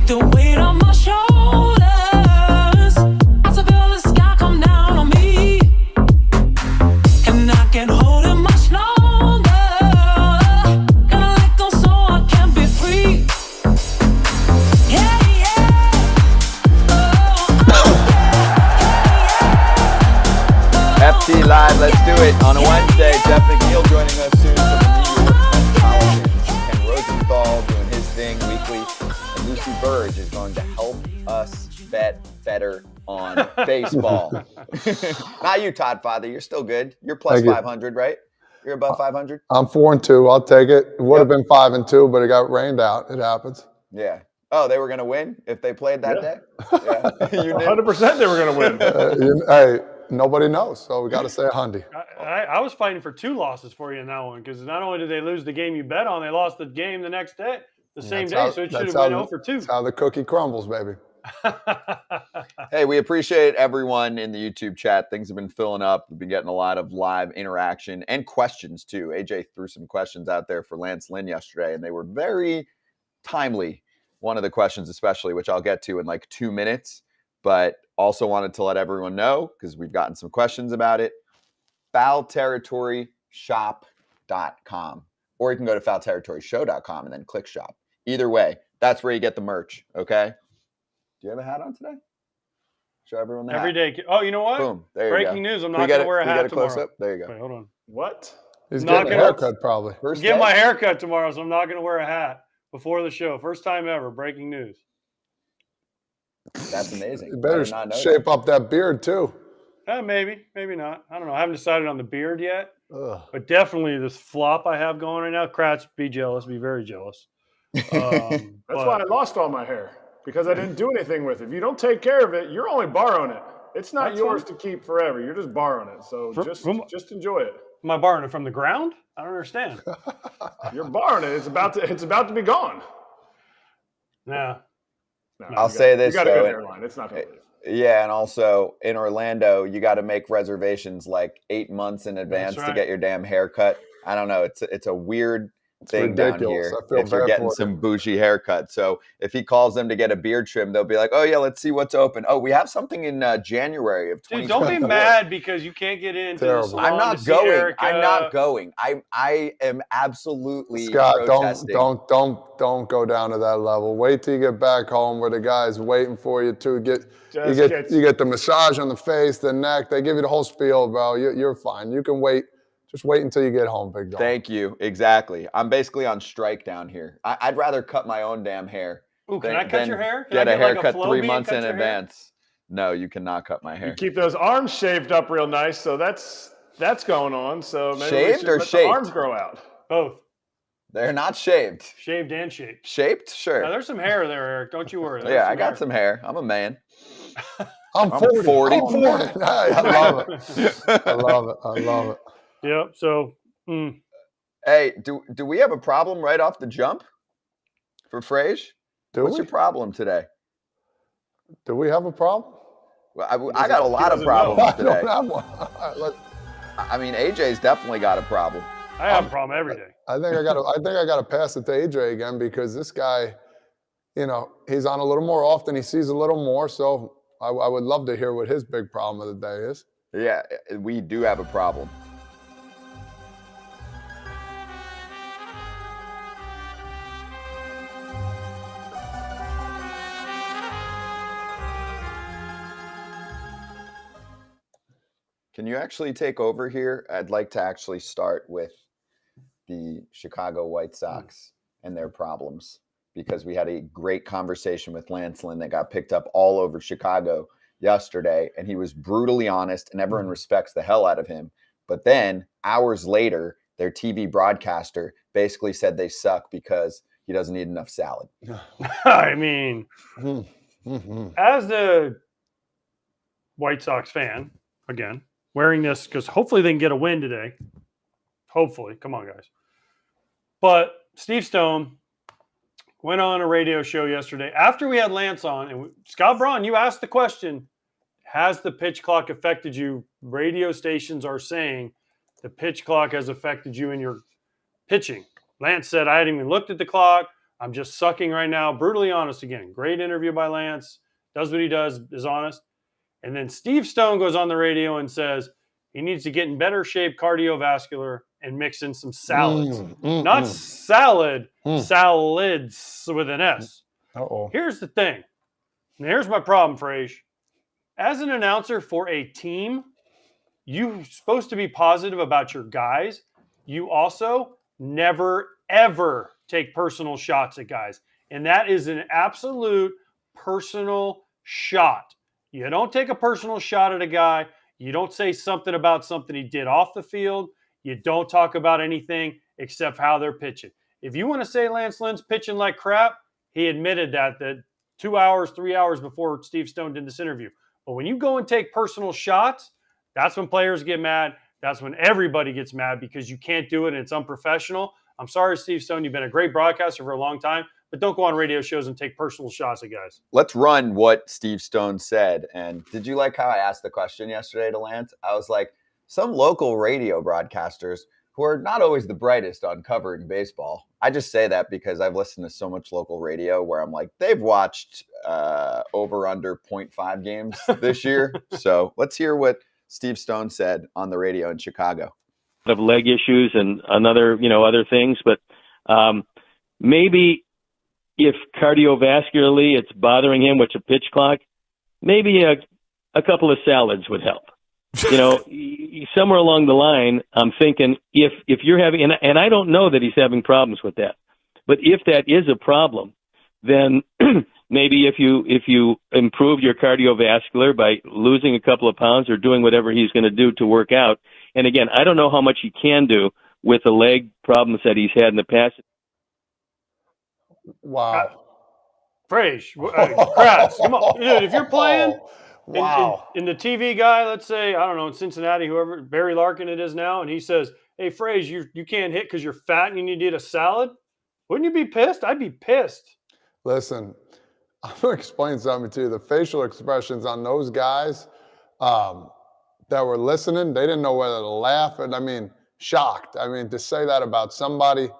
Take the weight on my shoulders. I feel the sky come down on me. And I can't hold it much longer. Gotta let go so I can be free. Yeah, yeah. FT Live, let's do it. On a Wednesday, Jeff McNeil joining us soon from the New York Metropolitans. And Rosenthal doing his thing weekly. And Lucy Burdge is going to help us bet better on baseball. Not you, Todd Father. You're still good. You're plus 500, right? You're above 500? I'm 4-2. I'll take it. It would have been 5-2, but it got rained out. It happens. Yeah. Oh, they were going to win if they played that day? Yeah. You did. 100% they were going to win. Hey, nobody knows, so we got to say 100. I was fighting for 2 losses for you in that one because not only did they lose the game you bet on, they lost the game the next day, the same day. So it should have been 0 for 2. That's how the cookie crumbles, baby. Hey, we appreciate everyone in the YouTube chat. Things have been filling up. We've been getting a lot of live interaction and questions too. AJ threw some questions out there for Lynn yesterday, and they were very timely. One of the questions especially, which I'll get to in like 2 minutes, but also wanted to let everyone know, because we've gotten some questions about it, foulterritoryshop.com. Or you can go to foulterritoryshow.com and then click shop. Either way, that's where you get the merch, okay? Do you have a hat on today? Show everyone that. Every day. Oh, you know what? Boom. There you Breaking go. news. I'm not going to wear a hat tomorrow. Close up? There you go. Wait, hold on. What? He's Not getting a haircut probably. Get my haircut tomorrow, so I'm not going to wear a hat before the show. First time ever. Breaking news. That's amazing. You better shape up that beard too. Maybe not. I don't know. I haven't decided on the beard yet. Ugh. But definitely this flop I have going right now. Kratz, be jealous. Be very jealous. That's why I lost all my hair, because I didn't do anything with it. If you don't take care of it, you're only borrowing it. It's not yours to keep forever. You're just borrowing it. So just enjoy it. Am I borrowing it from the ground? I don't understand. You're borrowing it. It's about to be gone. Yeah. No, I'll say this, you got a though. good hairline. It's not going to lose. Yeah, and also in Orlando, you got to make reservations like 8 months in advance to get your damn haircut. I don't know. It's a weird thing down here if you're getting some bougie haircut. So if he calls them to get a beard trim, they'll be like, oh, yeah, let's see what's open. Oh, we have something in January of 2024. Dude, don't be mad because you can't get into the salon. I'm not going. I'm not going. I am absolutely protesting. Scott, don't go down to that level. Wait till you get back home where the guy's waiting for you to get you get the massage on the face, the neck. They give you the whole spiel, bro. You're fine. You can wait. Just wait until you get home, big dog. Thank you. Exactly. I'm basically on strike down here. I'd rather cut my own damn hair. Ooh, can I cut your hair? Get a haircut 3 months in advance. No, you cannot cut my hair. You keep those arms shaved up real nice, so that's going on. So maybe shaved or let shaped? the arms grow out. Both. They're not shaved. Shaved and shaped. Shaped? Sure. Now, there's some hair there, Eric. Don't you worry. Yeah, I got some hair. I'm a man. I'm 40. Oh, I love it. I love it. Yep. So. Hey, do we have a problem right off the jump for Frage? What's your problem today? Do we have a problem? Well, I got a lot of problems today. I don't have one. I mean, AJ's definitely got a problem. I have a problem every day. I think I got to pass it to AJ again, because this guy, he's on a little more often. He sees a little more. So I would love to hear what his big problem of the day is. Yeah, we do have a problem. Can you actually take over here? I'd like to actually start with the Chicago White Sox and their problems, because we had a great conversation with Lynn that got picked up all over Chicago yesterday, and he was brutally honest, and everyone respects the hell out of him. But then hours later, their TV broadcaster basically said they suck because he doesn't eat enough salad. I mean, as the White Sox fan, again, wearing this because hopefully they can get a win today. Hopefully. Come on, guys. But Steve Stone went on a radio show yesterday after we had Lance on. And Scott Braun, you asked the question, has the pitch clock affected you? Radio stations are saying the pitch clock has affected you in your pitching. Lance said, I hadn't even looked at the clock. I'm just sucking right now. Brutally honest again. Great interview by Lance. Does what he does, is honest. And then Steve Stone goes on the radio and says he needs to get in better shape cardiovascular and mix in some salads. Not salad, salads with an S. Uh-oh. Here's the thing. And here's my problem, Frage. As an announcer for a team, you're supposed to be positive about your guys. You also never, ever take personal shots at guys. And that is an absolute personal shot. You don't take a personal shot at a guy. You don't say something about something he did off the field. You don't talk about anything except how they're pitching. If you want to say Lance Lynn's pitching like crap, he admitted that 2 hours, 3 hours before Steve Stone did this interview. But when you go and take personal shots, that's when players get mad. That's when everybody gets mad because you can't do it and it's unprofessional. I'm sorry, Steve Stone. You've been a great broadcaster for a long time, but don't go on radio shows and take personal shots at guys. Let's run what Steve Stone said. And did you like how I asked the question yesterday to Lance? I was like, some local radio broadcasters who are not always the brightest on covering baseball. I just say that because I've listened to so much local radio where I'm like, they've watched over under 0.5 games this year. So let's hear what Steve Stone said on the radio in Chicago. Of leg issues and other things, but maybe if cardiovascularly it's bothering him, which a pitch clock, maybe a couple of salads would help. Somewhere along the line, I'm thinking if you're having, and I don't know that he's having problems with that, but if that is a problem, then maybe if you improve your cardiovascular by losing a couple of pounds or doing whatever he's going to do to work out. And again, I don't know how much he can do with the leg problems that he's had in the past. Wow. Frage, Kratz, come on. Dude, if you're playing Wow. in the TV guy, let's say, I don't know, in Cincinnati, whoever, Barry Larkin it is now, and he says, hey, Frage, you can't hit because you're fat and you need to eat a salad, wouldn't you be pissed? I'd be pissed. Listen, I'm going to explain something to you. The facial expressions on those guys that were listening, they didn't know whether to laugh and, shocked. To say that about somebody,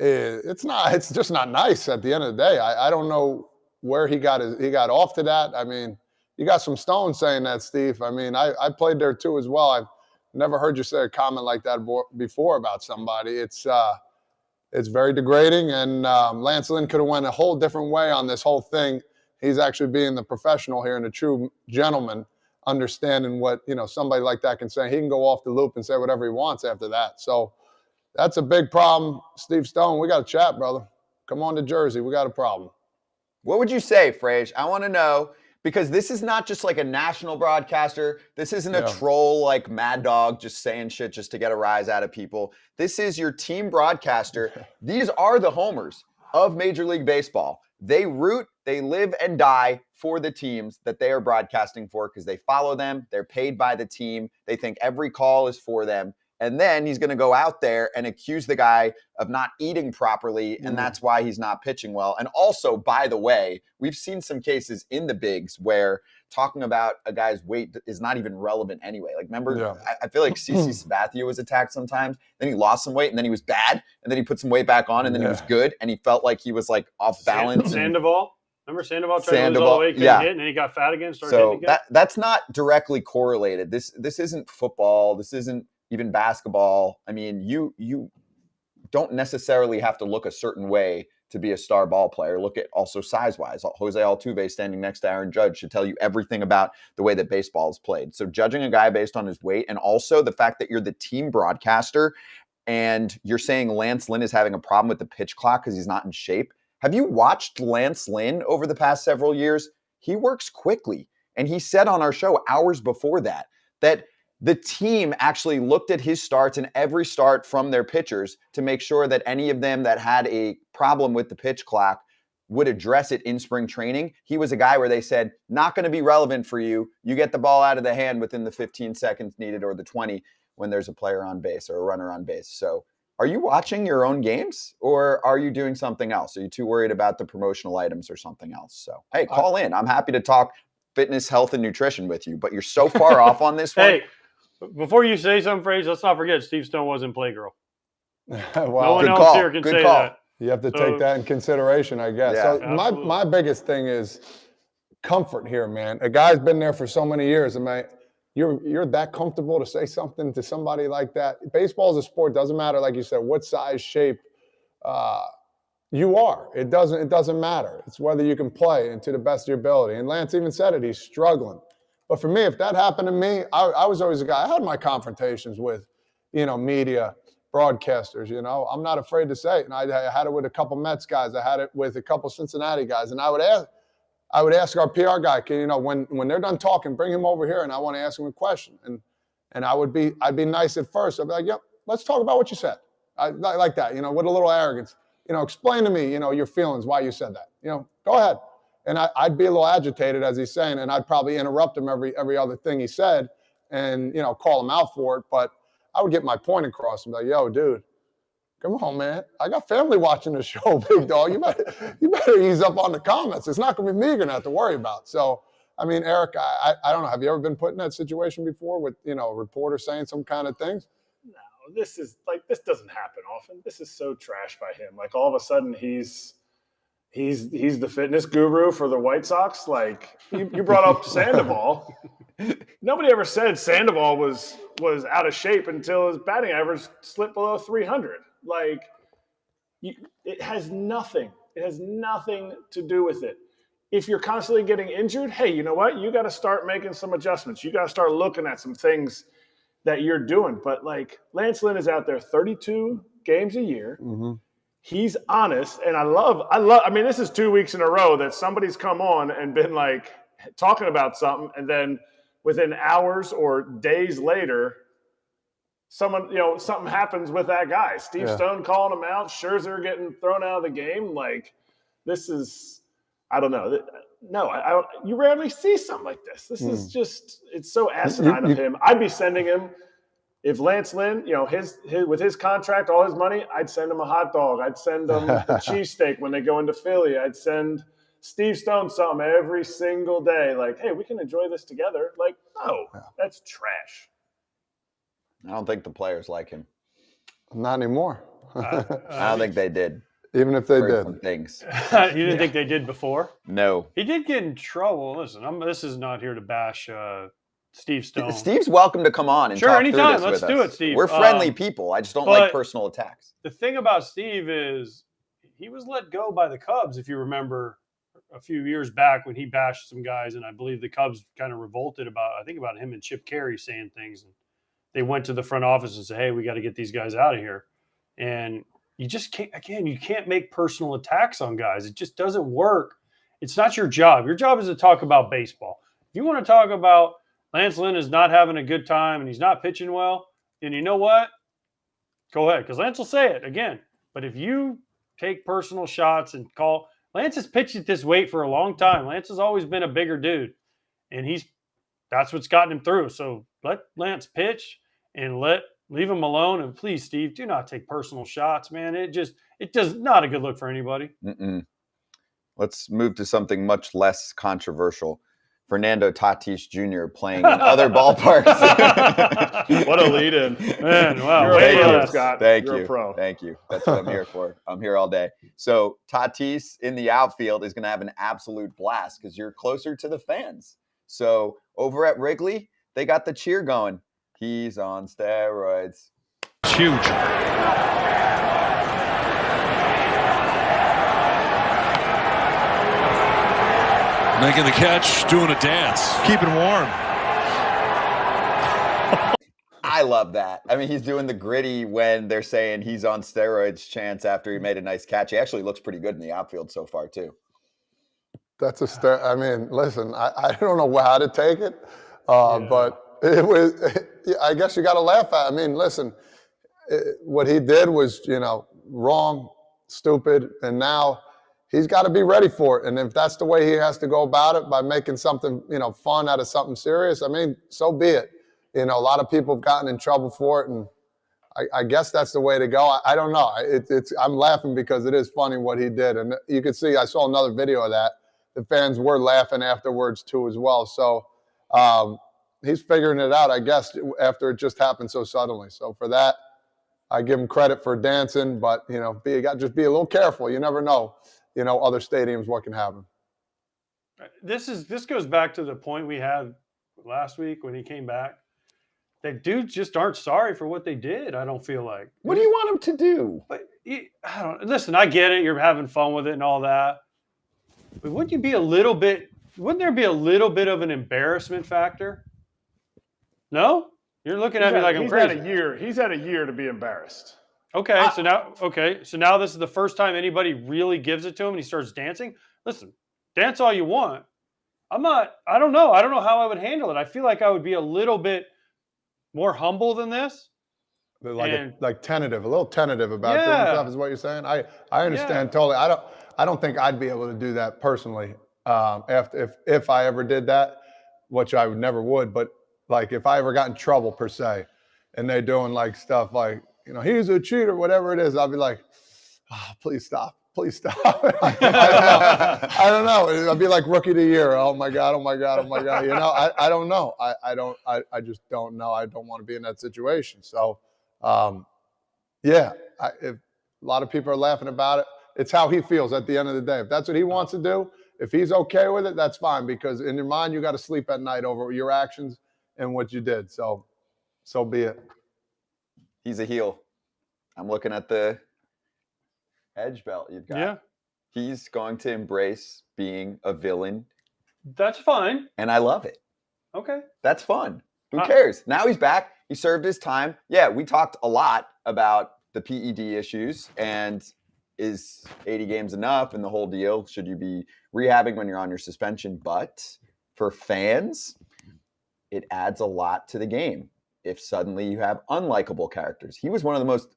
it's just not nice at the end of the day. I don't know where he got off to that. You got some stones saying that, Steve. I played there too as well. I've never heard you say a comment like that before about somebody. It's very degrading, and Lance Lynn could have went a whole different way on this whole thing. He's actually being the professional here and a true gentleman, understanding what somebody like that can say. He can go off the loop and say whatever he wants after that. So that's a big problem. Steve Stone, we got to chat, brother. Come on to Jersey. We got a problem. What would you say, Frage? I want to know, because this is not just like a national broadcaster. This isn't a troll like Mad Dog just saying shit just to get a rise out of people. This is your team broadcaster. These are the homers of Major League Baseball. They root, they live and die for the teams that they are broadcasting for because they follow them. They're paid by the team. They think every call is for them. And then he's going to go out there and accuse the guy of not eating properly, and that's why he's not pitching well. And also, by the way, we've seen some cases in the bigs where talking about a guy's weight is not even relevant anyway. Like, remember, I feel like CC Sabathia was attacked sometimes. Then he lost some weight, and then he was bad. And then he put some weight back on, and then he was good. And he felt like he was, like, off balance. Sandoval? Remember Sandoval tried to lose all the weight, couldn't hit, and then he got fat again, started hitting again? That's not directly correlated. This isn't football. This isn't even basketball. You don't necessarily have to look a certain way to be a star ball player. Look at also size-wise. Jose Altuve standing next to Aaron Judge should tell you everything about the way that baseball is played. So judging a guy based on his weight, and also the fact that you're the team broadcaster and you're saying Lance Lynn is having a problem with the pitch clock because he's not in shape. Have you watched Lance Lynn over the past several years? He works quickly. And he said on our show hours before that the team actually looked at his starts and every start from their pitchers to make sure that any of them that had a problem with the pitch clock would address it in spring training. He was a guy where they said, not going to be relevant for you. You get the ball out of the hand within the 15 seconds needed or the 20 when there's a player on base or a runner on base. So are you watching your own games or are you doing something else? Are you too worried about the promotional items or something else? So, hey, call in. I'm happy to talk fitness, health, and nutrition with you, but you're so far off on this one. Hey, before you say something, Frage, let's not forget Steve Stone was in Playgirl. Well, no one else here can say that. You have to take that in consideration, I guess. Yeah, so my biggest thing is comfort here, man. A guy's been there for so many years. You're that comfortable to say something to somebody like that. Baseball is a sport. Doesn't matter, like you said, what size, shape you are. It doesn't matter. It's whether you can play and to the best of your ability. And Lance even said it. He's struggling. But for me, if that happened to me, I was always a guy. I had my confrontations with, media, broadcasters. I'm not afraid to say it. And I had it with a couple Mets guys. I had it with a couple Cincinnati guys. And I would ask our PR guy, when they're done talking, bring him over here, and I want to ask him a question. And I'd be nice at first. I'd be like, yep, let's talk about what you said. Like that, with a little arrogance. Explain to me, your feelings, why you said that. Go ahead. And I'd be a little agitated, as he's saying, and I'd probably interrupt him every other thing he said and, call him out for it. But I would get my point across and be like, yo, dude, come on, man. I got family watching the show, big dog. You better ease up on the comments. It's not going to be me you're going to have to worry about. So, Erik, I don't know. Have you ever been put in that situation before with, a reporter saying some kind of things? No, this doesn't happen often. This is so trash by him. Like, all of a sudden he's the fitness guru for the White Sox. Like, you brought up Sandoval. Nobody ever said Sandoval was out of shape until his batting average slipped below 300. Like, it has nothing. It has nothing to do with it. If you're constantly getting injured, hey, you know what? You got to start making some adjustments. You got to start looking at some things that you're doing. But, like, Lance Lynn is out there 32 games a year. Mm-hmm. He's honest, and I love. This is 2 weeks in a row that somebody's come on and been, like, talking about something, and then within hours or days later, something happens with that guy. Steve Stone calling him out, Scherzer getting thrown out of the game. Like, this is, I don't know. No, you rarely see something like this. This is just, it's so asinine of him. I'd be sending him, if Lance Lynn, his with his contract, all his money, I'd send him a hot dog. I'd send him a cheesesteak when they go into Philly. I'd send Steve Stone something every single day. Like, hey, we can enjoy this together. Like, no, that's trash. I don't think the players like him. Not anymore. I don't think they did. Even if they did. Things. You didn't think they did before? No. He did get in trouble. Listen, this is not here to bash Steve Stone. Steve's welcome to come on and talk anytime. through this Let's do it, Steve. We're friendly people. I just don't like personal attacks. The thing about Steve is he was let go by the Cubs, if you remember, a few years back when he bashed some guys, and I believe the Cubs kind of revolted about him and Chip Carey saying things. And they went to the front office and said, hey, we got to get these guys out of here. And you just can't, again, you can't make personal attacks on guys. It just doesn't work. It's not your job. Your job is to talk about baseball. If you want to talk about Lance Lynn is not having a good time and he's not pitching well, then you know what? Go ahead, because Lance will say it again. But if you take personal shots and call – Lance has pitched at this weight for a long time. Lance has always been a bigger dude, and that's what's gotten him through. So let Lance pitch and leave him alone. And please, Steve, do not take personal shots, man. It does not a good look for anybody. Mm-mm. Let's move to something much less controversial. Fernando Tatis Jr. playing in other ballparks. What a lead-in. Man, wow. You're a pro, Scott. Thank You're you. a pro. Thank you. That's what I'm here for. I'm here all day. So Tatis in the outfield is going to have an absolute blast because you're closer to the fans. So over at Wrigley, they got the cheer going. He's on steroids. It's huge. Making the catch, doing a dance, keeping warm. I love that. I mean, he's doing the gritty when they're saying he's on steroids chance after he made a nice catch. He actually looks pretty good in the outfield so far, too. That's listen, I don't know how to take it, but it was, I guess you got to laugh at it. I mean, listen, what he did was, wrong, stupid, and now he's got to be ready for it. And if that's the way he has to go about it, by making something, fun out of something serious, I mean, so be it. A lot of people have gotten in trouble for it, and I guess that's the way to go. I don't know. I'm laughing because it is funny what he did. And you can see, I saw another video of that. The fans were laughing afterwards too as well. So he's figuring it out, I guess, after it just happened so suddenly. So for that, I give him credit for dancing, but you got just be a little careful. You never know. Other stadiums, what can happen. This goes back to the point we had last week when he came back. The dudes just aren't sorry for what they did. I don't feel like. What do you want them to do? But I don't listen. I get it. You're having fun with it and all that. But wouldn't there be a little bit of an embarrassment factor? No, you're looking at me like I'm crazy. He's had a year to be embarrassed. Okay, so now this is the first time anybody really gives it to him, and he starts dancing. Listen, dance all you want. I don't know how I would handle it. I feel like I would be a little bit more humble than this. Like tentative, a little tentative about doing stuff is what you're saying. I understand totally. I don't think I'd be able to do that personally. If I ever did that, which I never would, but like if I ever got in trouble per se, and they're doing like stuff like, he's a cheater, whatever it is, I'll be like, please stop. Please stop. I don't know. I'd be like rookie of the year. Oh my God. I don't know. I just don't know. I don't want to be in that situation. So, if a lot of people are laughing about it, it's how he feels at the end of the day. If that's what he wants to do, if he's okay with it, that's fine, because in your mind, you got to sleep at night over your actions and what you did. So be it. He's a heel. I'm looking at the edge belt you've got. Yeah. He's going to embrace being a villain. That's fine. And I love it. Okay. That's fun. Who cares? Now he's back. He served his time. Yeah, we talked a lot about the PED issues and is 80 games enough and the whole deal. Should you be rehabbing when you're on your suspension? But for fans, it adds a lot to the game if suddenly you have unlikable characters. He was one of the most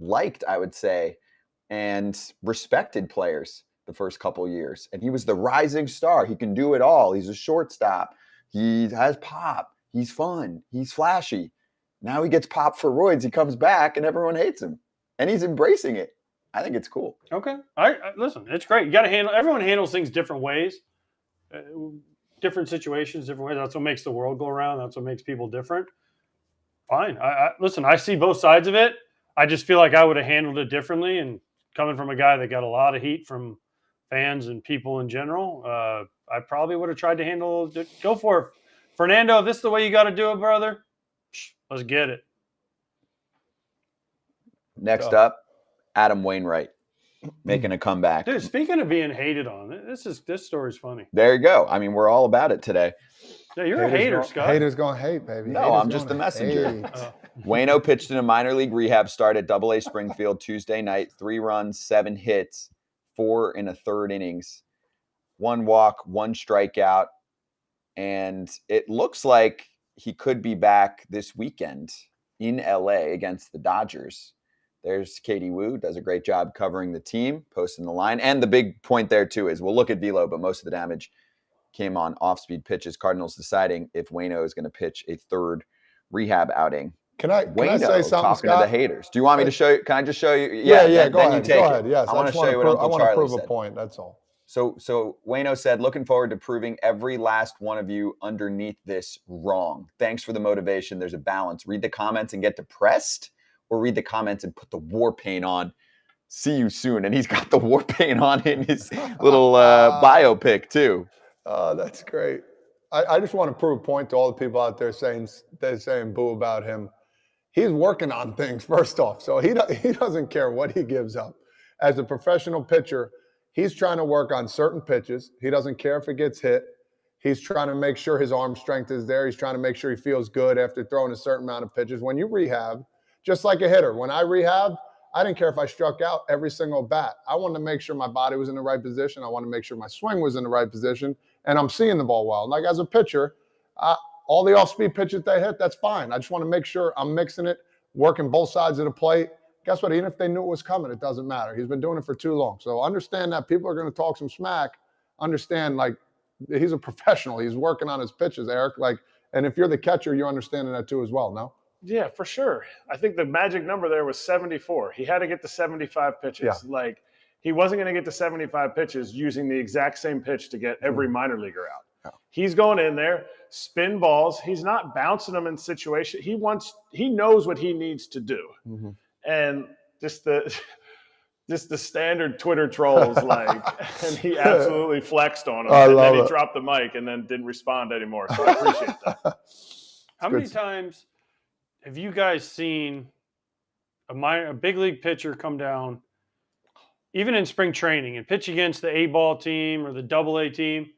liked, I would say, and respected players the first couple years. And he was the rising star. He can do it all. He's a shortstop. He has pop. He's fun. He's flashy. Now he gets popped for roids. He comes back and everyone hates him. And he's embracing it. I think it's cool. Okay. Listen, it's great. You got to everyone handles things different ways. Different situations, different ways. That's what makes the world go around. That's what makes people different. Fine. Listen, I see both sides of it. I just feel like I would have handled it differently. And coming from a guy that got a lot of heat from fans and people in general, I probably would have tried to handle it. Go for it. Fernando, if this is the way you got to do it, brother, let's get it. Next up, Adam Wainwright making a comeback. Dude, speaking of being hated on, this story's funny. There you go. I mean, we're all about it today. Yeah, you're a hater, Scott. Haters gonna hate, baby. No, I'm just the messenger. Waino pitched in a minor league rehab start at AA Springfield Tuesday night. 3 runs, 7 hits, 4 in a third innings, 1 walk, 1 strikeout. And it looks like he could be back this weekend in LA against the Dodgers. There's Katie Wu, does a great job covering the team, posting the line. And the big point there, too, is we'll look at velo, but most of the damage came on off-speed pitches. Cardinals deciding if Waino is going to pitch a third rehab outing. Can I say something, talking Scott? to the haters. Do you want me to show you? Can I just show you? Yeah, go ahead. Go ahead. Yes, I want to show you what Uncle Charlie I want to prove said. a point, that's all. So Waino said, looking forward to proving every last one of you underneath this wrong. Thanks for the motivation. There's a balance. Read the comments and get depressed, or read the comments and put the war paint on. See you soon. And he's got the war paint on in his little biopic too. Oh, that's great. I just want to prove a point to all the people out there saying boo about him. He's working on things, first off. So he doesn't care what he gives up. As a professional pitcher, he's trying to work on certain pitches. He doesn't care if it gets hit. He's trying to make sure his arm strength is there. He's trying to make sure he feels good after throwing a certain amount of pitches. When you rehab, just like a hitter, when I rehabbed, I didn't care if I struck out every single bat. I wanted to make sure my body was in the right position. I wanted to make sure my swing was in the right position, and I'm seeing the ball well. Like as a pitcher, all the off-speed pitches they hit, that's fine. I just want to make sure I'm mixing it, working both sides of the plate. Guess what? Even if they knew it was coming, it doesn't matter. He's been doing it for too long. So understand that people are going to talk some smack. Understand, like, he's a professional. He's working on his pitches, Erik. Like, and if you're the catcher, you're understanding that too as well, no? Yeah, for sure. I think the magic number there was 74. He had to get to 75 pitches. Yeah. Like, he wasn't going to get to 75 pitches using the exact same pitch to get every minor leaguer out. Yeah. He's going in there, spin balls. He's not bouncing them in situation. He knows what he needs to do. Mm-hmm. and just the standard Twitter trolls, and he absolutely flexed on him, and then he dropped the mic and then didn't respond anymore. So I appreciate that. How many times have you guys seen a big league pitcher come down, even in spring training, and pitch against the A-ball team or the AA team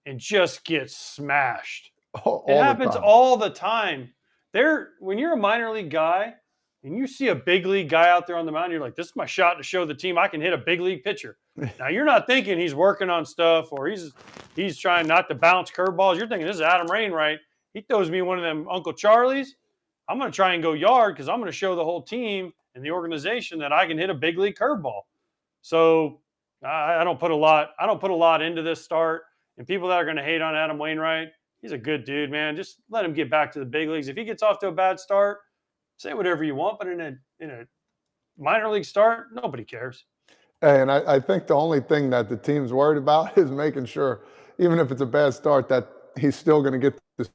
and just get smashed? It happens all the time. When you're a minor league guy and you see a big league guy out there on the mound, you're like, this is my shot to show the team I can hit a big league pitcher. Now, you're not thinking he's working on stuff or he's trying not to bounce curveballs. You're thinking, this is Adam Wainwright. He throws me one of them Uncle Charlies. I'm going to try and go yard because I'm going to show the whole team and the organization that I can hit a big league curveball. So I don't put a lot into this start. And people that are going to hate on Adam Wainwright, he's a good dude, man. Just let him get back to the big leagues. If he gets off to a bad start, say whatever you want, but in a minor league start, nobody cares. Hey, and I think the only thing that the team's worried about is making sure, even if it's a bad start, that he's still going to get the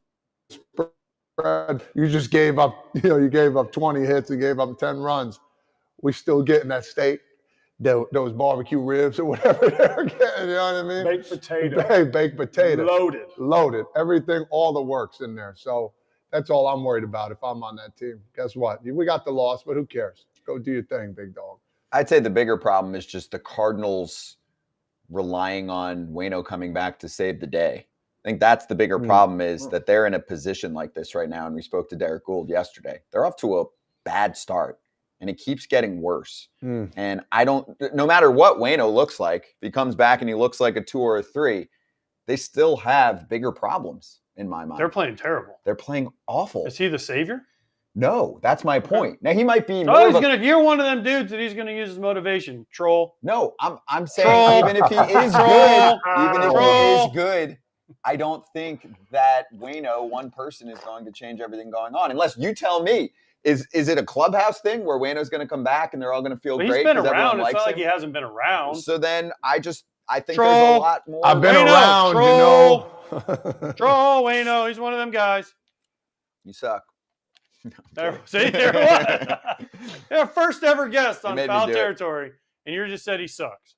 spread. You just gave up, you gave up 20 hits, you gave up 10 runs. We still getting that steak, those barbecue ribs or whatever they're getting, you know what I mean? Baked potato. Hey, baked potato. Loaded. Everything, all the works in there. So that's all I'm worried about if I'm on that team. Guess what? We got the loss, but who cares? Go do your thing, big dog. I'd say the bigger problem is just the Cardinals relying on Waino coming back to save the day. I think that's the bigger problem is that they're in a position like this right now. And we spoke to Derek Gould yesterday. They're off to a bad start and it keeps getting worse. And no matter what Waino looks like, if he comes back and he looks like a 2 or a 3, they still have bigger problems in my mind. They're playing terrible. They're playing awful. Is he the savior? No, that's my point. Now he might be. You're one of them dudes that he's gonna use as motivation. Troll. No, I'm saying even if he is good, he is good, I don't think that Waino, one person, is going to change everything going on. Unless you tell me, is it a clubhouse thing where Waino's going to come back and they're all going to feel great? He's been around. It's not like he hasn't been around. So then I think there's a lot more. I've been around, Troll Waino. He's one of them guys. You suck. See, there was. Yeah, first ever guest on Foul Territory, and you just said he sucks.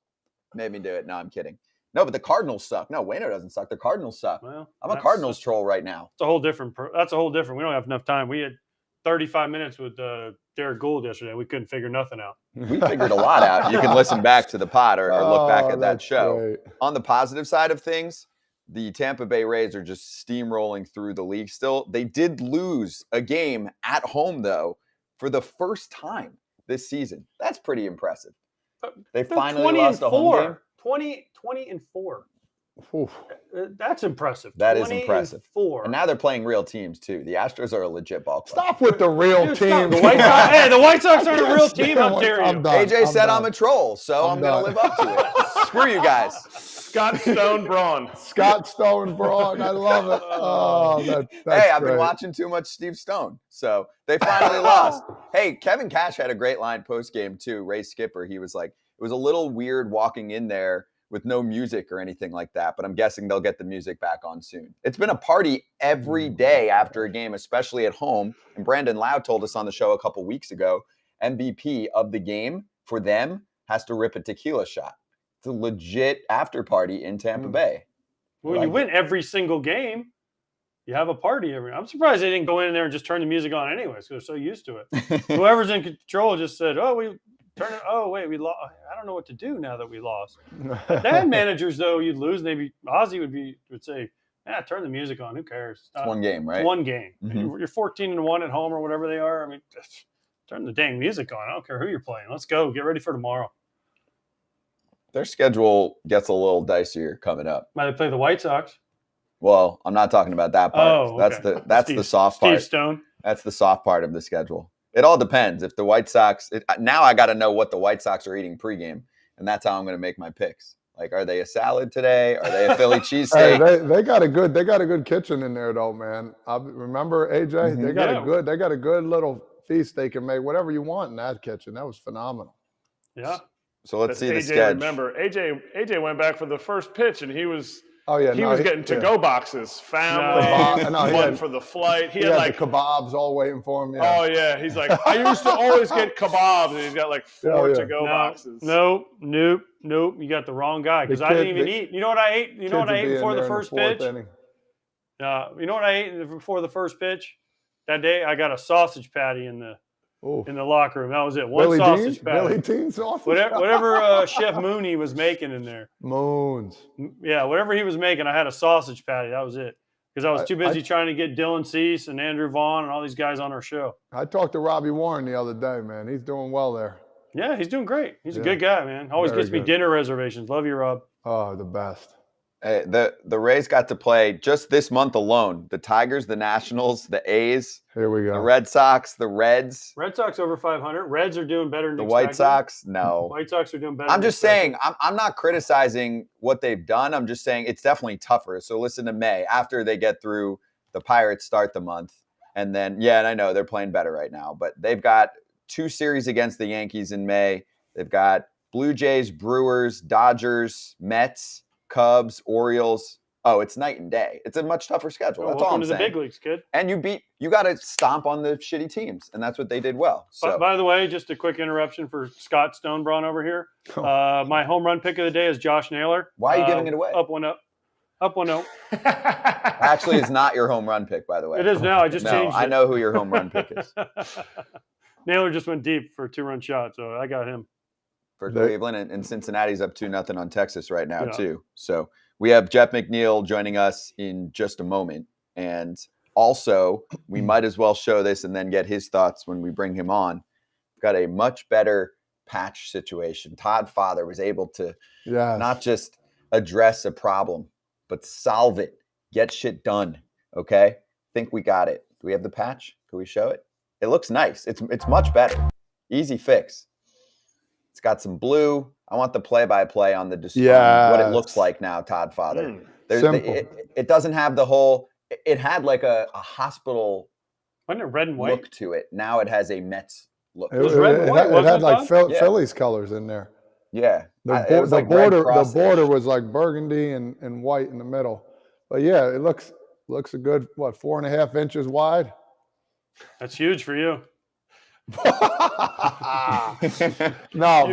Made me do it. No, I'm kidding. No, but the Cardinals suck. No, Waino doesn't suck. The Cardinals suck. Well, I'm a Cardinals troll right now. That's a whole different. We don't have enough time. We had 35 minutes with Derek Gould yesterday. We couldn't figure nothing out. We figured a lot out. You can listen back to the pod or look back at that show. Great. On the positive side of things, the Tampa Bay Rays are just steamrolling through the league still. They did lose a game at home, though, for the first time this season. That's pretty impressive. They finally lost a home game. 20-4. That's impressive. That is impressive. 20-4. And now they're playing real teams, too. The Astros are a legit ball club. Stop with the real team. The White Sox aren't a real team. How dare you? AJ said I'm a troll, so I'm going to live up to it. Screw you guys. Scott Stone Braun. I love it. Oh, that's I've been watching too much Steve Stone. So they finally lost. Hey, Kevin Cash had a great line post-game, too. Ray Skipper, he was like, it was a little weird walking in there with no music or anything like that, but I'm guessing they'll get the music back on soon. It's been a party every day after a game, especially at home. And Brandon Lau told us on the show a couple weeks ago, MVP of the game for them has to rip a tequila shot. It's a legit after party in Tampa Bay. When you win every single game, you have a party I'm surprised they didn't go in there and just turn the music on anyways, because they're so used to it. Whoever's in control just said, we lost. I don't know what to do now that we lost. They had managers, though, you'd lose. Maybe Ozzie would say, turn the music on. Who cares? It's one game, right? It's one game. Mm-hmm. You're 14-1 at home or whatever they are. I mean, turn the dang music on. I don't care who you're playing. Let's go. Get ready for tomorrow. Their schedule gets a little dicier coming up. Might they play the White Sox? Well, I'm not talking about that part. Oh, okay. That's the soft part. Steve Stone. That's the soft part of the schedule. It all depends. If the White Sox now I got to know what the White Sox are eating pregame, and that's how I'm going to make my picks. Like, are they a salad today? Are they a Philly cheesesteak? Hey, they got a good kitchen in there though, man. I remember AJ. Mm-hmm. They got a good little feast they can make whatever you want in that kitchen. That was phenomenal. Yeah. So let's see the AJ, schedule. Remember, AJ went back for the first pitch, and he was Oh yeah, he was getting to-go boxes, family, one for the flight. He had like the kebabs all waiting for him. Oh yeah, he's like, I used to always get kebabs, and he's got like 4 to-go boxes. Nope. You got the wrong guy because I didn't even eat. You know what I ate? You know what I ate before the first pitch? You know what I ate before the first pitch? That day, I got a sausage patty in the locker room. That was it. One sausage patty. Billy Dean sausage. Whatever Chef Mooney was making in there. Moons. Yeah, whatever he was making, I had a sausage patty. That was it. Because I was too busy trying to get Dylan Cease and Andrew Vaughn and all these guys on our show. I talked to Robbie Warren the other day, man. He's doing well there. Yeah, he's doing great. He's a good guy, man. Always gets me dinner reservations. Love you, Rob. Oh, the best. Hey, the Rays got to play just this month alone. The Tigers, the Nationals, the A's. Here we go. The Red Sox, the Reds. Red Sox over 500. Reds are doing better than the expected. White Sox. No. White Sox are doing better. I'm just saying. I'm not criticizing what they've done. I'm just saying it's definitely tougher. So listen to May after they get through. The Pirates start the month, and then and I know they're playing better right now, but they've got 2 series against the Yankees in May. They've got Blue Jays, Brewers, Dodgers, Mets, Cubs, Orioles. Oh, it's night and day. It's a much tougher schedule. That's all I'm saying. Welcome to the big leagues, kid. And you got to stomp on the shitty teams, and that's what they did well. So, by the way, just a quick interruption for Scott Stonebraun over here. My home run pick of the day is Josh Naylor. Why are you giving it away? Up 1-0. Up 1-0. Actually, it's not your home run pick, by the way. It is now. I just changed it. I know who your home run pick is. Naylor just went deep for a 2-run shot, so I got him. For Cleveland, and Cincinnati's up 2-0 on Texas right now, too. So we have Jeff McNeil joining us in just a moment. And also, we might as well show this and then get his thoughts when we bring him on. We've got a much better patch situation. Todd Father was able to not just address a problem, but solve it. Get shit done. Okay? Think we got it. Do we have the patch? Can we show it? It looks nice. It's much better. Easy fix. It's got some blue. I want the play-by-play on the display. What it looks like now, Todd Father. It doesn't have the whole. It had like a hospital. Wasn't it red and white look to it? Now it has a Mets look. It was red and white. It had like Phillies colors in there. Yeah, the border was like burgundy and white in the middle. But yeah, it looks a good 4.5 inches wide. That's huge for you. No,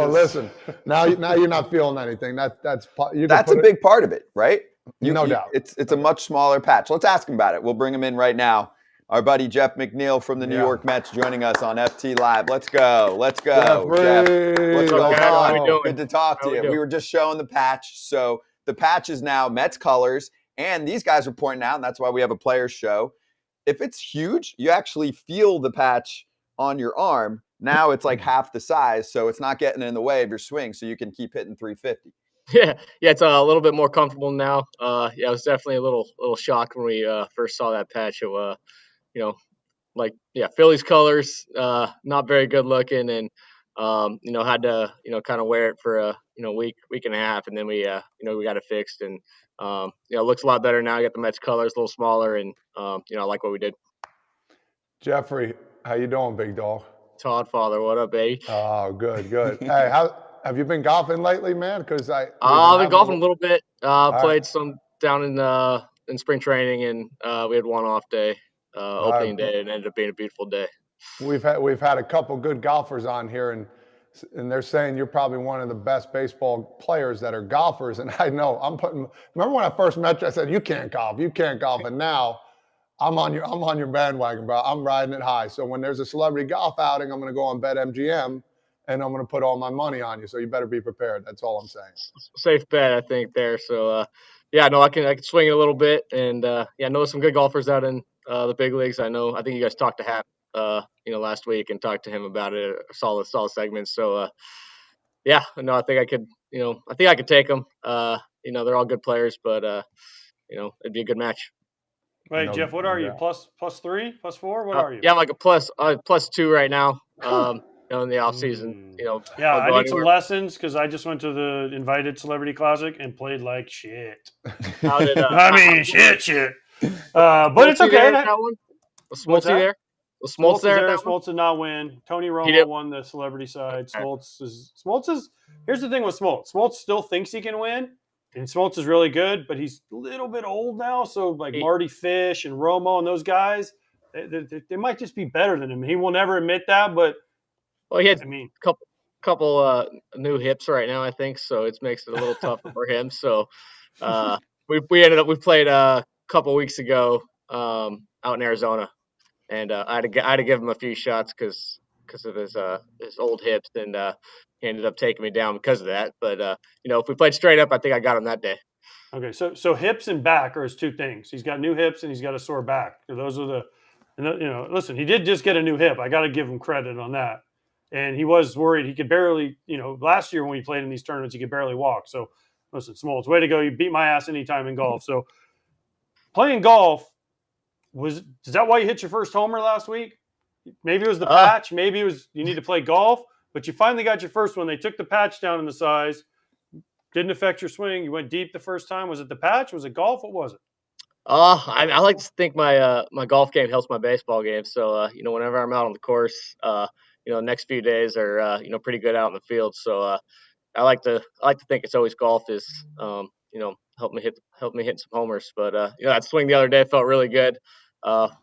listen. Now you're not feeling anything. That's a big part of it, right? No doubt. It's a much smaller patch. Let's ask him about it. We'll bring him in right now. Our buddy Jeff McNeil from the New York Mets joining us on FT Live. Let's go. Jeff, what's going on? Good to talk to you. We were just showing the patch. So the patch is now Mets colors, and these guys are pointing out, and that's why we have a players show. If it's huge, you actually feel the patch on your arm. Now it's like half the size, so it's not getting in the way of your swing, so you can keep hitting 350. Yeah, it's a little bit more comfortable now. It was definitely a little shock when we first saw that patch. It, Phillies colors, not very good looking, and had to kind of wear it for a week and a half, and then we got it fixed, and it looks a lot better now. You got the Mets colors a little smaller, and I like what we did. Jeffrey, how you doing, big dog? Todd Father, what up, baby? Oh, good. Hey, have you been golfing lately, man? Because I've been golfing a little bit. Played some down in spring training, and we had one off day, opening day, and it ended up being a beautiful day. We've had a couple good golfers on here, and they're saying you're probably one of the best baseball players that are golfers. And I know remember when I first met you, I said, you can't golf. And now I'm on your bandwagon, bro. I'm riding it high. So when there's a celebrity golf outing, I'm going to go on BetMGM, and I'm going to put all my money on you. So you better be prepared. That's all I'm saying. Safe bet, I think, there. So, I can swing it a little bit. And, I know some good golfers out in the big leagues. I think you guys talked to Hap, last week and talked to him about it. Solid segments. So, I think I could take them. They're all good players, but, it'd be a good match. Wait, Jeff, what are you? Plus 3, plus 4? What are you? Yeah, I'm like a plus 2 right now. In the off season, Yeah, I did some lessons because I just went to the Invited Celebrity Classic and played like shit. How did, shit. But it's okay. Was Smoltz there? Was Smoltz there? Smoltz did not win. Tony Romo won the celebrity side. Smoltz is. Here's the thing with Smoltz. Smoltz still thinks he can win, And Smoltz is really good, but he's a little bit old now. So like Marty Fish and Romo and those guys, they might just be better than him. He will never admit that, but he had a couple new hips right now, I think, so it makes it a little tougher for him. So we played a couple weeks ago out in Arizona, and I had to give him a few shots because of his old hips, and he ended up taking me down because of that. But if we played straight up, I think I got him that day. Okay, so hips and back are his two things. He's got new hips and he's got a sore back. Those are listen, he did just get a new hip. I got to give him credit on that. And he was worried. He could barely, last year when we played in these tournaments, he could barely walk. So listen, Smoltz, way to go. You beat my ass anytime in golf. So playing golf, is that why you hit your first homer last week? Maybe it was the patch. Maybe it was you need to play golf, but you finally got your first one. They took the patch down in the size. Didn't affect your swing. You went deep the first time. Was it the patch? Was it golf? What was it? I like to think my my golf game helps my baseball game. So whenever I'm out on the course, the next few days are pretty good out in the field. So I like to think it's always golf is help me hit some homers. But that swing the other day felt really good.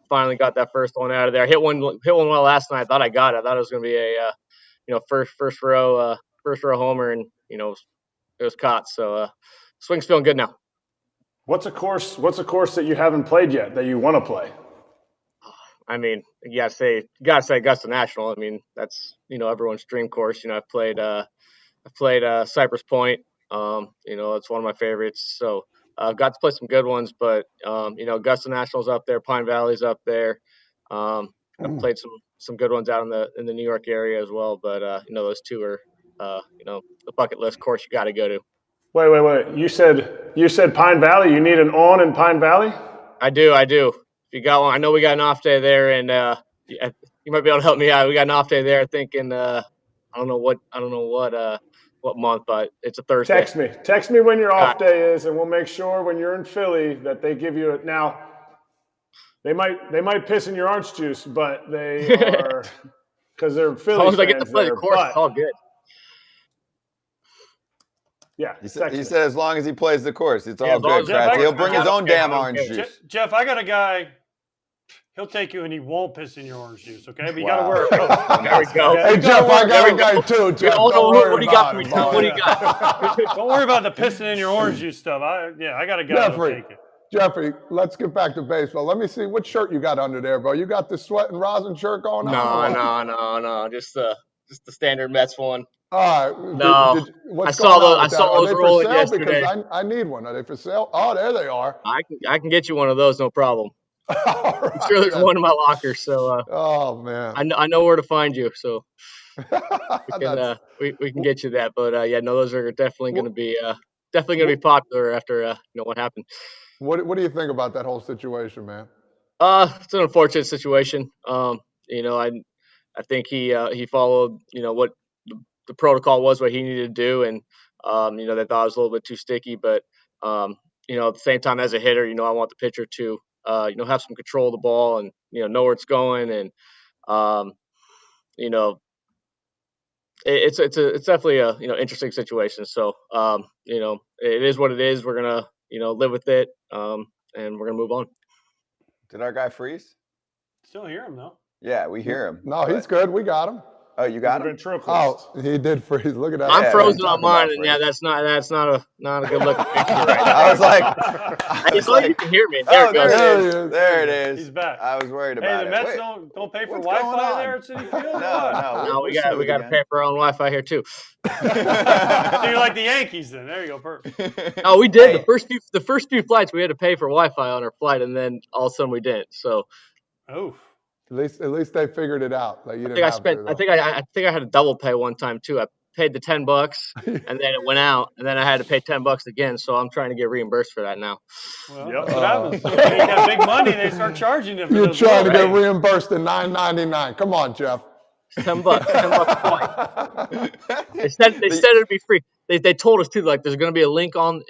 Finally got that first one out of there. I hit one well last night. I thought I got it. I thought it was going to be a first row homer, and it was caught. So swing's feeling good now. What's a course that you haven't played yet that you want to play? I mean, you gotta say Augusta National. I mean, that's everyone's dream course. I've played Cypress Point. It's one of my favorites. So I've got to play some good ones, but Augusta National's up there, Pine Valley's up there. I've played some good ones out in the New York area as well. But those two are the bucket list course you got to go to. Wait. You said Pine Valley. You need an on in Pine Valley? I do. If you got one, I know we got an off day there, and you might be able to help me out. We got an off day there. Thinking I don't know what month, but it's a Thursday. Text me when your off day is, and we'll make sure when you're in Philly that they give you it. Now, they might piss in your orange juice, but they are because they're Philly. As long as I get to play the course, it's all good. Yeah, he said as long as he plays the course, it's all good. He'll bring his own damn orange juice. Jeff, I got a guy. He'll take you and he won't piss in your orange juice, okay? But you got to wear it. There we go. Hey, Jeff, I got a guy too, Jeff. What do you got for me, Tom? What do you got? Don't worry about the pissing in your orange juice stuff. I got a guy that'll take it. Jeffrey, let's get back to baseball. Let me see what shirt you got under there, bro. You got the sweat and rosin shirt going on? No. Just the standard Mets one. All right. No. I saw those rolling yesterday. Because I need one. Are they for sale? Oh, there they are. I can get you one of those, no problem. Right, I'm sure there's one in my locker. So. Oh man. I know where to find you. So. we can get you that, but those are definitely going to be popular after what happened. What do you think about that whole situation, man? It's an unfortunate situation. I think he followed what the protocol was, what he needed to do, and they thought it was a little bit too sticky. But at the same time, as a hitter, I want the pitcher to have some control of the ball and know where it's going, and it's definitely a interesting situation. So it is what it is. We're gonna live with it, and we're gonna move on. Did our guy freeze? Still hear him though. Yeah, we hear him. No, he's good. We got him. Oh, you got him? Oh, he did freeze. Look at that. I'm frozen on mine, and that's not a good looking picture right now. I was like, you can hear me. There it goes. There it is. He's back. I was worried about it. Hey, the Mets don't pay for Wi-Fi there at Citi Field? No, we got to pay for our own Wi-Fi here too. So you're like the Yankees then. There you go. Perfect. Oh, we did. The first few flights we had to pay for Wi-Fi on our flight, and then all of a sudden we didn't. So. Oh. At least they figured it out. Like I think I had a double pay one time too. I paid the $10 and then it went out, and then I had to pay $10 again. So I'm trying to get reimbursed for that now. Well, that's what happens. When you got big money, they start charging you. You're trying to get reimbursed at $9.99. Come on, Jeff. $10 a point. They said it'd be free. They told us too, like there's going to be a link on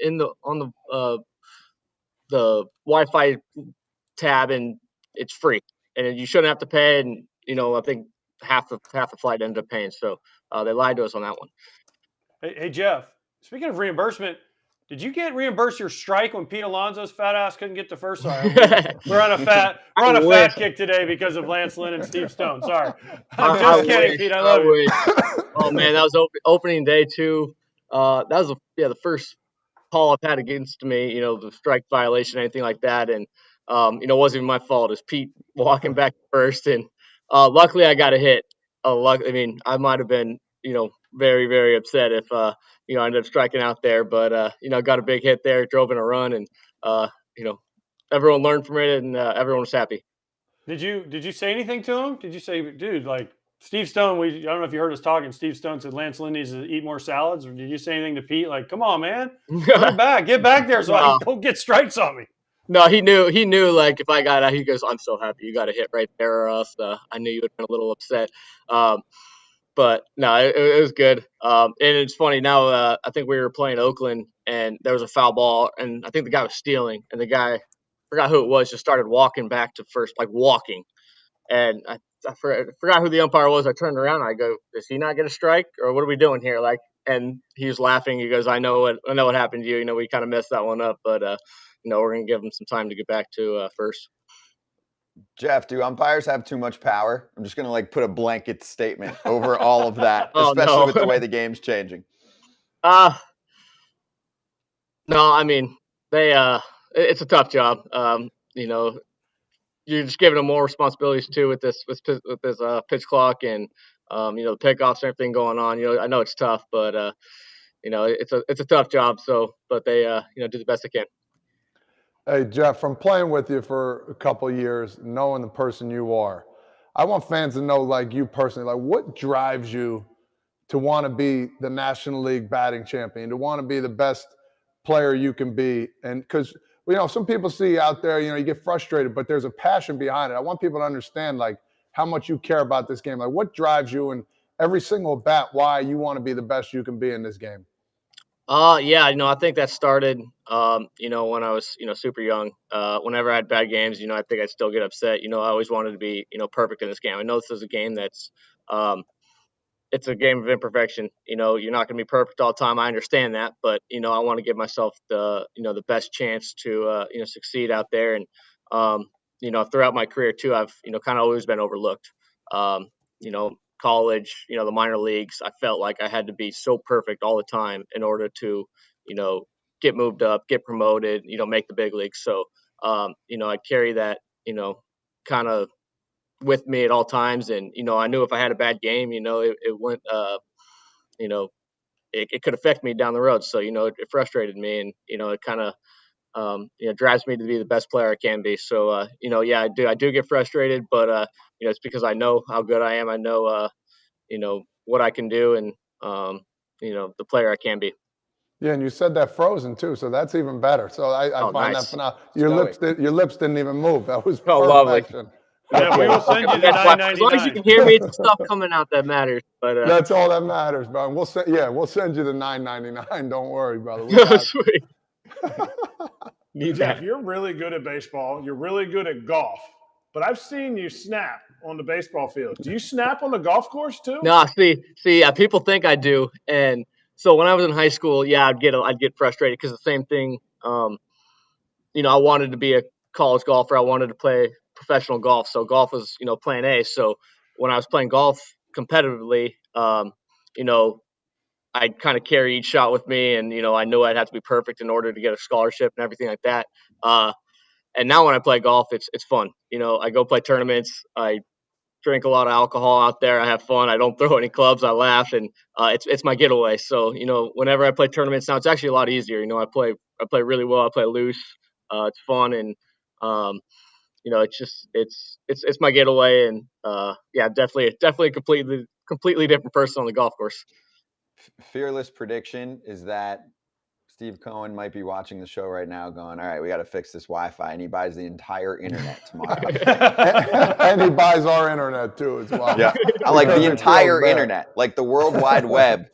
the Wi-Fi tab, and it's free. And you shouldn't have to pay, and I think half the flight ended up paying. So they lied to us on that one. Hey Jeff, speaking of reimbursement, Did you get reimbursed your strike when Pete Alonso's fat ass couldn't get to first? Sorry, we're on a fat kick today because of Lance Lynn and Steve Stone. Sorry, I'm just kidding, Pete. I love you. Oh man, that was opening day too. That was the first call I've had against me. The strike violation, anything like that, and it wasn't even my fault. It was Pete walking back first, and luckily I got a hit. I might have been very, very upset if I ended up striking out there, but got a big hit there, drove in a run, and everyone learned from it, and everyone was happy. Did you say anything to him? Did you say, dude, like Steve Stone? I don't know if you heard us talking. Steve Stone said Lance Lynn needs to eat more salads, or did you say anything to Pete? Like, come on, man, get back there, so I don't get strikes on me. No, he knew. Like if I got out, he goes, "I'm so happy you got a hit right there, or else I knew you would have been a little upset." But no, it was good. And it's funny now. I think we were playing Oakland, and there was a foul ball, and I think the guy was stealing, and the guy, forgot who it was, just started walking back to first, like walking. And I forgot who the umpire was. I turned around, and I go, "Does he not get a strike, or what are we doing here?" Like, and he was laughing. He goes, "I know what happened to you. We kind of messed that one up, but we're gonna give him some time to get back to first." Jeff, do umpires have too much power? I'm just going to put a blanket statement over all of that, especially with the way the game's changing. No, I mean, it's a tough job. You're just giving them more responsibilities too with this pitch clock and the pickoffs and everything going on. I know it's tough, but it's a tough job. So, but they do the best they can. Hey, Jeff, from playing with you for a couple of years, knowing the person you are, I want fans to know, you personally, what drives you to want to be the National League batting champion, to want to be the best player you can be? And because, some people see out there, you get frustrated, but there's a passion behind it. I want people to understand, how much you care about this game. What drives you in every single bat, why you want to be the best you can be in this game? Yeah, I think that started, when I was, super young. Whenever I had bad games, I think I'd still get upset. I always wanted to be, perfect in this game. I know this is a game that's, it's a game of imperfection. You're not going to be perfect all the time. I understand that, but I want to give myself the, the best chance to, succeed out there. And, throughout my career too, I've, kind of always been overlooked. College, the minor leagues, I felt like I had to be so perfect all the time in order to, get moved up, get promoted, make the big leagues. So, I'd carry that, kind of with me at all times. And, I knew if I had a bad game, it went, it could affect me down the road. So, it frustrated me, and, it kind of, drives me to be the best player I can be. So, yeah, I do get frustrated, but, it's because I know how good I am. I know, what I can do, and, the player I can be. Yeah, and you said that frozen too, so that's even better. So I find nice. that phenomenal. Your lips didn't even move. That was lovely. perfection. Yeah, we will send you the $9.99. As long as you can hear me, it's the stuff coming out that matters. But that's all that matters, bro. We'll send you the $9.99. Don't worry, brother. Sweet. Jeff, you're really good at baseball. You're really good at golf. But I've seen you snap on the baseball field. Do you snap on the golf course too? No, see, people think I do, and so when I was in high school, yeah, I'd get frustrated because the same thing. I wanted to be a college golfer. I wanted to play professional golf, so golf was plan A. So when I was playing golf competitively, I'd kind of carry each shot with me, and I knew I'd have to be perfect in order to get a scholarship and everything like that. And now when I play golf, it's fun. I go play tournaments. I drink a lot of alcohol out there. I have fun. I don't throw any clubs. I laugh, and it's my getaway. So whenever I play tournaments now, it's actually a lot easier. I play really well. I play loose. It's fun, and it's my getaway. And yeah, definitely a completely different person on the golf course. Fearless prediction is that Steve Cohen might be watching the show right now going, all right, we got to fix this Wi-Fi. And he buys the entire internet tomorrow. And he buys our internet too as well. Yeah. I like the entire internet, like the World Wide Web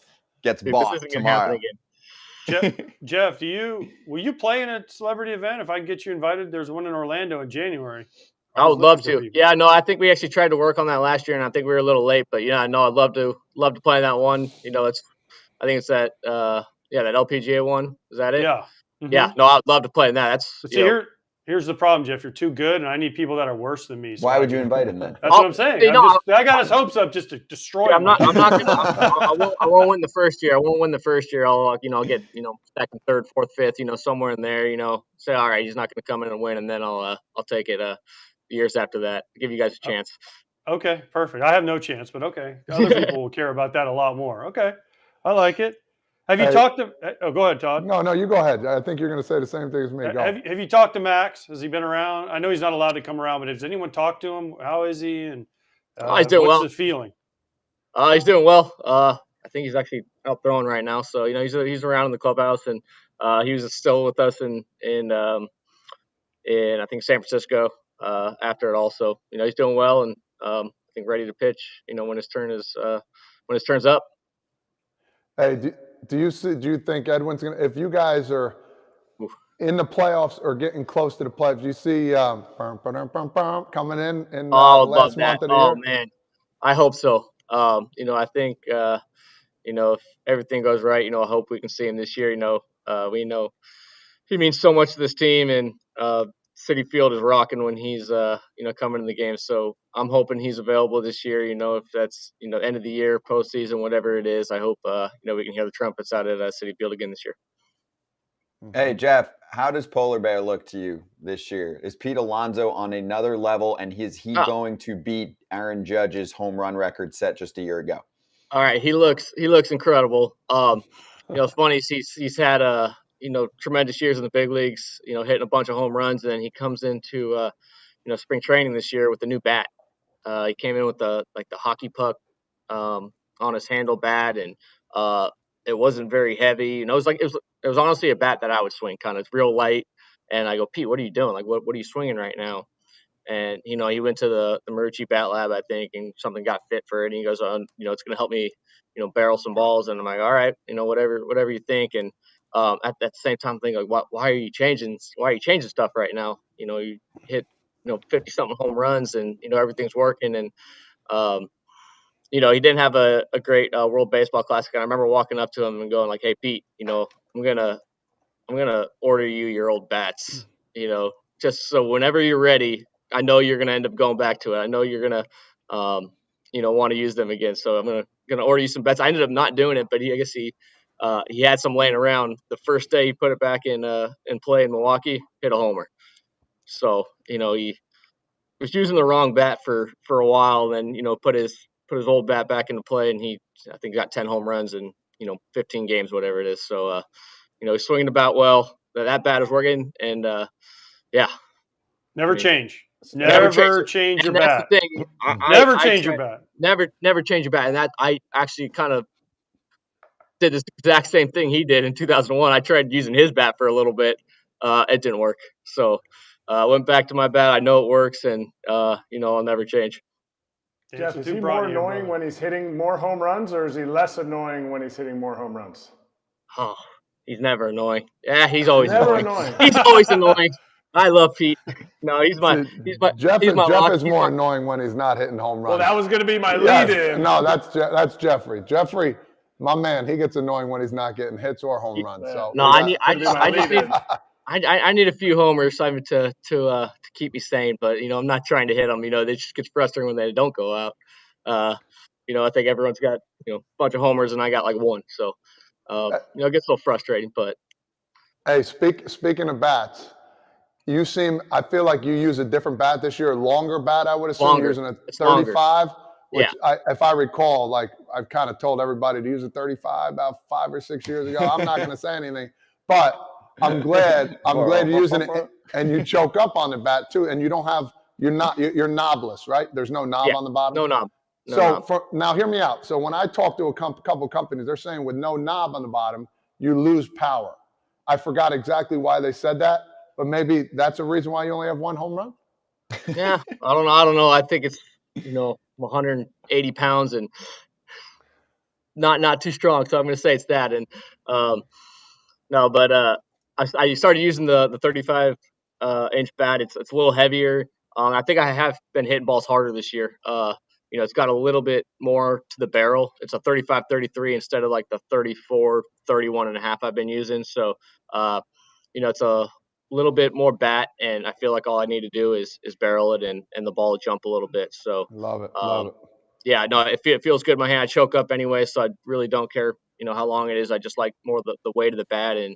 gets bought tomorrow. Jeff, will you play in a celebrity event? If I can get you invited, there's one in Orlando in January. I would love to. Yeah, no, I think we actually tried to work on that last year, and I think we were a little late. But yeah, no, I'd love to play that one. I think it's at Yeah, that LPGA one. Is that it? Yeah. Yeah. No, I'd love to play in that. That's But see, here's the problem, Jeff. You're too good, and I need people that are worse than me. So Why would you invite him then? That's what I'm saying. I got his hopes up just to destroy him. I'm not gonna. I won't win the first year. I won't win the first year. I'll get second, third, fourth, fifth. Somewhere in there. Say all right, he's not gonna come in and win, and then I'll take it. Years after that, give you guys a chance. Okay, perfect. I have no chance, but okay. Other people will care about that a lot more. Okay, I like it. Have you talked to? Oh, go ahead, Todd. No, you go ahead. I think you're going to say the same thing as me. Go. Have you talked to Max? Has he been around? I know he's not allowed to come around, but has anyone talked to him? How is he? And he's doing well. What's the feeling? He's doing well. I think he's actually out throwing right now. So he's around in the clubhouse, and he was still with us in I think San Francisco after it all. So he's doing well, and I think ready to pitch. When his turn's up. Hey, do you think Edwin's gonna? If you guys are in the playoffs or getting close to the playoffs, do you see coming in the last month of the year? Oh man, I hope so. I think if everything goes right, I hope we can see him this year. We know he means so much to this team, and Citi Field is rocking when he's coming in the game. So I'm hoping he's available this year. If that's end of the year, postseason, whatever it is. I hope we can hear the trumpets out at Citi Field again this year. Hey Jeff, how does Polar Bear look to you this year? Is Pete Alonso on another level, and is he going to beat Aaron Judge's home run record set just a year ago? All right, he looks incredible. It's funny. He's had tremendous years in the big leagues. Hitting a bunch of home runs, and then he comes into spring training this year with a new bat. He came in with the hockey puck on his handle bat, and it wasn't very heavy. It was honestly a bat that I would swing, kind of. It's real light. And I go, Pete, what are you doing? Like, what are you swinging right now? And he went to the Marucci Bat Lab, I think, and something got fit for it. And he goes, it's going to help me, barrel some balls. And I'm like, all right, whatever you think. And at the same time, I'm thinking, like, why are you changing stuff right now? You hit 50 something home runs, and everything's working. And he didn't have a great World Baseball Classic. And I remember walking up to him and going, like, hey Pete, I'm gonna order you your old bats, just so whenever you're ready. I know you're going to end up going back to it. I know you're going to, want to use them again. So I'm going to order you some bets. I ended up not doing it, but I guess he had some laying around. The first day he put it back in play in Milwaukee, hit a homer. So, he was using the wrong bat for a while, then, put his old bat back into play, and I think got 10 home runs in, 15 games, whatever it is. So, he's swinging the bat well. That bat is working, and yeah. Never change. Never change your bat. That's the thing. Never change your bat. Never change your bat. And that I actually kind of did this exact same thing he did in 2001. I tried using his bat for a little bit. It didn't work. So I went back to my bat. I know it works, and I'll never change. Jeff, is he more annoying when he's hitting more home runs, or is he less annoying when he's hitting more home runs? Oh, he's never annoying. Yeah, he's always never annoying. He's always annoying. I love Pete. No, Jeff is more annoying when he's not hitting home runs. Well, that was going to be my lead-in. No, that's Jeffrey. Jeffrey, my man, he gets annoying when he's not getting hits or home runs. So no, I need a few homers to keep me sane. But I'm not trying to hit them. It just gets frustrating when they don't go out. I think everyone's got a bunch of homers, and I got like one. So it gets a little frustrating. But hey, speaking of bats. I feel like you use a different bat this year, a longer bat, I would assume. Longer. You're using a 35, which yeah. If I recall, like I've kind of told everybody to use a 35 about 5 or 6 years ago. I'm not going to say anything, but I'm glad you're using it, and you choke up on the bat too, and you're knobless, right? There's no knob on the bottom? No knob. Now hear me out. So when I talk to a couple companies, they're saying with no knob on the bottom, you lose power. I forgot exactly why they said that. But maybe that's a reason why you only have one home run? Yeah, I don't know. I think it's 180 pounds and not too strong, so I'm going to say it's that. And no, but I started using the 35 inch bat. It's a little heavier. I think I have been hitting balls harder this year. it's got a little bit more to the barrel. It's a 35-33 instead of like the 34-31.5 I've been using. So, it's a little bit more bat, and I feel like all I need to do is barrel it and the ball will jump a little bit. So, Love it. Love it. yeah, no, it feels good in my hand. I choke up anyway, so I really don't care, how long it is. I just like more the weight of the bat and,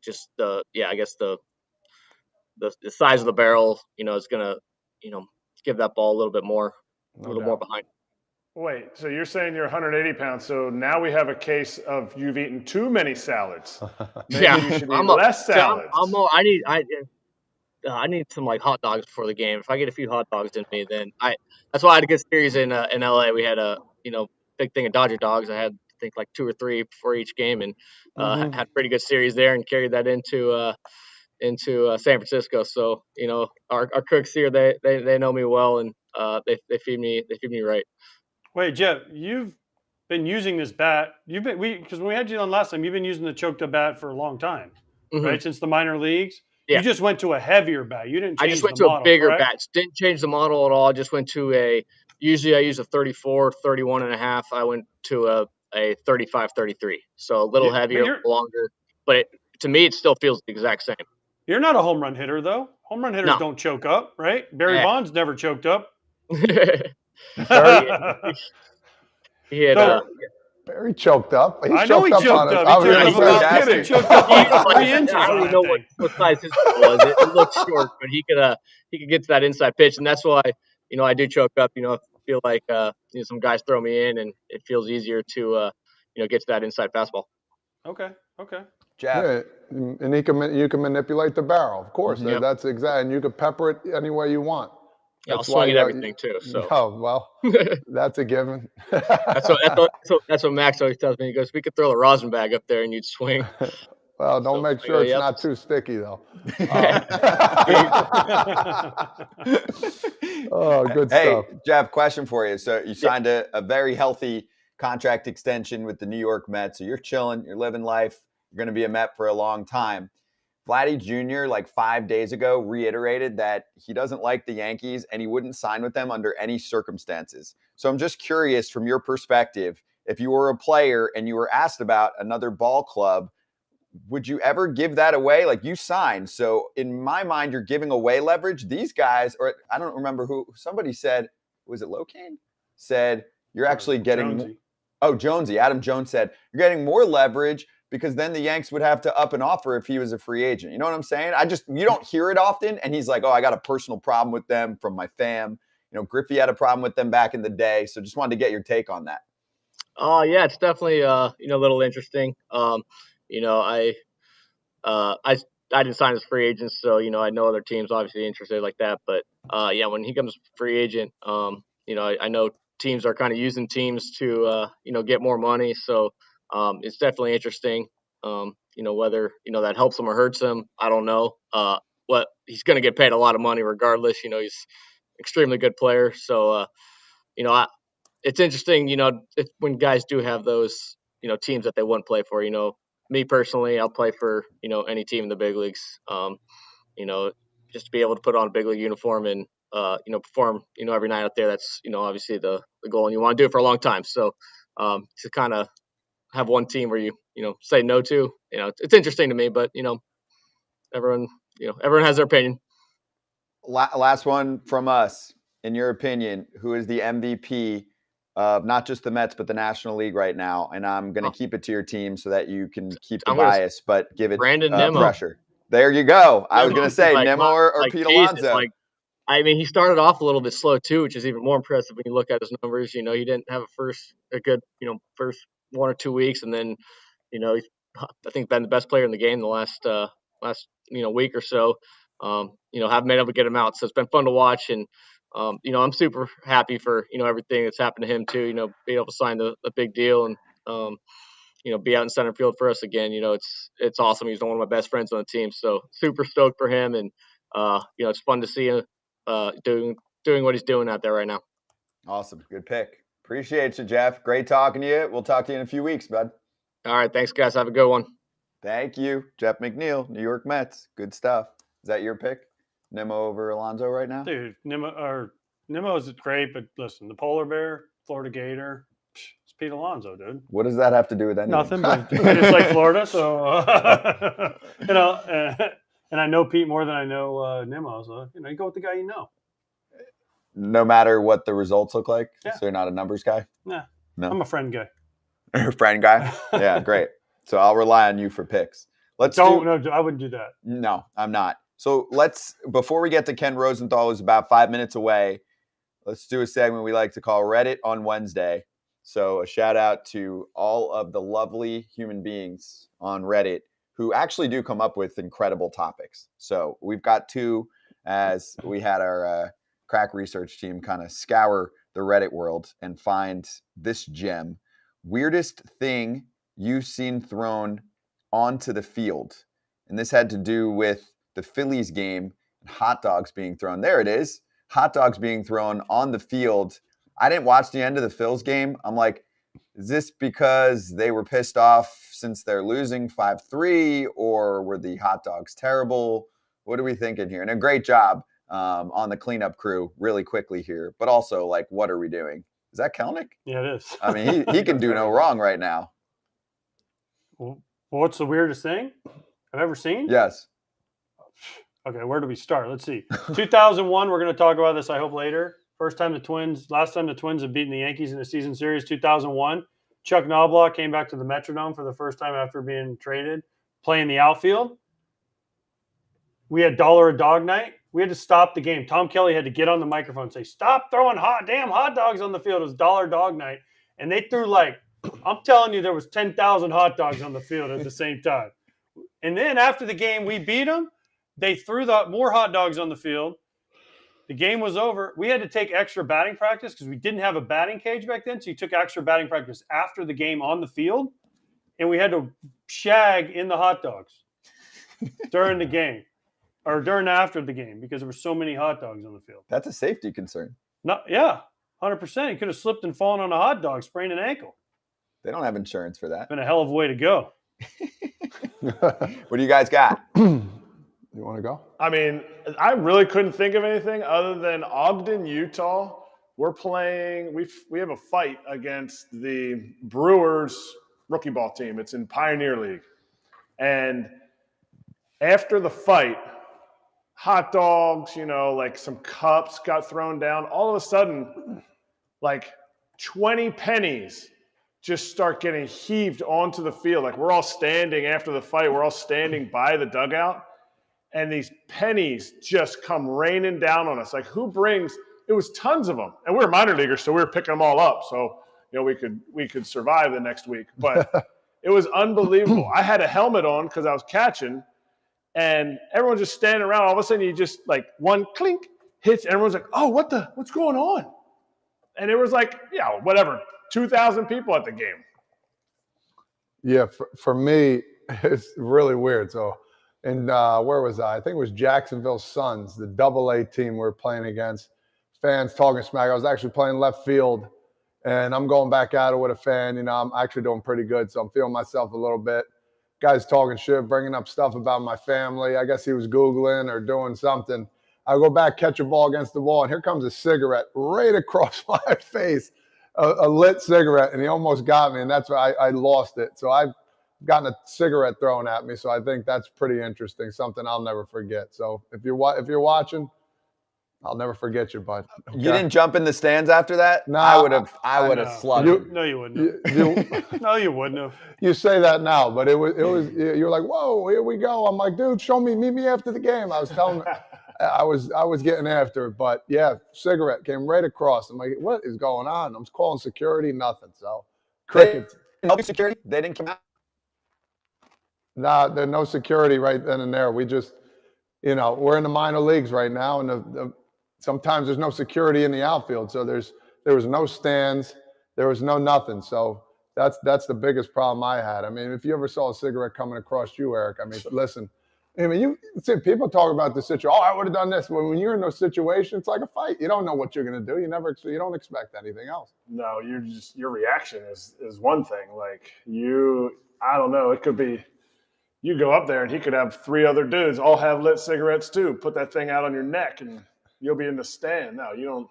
just I guess the size of the barrel, is gonna, give that ball a little bit more, more behind. Wait, so you're saying you're 180 pounds? So now we have a case of you've eaten too many salads. Maybe you should eat less salads. I need some like hot dogs before the game. If I get a few hot dogs in me, then that's why I had a good series in LA. We had a big thing of Dodger dogs. I had I think like 2 or 3 before each game, and had a pretty good series there, and carried that into San Francisco. So our cooks here they know me well, and they feed me right. Wait, Jeff, you've been using this bat. Because when we had you on last time, you've been using the choked up bat for a long time, right? Since the minor leagues. Yeah. You just went to a heavier bat. You didn't. I just went to a bigger bat. Didn't change the model at all. I just went to usually I use a 34, 31.5. I went to a 35-33. So a little heavier, longer. But to me, it still feels the exact same. You're not a home run hitter, though. Home run hitters don't choke up, right? Barry Bonds never choked up. He had Barry choked up. I know he choked up. He choked up 3 inches. I don't even know what size his was. It looked short, but he could get to that inside pitch, and that's why I do choke up. I feel like some guys throw me in, and it feels easier to get to that inside fastball. Okay. Jeff. Yeah, and you can manipulate the barrel, of course. Yep. That's exact, and you can pepper it any way you want. Yeah, I'll swing at everything too. So. Oh well, that's a given. that's what Max always tells me. He goes, "We could throw the rosin bag up there and you'd swing." Well, don't make sure it's not too sticky though. Oh, good stuff. Hey, Jeff, question for you. So you signed a very healthy contract extension with the New York Mets. So you're chilling, you're living life. You're going to be a Met for a long time. Vladdy Jr., like 5 days ago, reiterated that he doesn't like the Yankees and he wouldn't sign with them under any circumstances. So I'm just curious, from your perspective, if you were a player and you were asked about another ball club, would you ever give that away? Like, you signed. So in my mind, you're giving away leverage. These guys, or I don't remember who, somebody said, was it Locane? Said, you're actually getting, Jonesy. Jonesy. Adam Jones said, you're getting more leverage because then the Yanks would have to up an offer if he was a free agent. You know what I'm saying? You don't hear it often. And he's like, I got a personal problem with them from my fam. Griffey had a problem with them back in the day. So just wanted to get your take on that. Yeah, it's definitely, a little interesting. I didn't sign as free agent, so, I know other teams obviously interested like that. But, when he comes free agent, I know teams are kind of using teams to, get more money. So, it's definitely interesting. Whether, that helps him or hurts him, I don't know. He's going to get paid a lot of money regardless. He's an extremely good player. So, it's interesting, when guys do have those, teams that they wouldn't play for. Me personally, I'll play for, any team in the big leagues. Just to be able to put on a big league uniform and, perform, every night out there. That's, obviously the goal, and you want to do it for a long time. So, to kind of have one team where you say no to, it's interesting to me, but everyone has their opinion. Last one from us. In your opinion, who is the MVP of not just the Mets but the National League right now? And I'm going to keep it to your team so that you can keep the bias, but give it Brandon Nimmo. Pressure. There you go. I was going to say Nimmo or Pete Alonso. He started off a little bit slow too, which is even more impressive when you look at his numbers. He didn't have a good first 1 or 2 weeks, and then he's I think been the best player in the game the last week or so. Haven't been able to get him out, so it's been fun to watch, and I'm super happy for everything that's happened to him too. Be able to sign the big deal and be out in center field for us again. It's awesome. He's one of my best friends on the team, so super stoked for him, and it's fun to see him doing what he's doing out there right now. Awesome, good pick. Appreciate you, Jeff. Great talking to you. We'll talk to you in a few weeks, bud. All right, thanks, guys. Have a good one. Thank you, Jeff McNeil, New York Mets. Good stuff. Is that your pick? Nimmo over Alonso right now? Dude, Nimmo Nimmo's great, but listen, the polar bear, Florida Gator, it's Pete Alonso, dude. What does that have to do with anything? Nothing, but I just like Florida, so and I know Pete more than I know Nimmo, so you go with the guy you know. No matter what the results look like? Yeah. So you're not a numbers guy? Nah, No. I'm a friend guy. Friend guy? Yeah, great. So I'll rely on you for picks. No, I wouldn't do that. No, I'm not. So before we get to Ken Rosenthal, who's about 5 minutes away, let's do a segment we like to call Reddit on Wednesday. So a shout out to all of the lovely human beings on Reddit who actually do come up with incredible topics. So we've got two, as we had our crack research team kind of scour the Reddit world and find this gem. Weirdest thing you've seen thrown onto the field. And this had to do with the Phillies game and hot dogs being thrown. There it is. Hot dogs being thrown on the field. I didn't watch the end of the Phils game. I'm like, is this because they were pissed off since they're losing 5-3, or were the hot dogs terrible? What are we thinking here? And a great job on the cleanup crew really quickly here. But also, like, what are we doing? Is that Kelnick? Yeah, it is. I mean, he can do no wrong right now. Well, what's the weirdest thing I've ever seen? Yes. Okay, where do we start? Let's see. 2001, we're going to talk about this, I hope, later. Last time the Twins have beaten the Yankees in the season series, 2001. Chuck Knobloch came back to the Metrodome for the first time after being traded, playing the outfield. We had $1 a dog night. We had to stop the game. Tom Kelly had to get on the microphone and say, stop throwing damn hot dogs on the field. It was $1 dog night. And they threw I'm telling you, there was 10,000 hot dogs on the field at the same time. And then after the game, we beat them. They threw more hot dogs on the field. The game was over. We had to take extra batting practice because we didn't have a batting cage back then. So you took extra batting practice after the game on the field. And we had to shag in the hot dogs during the game or during after the game because there were so many hot dogs on the field. That's a safety concern. Yeah, 100%. He could have slipped and fallen on a hot dog, sprained an ankle. They don't have insurance for that. Been a hell of a way to go. What do you guys got? You want to go? I mean, I really couldn't think of anything other than Ogden, Utah. We're playing. We have a fight against the Brewers rookie ball team. It's in Pioneer League, and after the fight, hot dogs, like some cups got thrown down. All of a sudden, like 20 pennies just start getting heaved onto the field. Like we're all standing after the fight. We're all standing by the dugout. And these pennies just come raining down on us. Like it was tons of them. And we were minor leaguers, so we were picking them all up. So, we could survive the next week. But it was unbelievable. I had a helmet on because I was catching, and everyone's just standing around. All of a sudden, you just one clink hits, and everyone's like, oh, what's going on? And it was 2,000 people at the game. Yeah, for me, it's really weird. So, and where was I? I think it was Jacksonville Suns, the AA team we were playing against. Fans talking smack. I was actually playing left field, and I'm going back at it with a fan. I'm actually doing pretty good, so I'm feeling myself a little bit. Guys talking shit, bringing up stuff about my family. I guess he was Googling or doing something. I go back, catch a ball against the wall, and here comes a cigarette right across my face, a lit cigarette, and he almost got me, and that's why I lost it. So I've gotten a cigarette thrown at me, so I think that's pretty interesting, something I'll never forget. So if you're watching, I'll never forget you, bud. Okay? You didn't jump in the stands after that? No, I would have slugged you. No, you wouldn't have. No, you wouldn't have. You say that now, but it was you're like, whoa, here we go. I'm like, dude, meet me after the game. I was telling I was getting after it, but yeah, cigarette came right across. I'm like, what is going on? I'm calling security, nothing. So crickets. Security? They didn't come out? Nah, there's no security right then and there. We just, we're in the minor leagues right now, and sometimes there's no security in the outfield. So there was no stands, there was no nothing. So that's the biggest problem I had. I mean, if you ever saw a cigarette coming across you, Eric, I mean, listen. I mean, you see people talk about the situation. Oh, I would have done this. When you're in those situations, it's like a fight. You don't know what you're going to do. You don't expect anything else. No, your reaction is one thing. I don't know. It could be. You go up there and he could have 3 other dudes all have lit cigarettes too. Put that thing out on your neck and you'll be in the stand. No, you don't.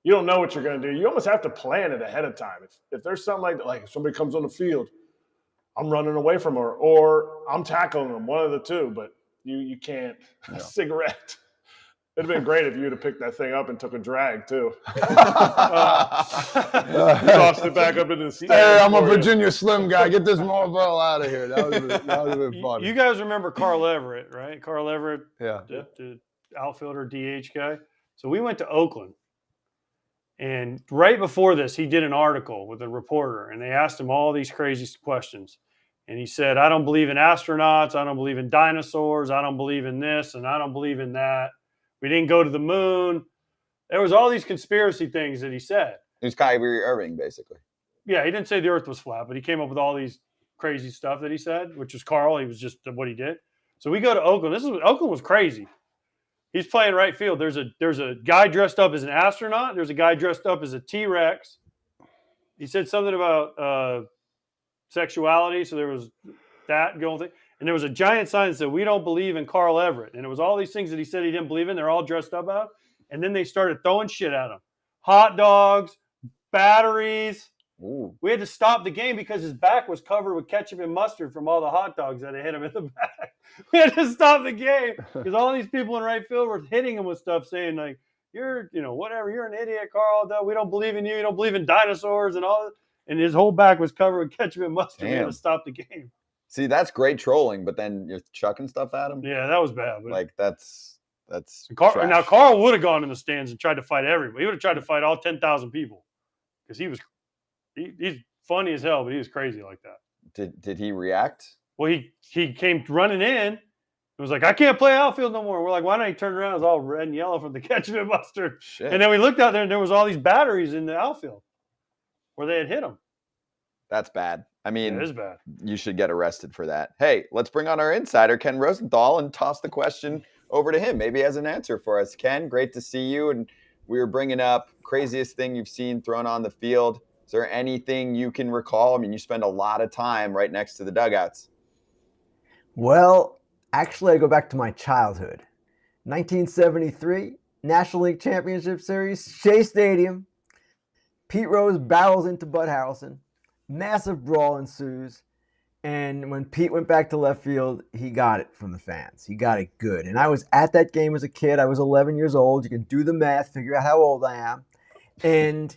you don't know what you're going to do. You almost have to plan it ahead of time. If there's something like that, like if somebody comes on the field, I'm running away from her, or I'm tackling them, one of the two. But you can't. A cigarette. It'd have been great if you would have picked that thing up and took a drag too. Tossed it back up into the stands. Hey, I'm a Virginia Slim guy. Get this mofo out of here. That would have been funny. You guys remember Carl Everett, right? Carl Everett, Yeah. the outfielder, DH guy. So we went to Oakland. And right before this, he did an article with a reporter, and they asked him all these crazy questions. And he said, I don't believe in astronauts. I don't believe in dinosaurs. I don't believe in this, and I don't believe in that. We didn't go to the moon. There was all these conspiracy things that he said. He was Kyrie Irving, basically. Yeah, he didn't say the earth was flat, but he came up with all these crazy stuff that he said, which was Carl. He was just what he did. So we go to Oakland. Oakland was crazy. He's playing right field. There's a guy dressed up as an astronaut. There's a guy dressed up as a T-Rex. He said something about sexuality, so there was that going thing. And there was a giant sign that said, we don't believe in Carl Everett. And it was all these things that he said he didn't believe in. They're all dressed up out. And then they started throwing shit at him. Hot dogs, batteries. Ooh. We had to stop the game because his back was covered with ketchup and mustard from all the hot dogs that had hit him in the back. We had to stop the game because all these people in right field were hitting him with stuff saying like, you're, whatever, you're an idiot, Carl. We don't believe in you. You don't believe in dinosaurs and all that. And his whole back was covered with ketchup and mustard. Damn. We had to stop the game. See, that's great trolling, but then you're chucking stuff at him. Yeah, that was bad. But Like that's Carl, now Carl would have gone in the stands and tried to fight everybody. He would have tried to fight all 10,000 people because he's funny as hell, but he was crazy like that. Did he react? Well, he came running in. It was like, I can't play outfield no more. We're like, why don't he turn around? It was all red and yellow from the ketchup and mustard. Shit. And then we looked out there and there was all these batteries in the outfield where they had hit him. That's bad. I mean, It is bad. You should get arrested for that. Hey, let's bring on our insider, Ken Rosenthal, and toss the question over to him. Maybe he has an answer for us. Ken, great to see you. And we were bringing up craziest thing you've seen thrown on the field. Is there anything you can recall? I mean, you spend a lot of time right next to the dugouts. Well, actually, I go back to my childhood. 1973, National League Championship Series, Shea Stadium. Pete Rose barrels into Bud Harrelson. Massive brawl ensues. And when Pete went back to left field, he got it from the fans. He got it good. And I was at that game as a kid. I was 11 years old. You can do the math, figure out how old I am. And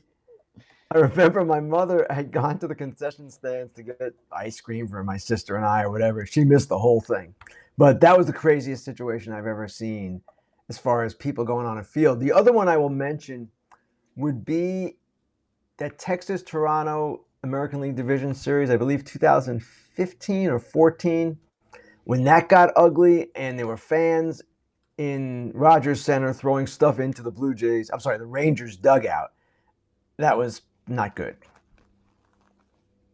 I remember my mother had gone to the concession stands to get ice cream for my sister and I or whatever. She missed the whole thing. But that was the craziest situation I've ever seen as far as people going on a field. The other one I will mention would be that Texas-Toronto American League Division Series, I believe 2015 or 14, when that got ugly and there were fans in Rogers Center throwing stuff into the the Rangers dugout. That was not good.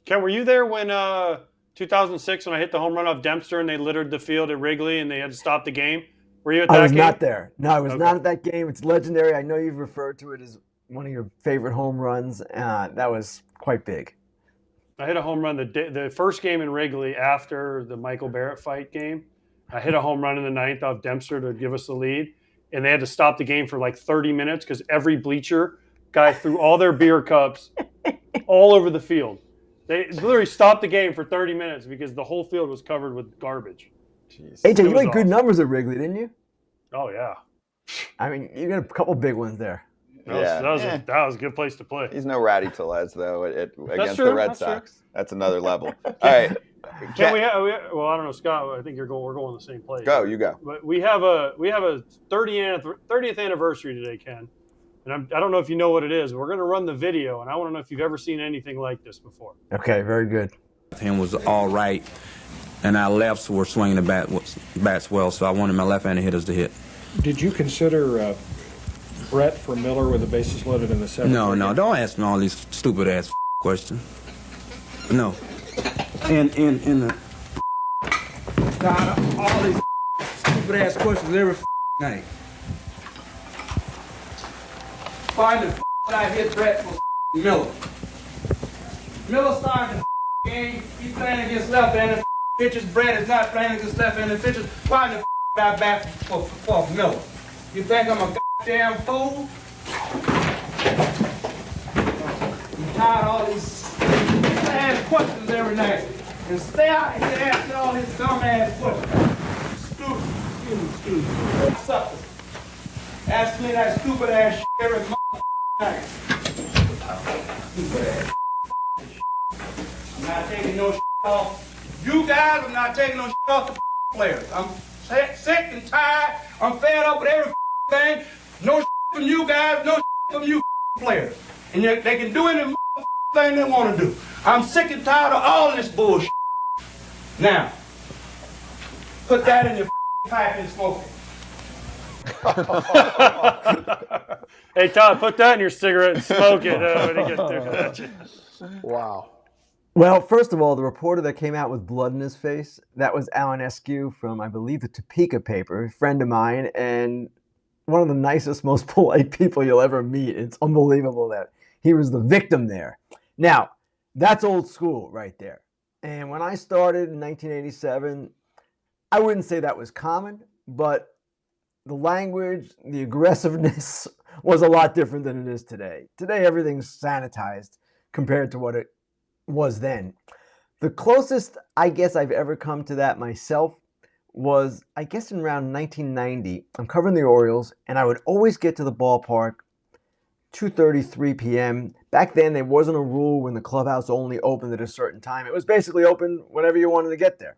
Ken, were you there when 2006 when I hit the home run off Dempster and they littered the field at Wrigley and they had to stop the game? Were you at that game? I was not there. No, I was not at that game. It's legendary. I know you've referred to it as one of your favorite home runs. That was quite big. I hit a home run the first game in Wrigley after the Michael Barrett fight game. I hit a home run in the ninth off Dempster to give us the lead, and they had to stop the game for like 30 minutes because every bleacher guy threw all their beer cups all over the field. They literally stopped the game for 30 minutes because the whole field was covered with garbage. Jeez. AJ, you had good numbers at Wrigley, didn't you? Oh, yeah. I mean, you got a couple big ones there. That was a good place to play. He's no Rowdy Tellez, though, against true, the Red that's Sox. true. That's another level. All right. Well, I don't know, Scott. I think we're going the same place. Go, you go. But we have a 30th anniversary today, Ken. And I don't know if you know what it is. We're going to run the video, and I want to know if you've ever seen anything like this before. Okay, very good. Him was all right, and our lefts were swinging the bats well, so I wanted my left-handed hitters to hit. Did you consider Brett for Miller with the bases loaded in the seventh? No, don't ask me all these stupid-ass questions. No. In the... God, all these stupid-ass questions every night. Find the I hit Brett for Miller. Miller started the game. He's playing against left-handed pitchers. Brett is not playing against left-handed pitchers. Why the I bat for Miller? You think I'm a goddamn fool? I'm tired of all these ass questions every night. And stay out here asking all these dumb ass questions. Stupid. Sucker. Ask me that stupid ass shit every night. Stupid ass. I'm not taking no shit off you guys. I'm not taking no shit off the players. I'm sick and tired. I'm fed up with everything. No shit from you guys. No shit from you players. And they can do any thing they want to do. I'm sick and tired of all this bullshit. Now, put that in your pipe and smoke it. Hey, Todd, put that in your cigarette and smoke it when it gets through at you. Wow. Well, first of all, the reporter that came out with blood in his face, that was Alan Askew from, I believe, the Topeka paper, a friend of mine, and one of the nicest, most polite people you'll ever meet. It's unbelievable that he was the victim there. Now, that's old school right there. And when I started in 1987, I wouldn't say that was common, but the language, the aggressiveness was a lot different than it is today. Today, everything's sanitized compared to what it was then. The closest I guess I've ever come to that myself was, I guess, in around 1990. I'm covering the Orioles, and I would always get to the ballpark 2:33 p.m. Back then, there wasn't a rule when the clubhouse only opened at a certain time. It was basically open whenever you wanted to get there.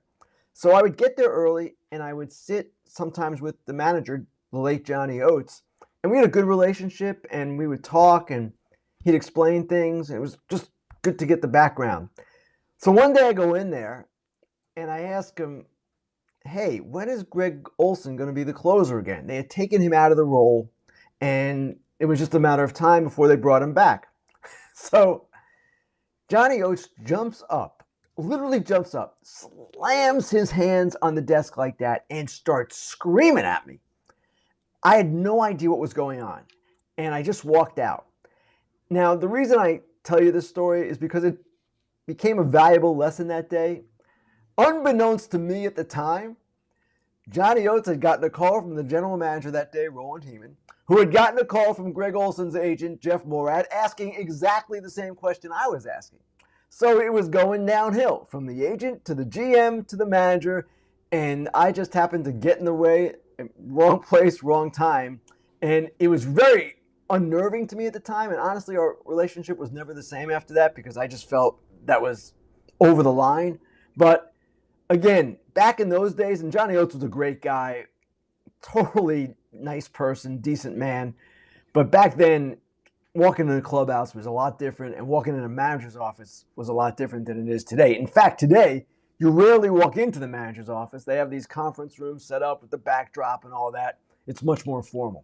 So I would get there early, and I would sit sometimes with the manager, the late Johnny Oates, and we had a good relationship, and we would talk, and he'd explain things. It was just good to get the background. So one day I go in there, and I ask him, hey, when is Greg Olson going to be the closer again? They had taken him out of the role, and it was just a matter of time before they brought him back. So Johnny Oates jumps up, literally jumps up, slams his hands on the desk like that, and starts screaming at me. I had no idea what was going on, and I just walked out. Now, the reason I tell you this story is because it became a valuable lesson that day. Unbeknownst to me at the time, Johnny Oates had gotten a call from the general manager that day, Roland Heeman, who had gotten a call from Greg Olson's agent, Jeff Morad, asking exactly the same question I was asking. So it was going downhill from the agent to the GM to the manager, and I just happened to get in the way, wrong place, wrong time, and it was very unnerving to me at the time, and honestly, our relationship was never the same after that because I just felt that was over the line. But again, back in those days, and Johnny Oates was a great guy, totally nice person, decent man. But back then, walking in the clubhouse was a lot different, and walking in a manager's office was a lot different than it is today. In fact, today, you rarely walk into the manager's office. They have these conference rooms set up with the backdrop and all that. It's much more formal.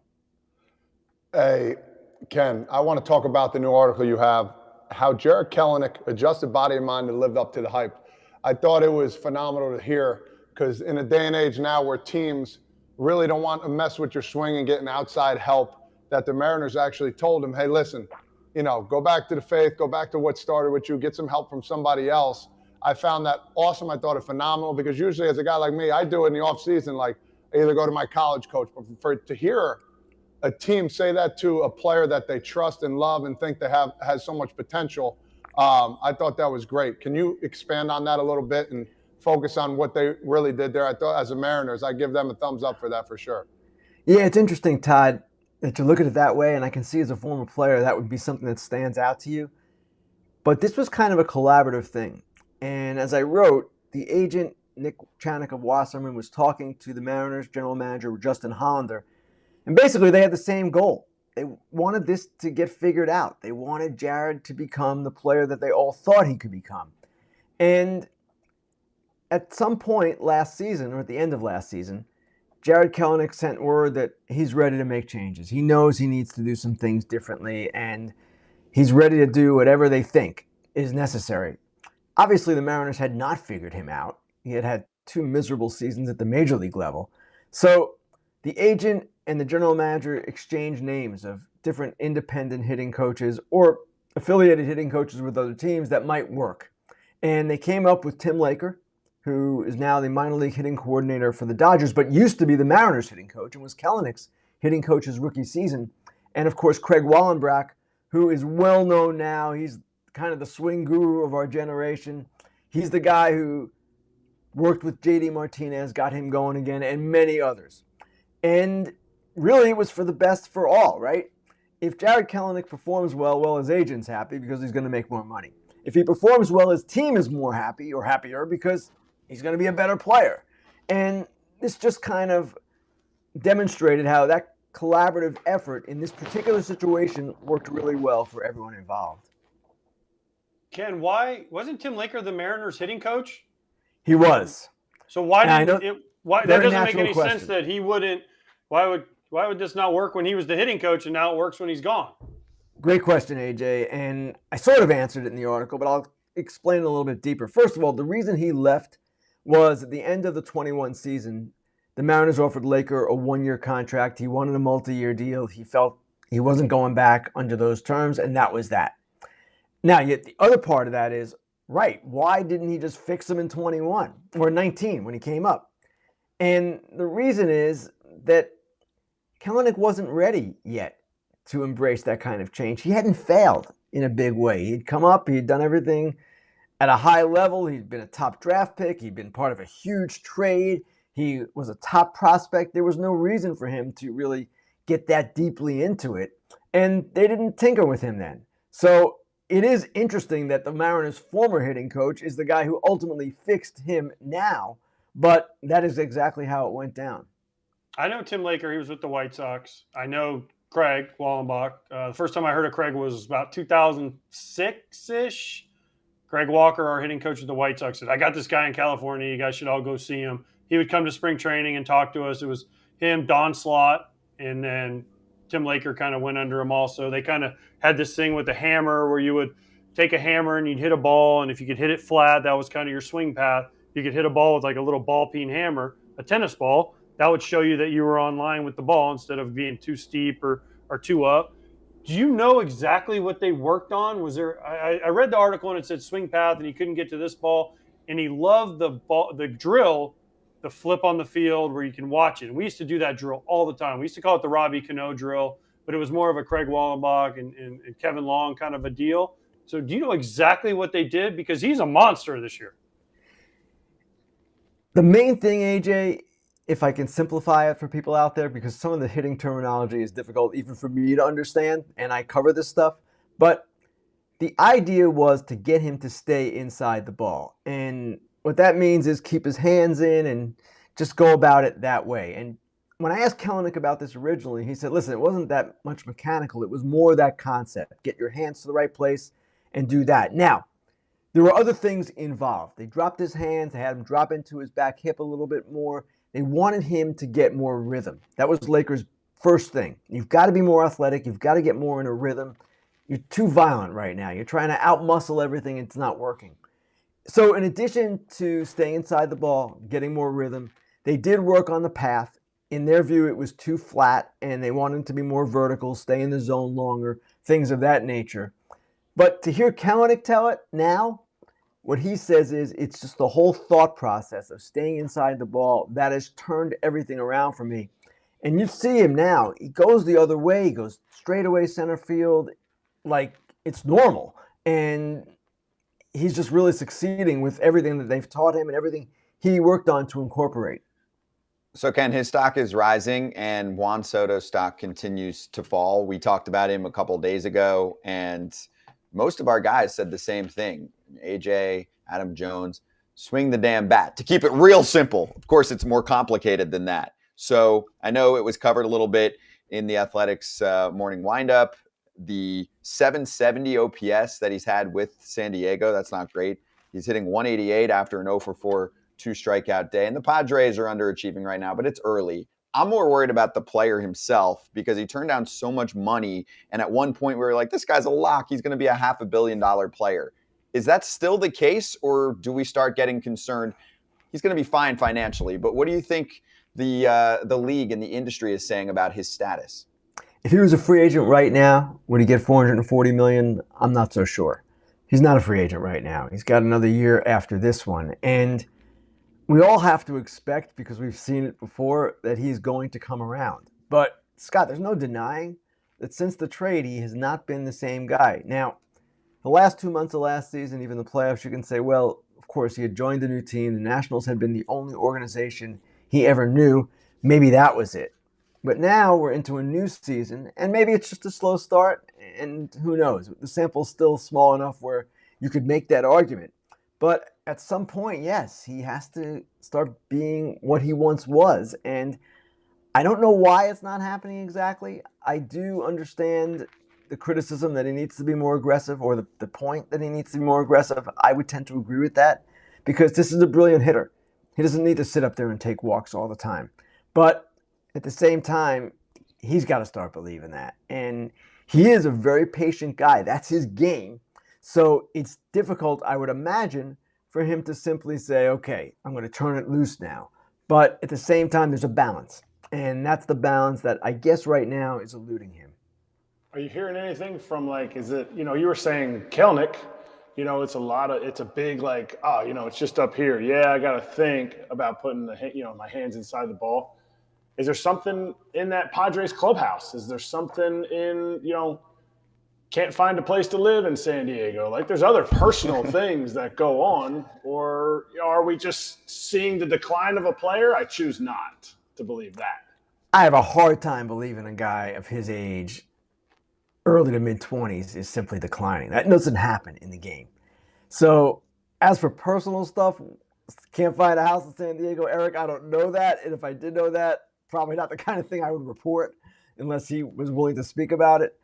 Hey, Ken, I want to talk about the new article you have, how Jarred Kelenic adjusted body and mind and lived up to the hype. I thought it was phenomenal to hear because in a day and age now where teams really don't want to mess with your swing and getting outside help, that the Mariners actually told him, hey, listen, go back to the faith, go back to what started with you, get some help from somebody else. I found that awesome. I thought it phenomenal because usually as a guy like me, I do it in the off season, like I either go to my college coach, but to hear a team say that to a player that they trust and love and think has so much potential, I thought that was great. Can you expand on that a little bit and focus on what they really did there? I thought as a Mariners, I give them a thumbs up for that for sure. Yeah, it's interesting, Todd, that you look at it that way, and I can see as a former player that would be something that stands out to you. But this was kind of a collaborative thing. And as I wrote, the agent, Nick Chanik of Wasserman, was talking to the Mariners general manager, Justin Hollander, and basically they had the same goal. They wanted this to get figured out. They wanted Jarred to become the player that they all thought he could become. And at some point last season, or at the end of last season, Jarred Kelenic sent word that he's ready to make changes. He knows he needs to do some things differently, and he's ready to do whatever they think is necessary. Obviously, the Mariners had not figured him out. He had had 2 miserable seasons at the major league level. So the agent and the general manager exchanged names of different independent hitting coaches or affiliated hitting coaches with other teams that might work. And they came up with Tim Laker, who is now the minor league hitting coordinator for the Dodgers, but used to be the Mariners hitting coach and was Kelenic's hitting coach his rookie season. And of course, Craig Wallenbach, who is well known now. He's kind of the swing guru of our generation. He's the guy who worked with JD Martinez, got him going again, and many others. And really, it was for the best for all, right? If Jared Kelenic performs well, his agent's happy because he's going to make more money. If he performs well, his team is more happy or happier because he's going to be a better player. And this just kind of demonstrated how that collaborative effort in this particular situation worked really well for everyone involved. Ken, why wasn't Tim Laker the Mariners hitting coach? He was. So why didn't it? Why that doesn't make any question. sense that he wouldn't? Why would this not work when he was the hitting coach and now it works when he's gone? Great question, AJ. And I sort of answered it in the article, but I'll explain it a little bit deeper. First of all, the reason he left was at the end of the 21 season, the Mariners offered Laker a one-year contract. He wanted a multi-year deal. He felt he wasn't going back under those terms, and that was that. Now, yet the other part of that is, right, why didn't he just fix him in 21 or 19 when he came up? And the reason is that Kelenic wasn't ready yet to embrace that kind of change. He hadn't failed in a big way. He'd come up, he'd done everything at a high level. He'd been a top draft pick. He'd been part of a huge trade. He was a top prospect. There was no reason for him to really get that deeply into it. And they didn't tinker with him then. So it is interesting that the Mariners' former hitting coach is the guy who ultimately fixed him now. But that is exactly how it went down. I know Tim Laker. He was with the White Sox. I know Craig Wallenbach. The first time I heard of Craig was about 2006-ish. Greg Walker, our hitting coach of the White Sox, said, I got this guy in California. You guys should all go see him. He would come to spring training and talk to us. It was him, Don Slott, and then Tim Laker kind of went under him also. They kind of had this thing with the hammer where you would take a hammer and you'd hit a ball, and if you could hit it flat, that was kind of your swing path. You could hit a ball with like a little ball peen hammer, a tennis ball. That would show you that you were on line with the ball instead of being too steep or too up. Do you know exactly what they worked on? Was there? I read the article and it said swing path, and he couldn't get to this ball, and he loved the ball, the drill, the flip on the field where you can watch it. And we used to do that drill all the time. We used to call it the Robbie Cano drill, but it was more of a Craig Wallenbach and Kevin Long kind of a deal. So do you know exactly what they did? Because he's a monster this year. The main thing, AJ, if I can simplify it for people out there, because some of the hitting terminology is difficult even for me to understand, and I cover this stuff, but the idea was to get him to stay inside the ball. And what that means is keep his hands in and just go about it that way. And when I asked Kelenic about this originally, he said, listen, it wasn't that much mechanical. It was more that concept. Get your hands to the right place and do that. Now, there were other things involved. They dropped his hands. They had him drop into his back hip a little bit more. They wanted him to get more rhythm. That was Lakers' first thing. You've got to be more athletic. You've got to get more in a rhythm. You're too violent right now. You're trying to outmuscle everything. It's not working. So in addition to staying inside the ball, getting more rhythm, they did work on the path. In their view, it was too flat, and they wanted him to be more vertical, stay in the zone longer, things of that nature. But to hear Kelenic tell it now, what he says is it's just the whole thought process of staying inside the ball that has turned everything around for me. And you see him now. He goes the other way. He goes straight away center field like it's normal. And he's just really succeeding with everything that they've taught him and everything he worked on to incorporate. So, Ken, his stock is rising and Juan Soto's stock continues to fall. We talked about him a couple days ago, and most of our guys said the same thing. AJ, Adam Jones, swing the damn bat. To keep it real simple. Of course, it's more complicated than that. So I know it was covered a little bit in the Athletics morning windup. The 770 OPS that he's had with San Diego, that's not great. He's hitting 188 after an 0-for-4 two-strikeout day. And the Padres are underachieving right now, but it's early. I'm more worried about the player himself because he turned down so much money. And at one point we were like, this guy's a lock. He's going to be a $500 million player. Is that still the case, or do we start getting concerned? He's going to be fine financially, but what do you think the league and the industry is saying about his status? If he was a free agent right now, would he get $440 million? I'm not so sure. He's not a free agent right now. He's got another year after this one. And we all have to expect, because we've seen it before, that he's going to come around. But, Scott, there's no denying that since the trade, he has not been the same guy. Now, the last 2 months of last season, even the playoffs, you can say, well, of course, he had joined a new team. The Nationals had been the only organization he ever knew. Maybe that was it. But now we're into a new season, and maybe it's just a slow start, and who knows? The sample's still small enough where you could make that argument. But at some point, yes, he has to start being what he once was. And I don't know why it's not happening exactly. I do understand the criticism that he needs to be more aggressive, or the point that he needs to be more aggressive. I would tend to agree with that because this is a brilliant hitter. He doesn't need to sit up there and take walks all the time. But at the same time, he's got to start believing that. And he is a very patient guy. That's his game. So it's difficult, I would imagine, for him to simply say, okay, I'm going to turn it loose now. But at the same time, there's a balance. And that's the balance that I guess right now is eluding him. Are you hearing anything from, like, is it, you were saying Kelnick, it's a big, like, it's just up here. Yeah, I got to think about putting my hands inside the ball. Is there something in that Padres clubhouse? Is there something in, can't find a place to live in San Diego? Like, there's other personal things that go on, or are we just seeing the decline of a player? I choose not to believe that. I have a hard time believing a guy of his age, early to mid-20s, is simply declining. That doesn't happen in the game. So as for personal stuff, can't find a house in San Diego, Erik, I don't know that. And if I did know that, probably not the kind of thing I would report unless he was willing to speak about it.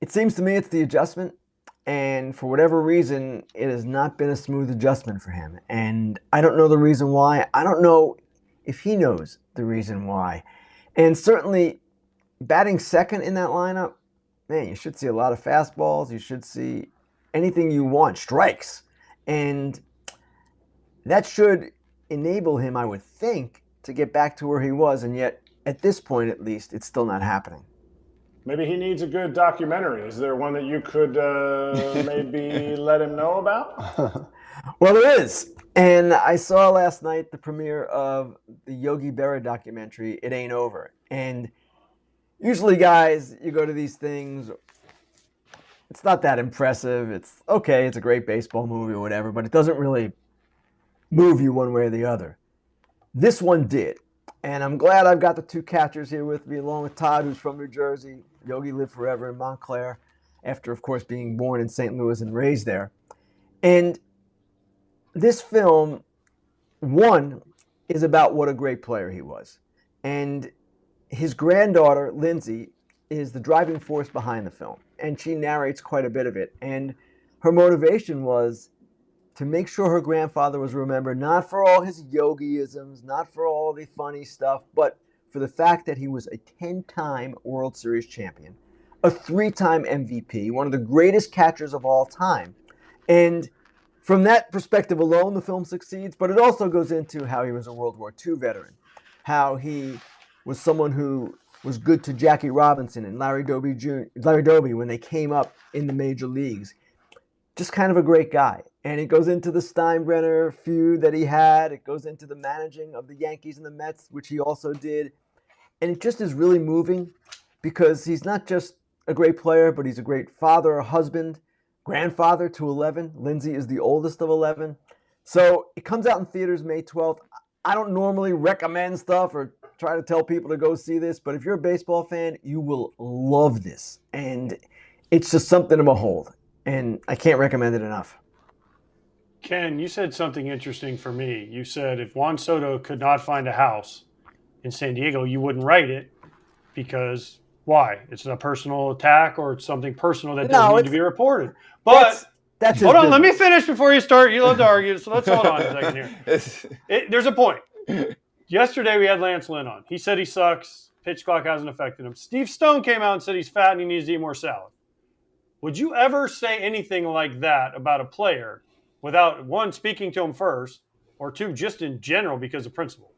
It seems to me it's the adjustment. And for whatever reason, it has not been a smooth adjustment for him. And I don't know the reason why. I don't know if he knows the reason why. And certainly batting second in that lineup, man, you should see a lot of fastballs. You should see anything you want, strikes. And that should enable him, I would think, to get back to where he was. And yet, at this point at least, it's still not happening. Maybe he needs a good documentary. Is there one that you could maybe let him know about? Well, there is. And I saw last night the premiere of the Yogi Berra documentary, It Ain't Over. And usually, guys, you go to these things, it's not that impressive. It's okay, it's a great baseball movie or whatever, but it doesn't really move you one way or the other. This one did. And I'm glad I've got the two catchers here with me, along with Todd, who's from New Jersey. Yogi lived forever in Montclair, after, of course, being born in St. Louis and raised there. And this film, one, is about what a great player he was. And his granddaughter, Lindsay, is the driving force behind the film. And she narrates quite a bit of it. And her motivation was to make sure her grandfather was remembered, not for all his yogiisms, not for all the funny stuff, but for the fact that he was a 10-time World Series champion, a 3-time MVP, one of the greatest catchers of all time. And from that perspective alone, the film succeeds, but it also goes into how he was a World War II veteran, how he was someone who was good to Jackie Robinson and Larry Doby when they came up in the major leagues. Just kind of a great guy. And it goes into the Steinbrenner feud that he had. It goes into the managing of the Yankees and the Mets, which he also did. And it just is really moving because he's not just a great player, but he's a great father, a husband, grandfather to 11. Lindsay is the oldest of 11. So it comes out in theaters May 12th. I don't normally recommend stuff or try to tell people to go see this, but if you're a baseball fan, you will love this. And it's just something to behold. And I can't recommend it enough. Ken, you said something interesting for me. You said if Juan Soto could not find a house in San Diego, you wouldn't write it because why? It's a personal attack or it's something personal that doesn't need to be reported. But that's hold on, let me finish before you start. You love to argue, so let's hold on a second here. There's a point. Yesterday we had Lance Lynn on. He said he sucks. Pitch clock hasn't affected him. Steve Stone came out and said he's fat and he needs to eat more salad. Would you ever say anything like that about a player without, one, speaking to him first, or two, just in general because of principle?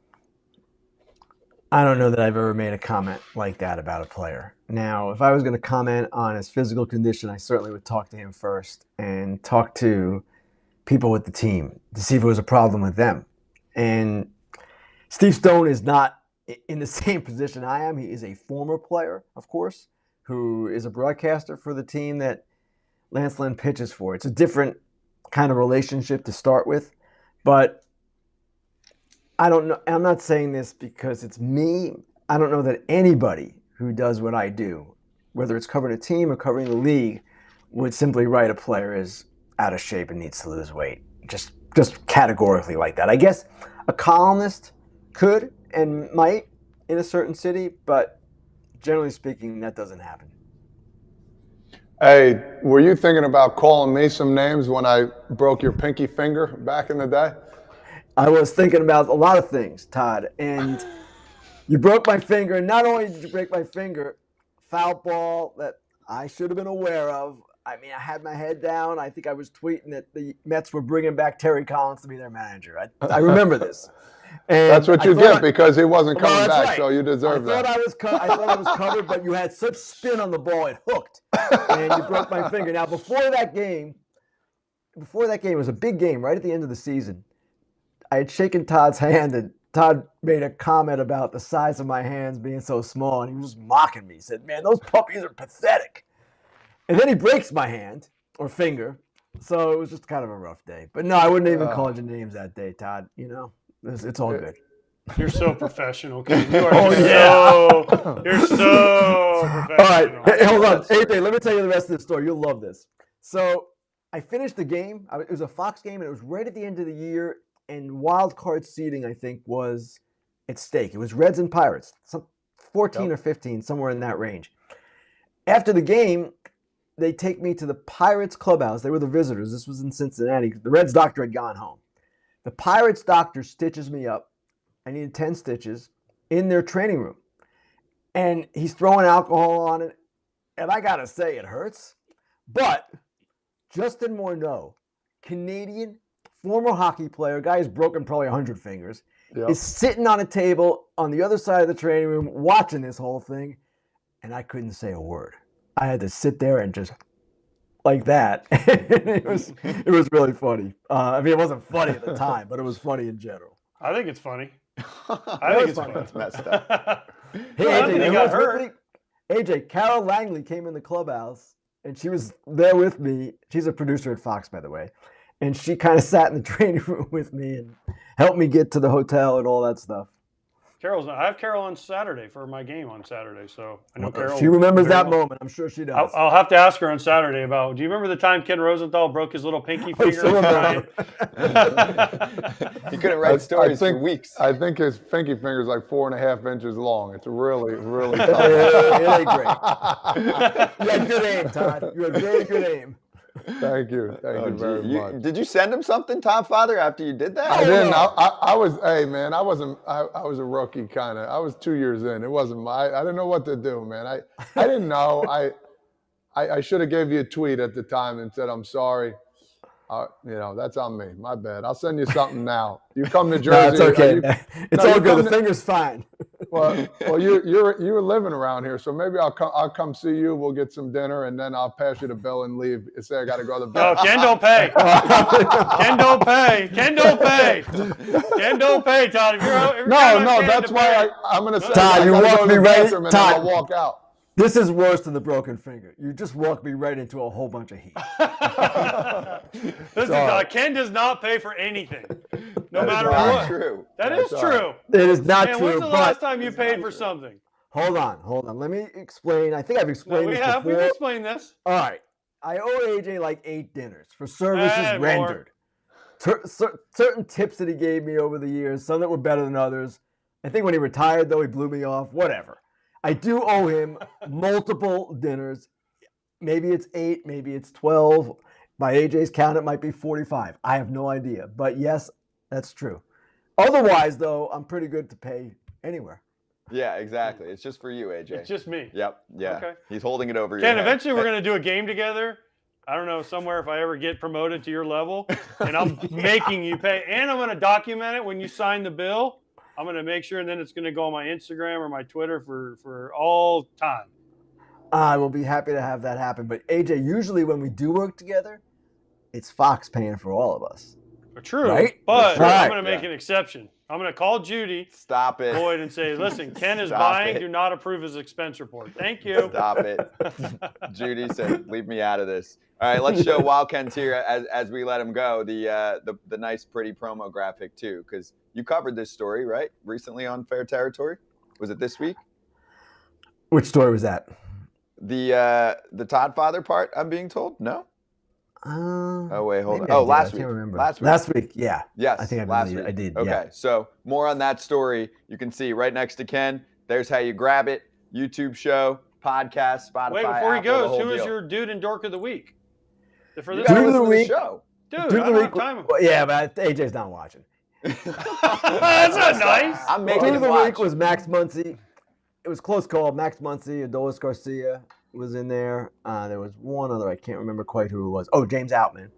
I don't know that I've ever made a comment like that about a player. Now, if I was going to comment on his physical condition, I certainly would talk to him first and talk to people with the team to see if it was a problem with them. And Steve Stone is not in the same position I am. He is a former player, of course, who is a broadcaster for the team that Lance Lynn pitches for. It's a different kind of relationship to start with, but I don't know. I'm not saying this because it's me. I don't know that anybody who does what I do, whether it's covering a team or covering the league, would simply write a player is out of shape and needs to lose weight. Just categorically like that. I guess a columnist could and might in a certain city, but generally speaking, that doesn't happen. Hey, were you thinking about calling me some names when I broke your pinky finger back in the day? I was thinking about a lot of things, Todd, and you broke my finger. And not only did you break my finger, foul ball that I should have been aware of. I mean, I had my head down. I think I was tweeting that the Mets were bringing back Terry Collins to be their manager. I remember this. And that's what you get because he wasn't coming back, right. So you deserve that. I thought I was covered, but you had such spin on the ball, it hooked, and you broke my finger. Now, before that game, it was a big game right at the end of the season. I had shaken Todd's hand, and Todd made a comment about the size of my hands being so small, and he was mocking me. He said, "Man, those puppies are pathetic." And then he breaks my hand or finger, so it was just kind of a rough day. But no, I wouldn't even call you names that day, Todd. You know, it's all good. You're so professional, Ken. You are you're so professional. All right, hey, hold on. AJ, let me tell you the rest of the story. You'll love this. So I finished the game. It was a Fox game, and it was right at the end of the year, and wild card seeding, I think, was at stake. It was Reds and Pirates, 14 or 15, somewhere in that range. After the game, they take me to the Pirates clubhouse. They were the visitors. This was in Cincinnati. The Reds doctor had gone home. The Pirates doctor stitches me up. I needed 10 stitches in their training room. And he's throwing alcohol on it. And I got to say, it hurts. But Justin Morneau, Canadian, former hockey player, guy who's broken probably 100 fingers, is sitting on a table on the other side of the training room watching this whole thing. And I couldn't say a word. I had to sit there and just like that. it was really funny. I mean, it wasn't funny at the time, but it was funny in general. I think it's funny. I think it's funny. That's messed up. Hey, AJ, got hurt. AJ, Carol Langley came in the clubhouse, and she was there with me. She's a producer at Fox, by the way. And she kind of sat in the training room with me and helped me get to the hotel and all that stuff. I have Carol on Saturday for my game on Saturday, so I know Carol. She remembers that moment. I'm sure she does. I'll have to ask her on Saturday about. Do you remember the time Ken Rosenthal broke his little pinky finger? He couldn't write stories for weeks. I think his pinky finger is like 4.5 inches long. It's really, really tough. It ain't great. You had good aim, Todd. You had very good aim. Thank you. Thank you very much. Did you send him something, Tom Father, after you did that? I didn't. I was, hey, man, I was a rookie kind of. I was 2 years in. It wasn't I didn't know what to do, man. I didn't know. I should have gave you a tweet at the time and said, I'm sorry. That's on me. My bad. I'll send you something now. You come to Jersey. No, it's okay. It's all good. The finger's fine. Well, you're living around here, so maybe I'll come see you. We'll get some dinner, and then I'll pass you the bill and leave. Say I got to go to the bed. No, Ken don't pay. Ken don't pay. Ken don't pay. Ken don't pay, Todd. No, that's why I'm going to say. Todd, you walk me right. Todd, I'll walk out. This is worse than the broken finger. You just walked me right into a whole bunch of heat. Ken does not pay for anything, no matter what. True. That is true. It is not true. When's the last time you paid for something? Hold on. Let me explain. I think I've explained this before. We've explained this. All right. I owe AJ like 8 dinners for services rendered. Certain tips that he gave me over the years, some that were better than others. I think when he retired, though, he blew me off. Whatever. I do owe him multiple dinners. Maybe it's 8, maybe it's 12. By AJ's count, it might be 45. I have no idea. But yes, that's true. Otherwise, though, I'm pretty good to pay anywhere. Yeah, exactly. It's just for you, AJ. It's just me. Yep. Yeah. Okay. He's holding it over your Ken, head. eventually we're going to do a game together. I don't know, somewhere if I ever get promoted to your level. And I'm making you pay. And I'm going to document it when you sign the bill. I'm going to make sure, and then it's going to go on my Instagram or my Twitter for all time. I will be happy to have that happen. But, AJ, usually when we do work together, it's Fox paying for all of us. True, Right? but True. I'm going to make Yeah. an exception. I'm going to call Judy Stop it. Boyd and say, listen, Ken is Stop buying. it. Do not approve his expense report. Thank you. Stop it. Judy said, leave me out of this. All right, let's show while Ken's here as we let him go the nice, pretty promo graphic too, because you covered this story, right? Recently on Fair Territory. Was it this week? Which story was that? The Todd father part, I'm being told? No? Oh, wait, hold on. Oh, last week. I can't remember. Last week, yeah. Yes, I think last week. I did. Okay, yeah. so more on that story. You can see right next to Ken. There's how you grab it. YouTube show, podcast, Spotify. Wait, before he Apple, the goes, whole who is deal. your dude and dork of the week? For You this gotta Dude of the listen to week. show. dude, Dude I of the don't week. have time. Well, yeah, but AJ's not watching. That's not nice. I'm making Dude him of the watch. week was Max Muncy. It was close call. Max Muncy, Adolis Garcia was in there. There was one other. I can't remember quite who it was. Oh, James Outman.